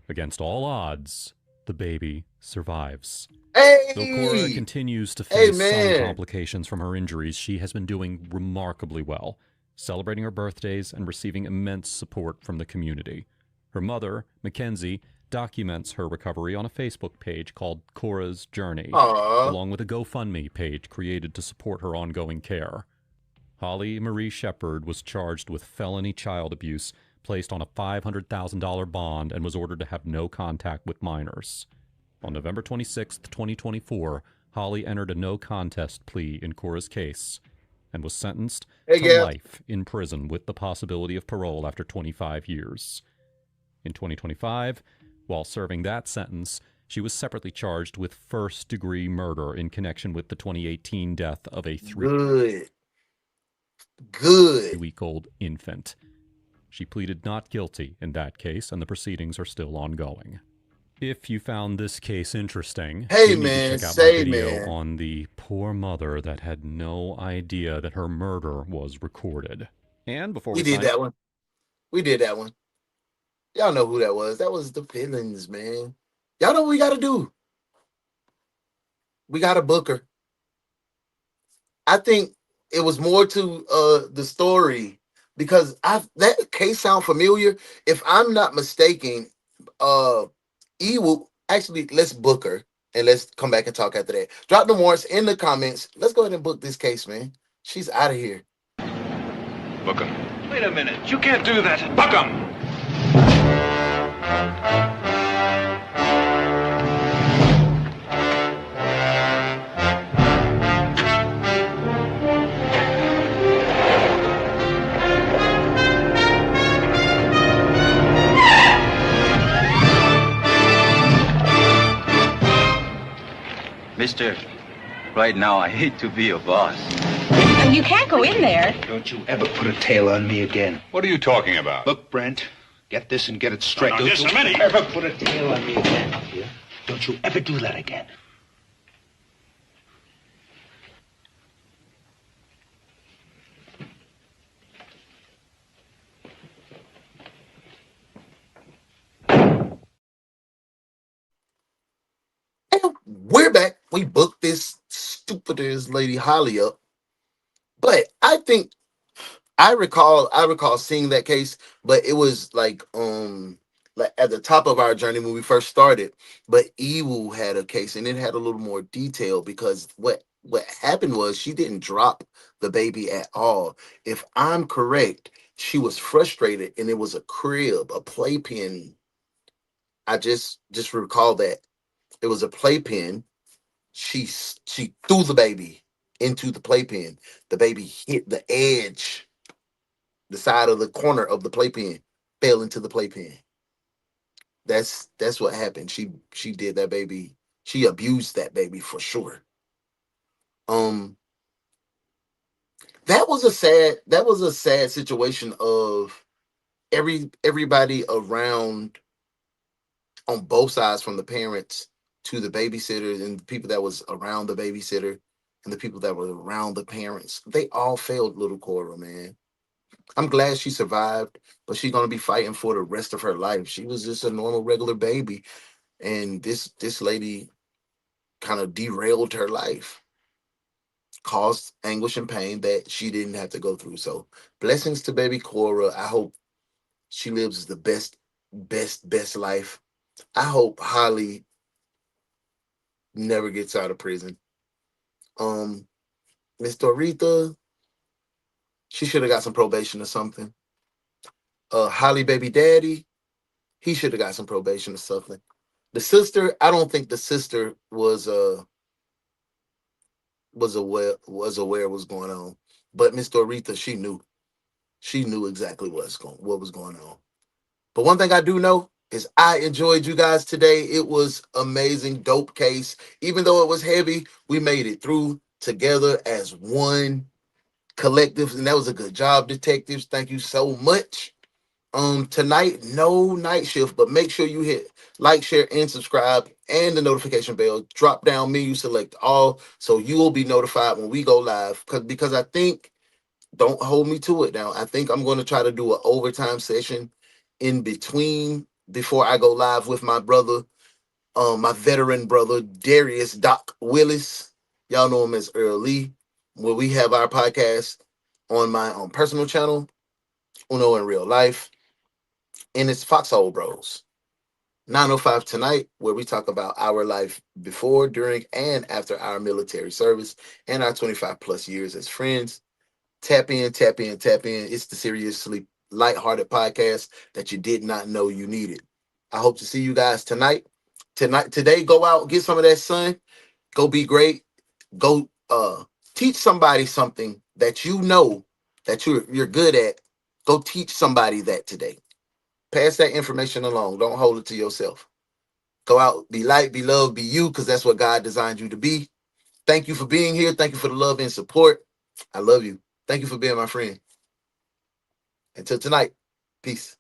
against all odds, the baby survives. Hey! Though Cora continues to face man. some complications from her injuries, she has been doing remarkably well, celebrating her birthdays and receiving immense support from the community. Her mother, Mackenzie, documents her recovery on a Facebook page called Cora's Journey, along with a GoFundMe page created to support her ongoing care. Holly Marie Shepard was charged with felony child abuse, placed on a $500,000 bond, and was ordered to have no contact with minors. On November 26, 2024, Holly entered a no-contest plea in Cora's case and was sentenced to life in prison with the possibility of parole after 25 years. In 2025, while serving that sentence, she was separately charged with first-degree murder in connection with the 2018 death of a three-week-old infant. She pleaded not guilty in that case, and the proceedings are still ongoing. If you found this case interesting, you need to check out my video on the poor mother that had no idea that her murder was recorded. And before we did that one. We did that one. Y'all know who that was. That was the villains, man. Y'all know what we got to do. We got to book her. I think it was more to the story, because that case sound familiar. If I'm not mistaken, actually, let's book her and let's come back and talk after that. Drop the warrants in the comments. Let's go ahead and book this case, man. She's out of here. Book him. Wait a minute. You can't do that. Book him! Mister, right now I hate to be your boss. You can't go in there. Don't you ever put a tail on me again. What are you talking about? Look, Brent, get this and get it straight. No, Don't just you a minute. ever put a tail on me again. Yeah? Don't you ever do that again. We're back. We booked this stupidest lady Holly up. But I think I recall seeing that case, but it was like at the top of our journey when we first started. But Evil had a case and it had a little more detail because what happened was she didn't drop the baby at all. If I'm correct, she was frustrated and it was a crib, a playpen. I just recall that. It was a playpen. She threw the baby into the playpen. The baby hit the edge, the side of the corner of the playpen, fell into the playpen. That's what happened. She did that baby. She abused that baby for sure. That was a sad situation of everybody around on both sides, from the parents to the babysitters and the people that was around the babysitter and the people that were around the parents. They all failed little Cora, man. I'm glad she survived, but she's gonna be fighting for the rest of her life. She was just a normal, regular baby, and this lady kind of derailed her life, caused anguish and pain that she didn't have to go through. So, blessings to baby Cora. I hope she lives the best life. I hope Holly never gets out of prison. Miss Doretha, she should have got some probation or something. Holly baby daddy, he should have got some probation or something. The sister, I don't think the sister was aware what's going on. But Miss Doretha, she knew exactly what was going on. But one thing I do know is I enjoyed you guys today. It was amazing, dope case. Even though it was heavy, we made it through together as one collective, and that was a good job, detectives. Thank you so much. Tonight, no night shift, but make sure you hit like, share, and subscribe, and the notification bell. Drop down menu, select all, so you will be notified when we go live. Because I think, don't hold me to it now, I think I'm going to try to do an overtime session in between before I go live with my brother, my veteran brother, Darius Doc Willis. Y'all know him as Earl Lee, where we have our podcast on my personal channel, Uno in Real Life. And it's Foxhole Bros 905 tonight, where we talk about our life before, during, and after our military service and our 25 plus years as friends. Tap in, tap in, tap in. It's the seriously lighthearted podcast that you did not know you needed. I hope to see you guys tonight. Today, go out, get some of that sun. Go be great. Go teach somebody something that you know that you're good at. Go teach somebody that today. Pass that information along. Don't hold it to yourself. Go out, be light, be loved, be you, because that's what God designed you to be. Thank you for being here. Thank you for the love and support. I love you. Thank you for being my friend. Until tonight, peace.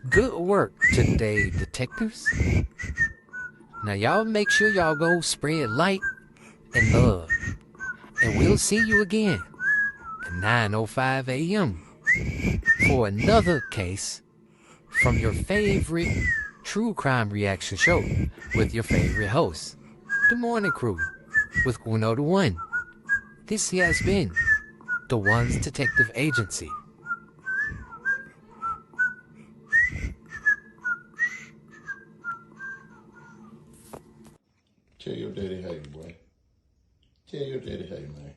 Good work today, detectives. Now y'all make sure y'all go spread light and love. And we'll see you again at 9:05 a.m. for another case from your favorite true crime reaction show with your favorite host, The Morning Krewe with UnoDaOne. This has been the One's Detective Agency. Tell your daddy hey, boy. Tell your daddy hey, man.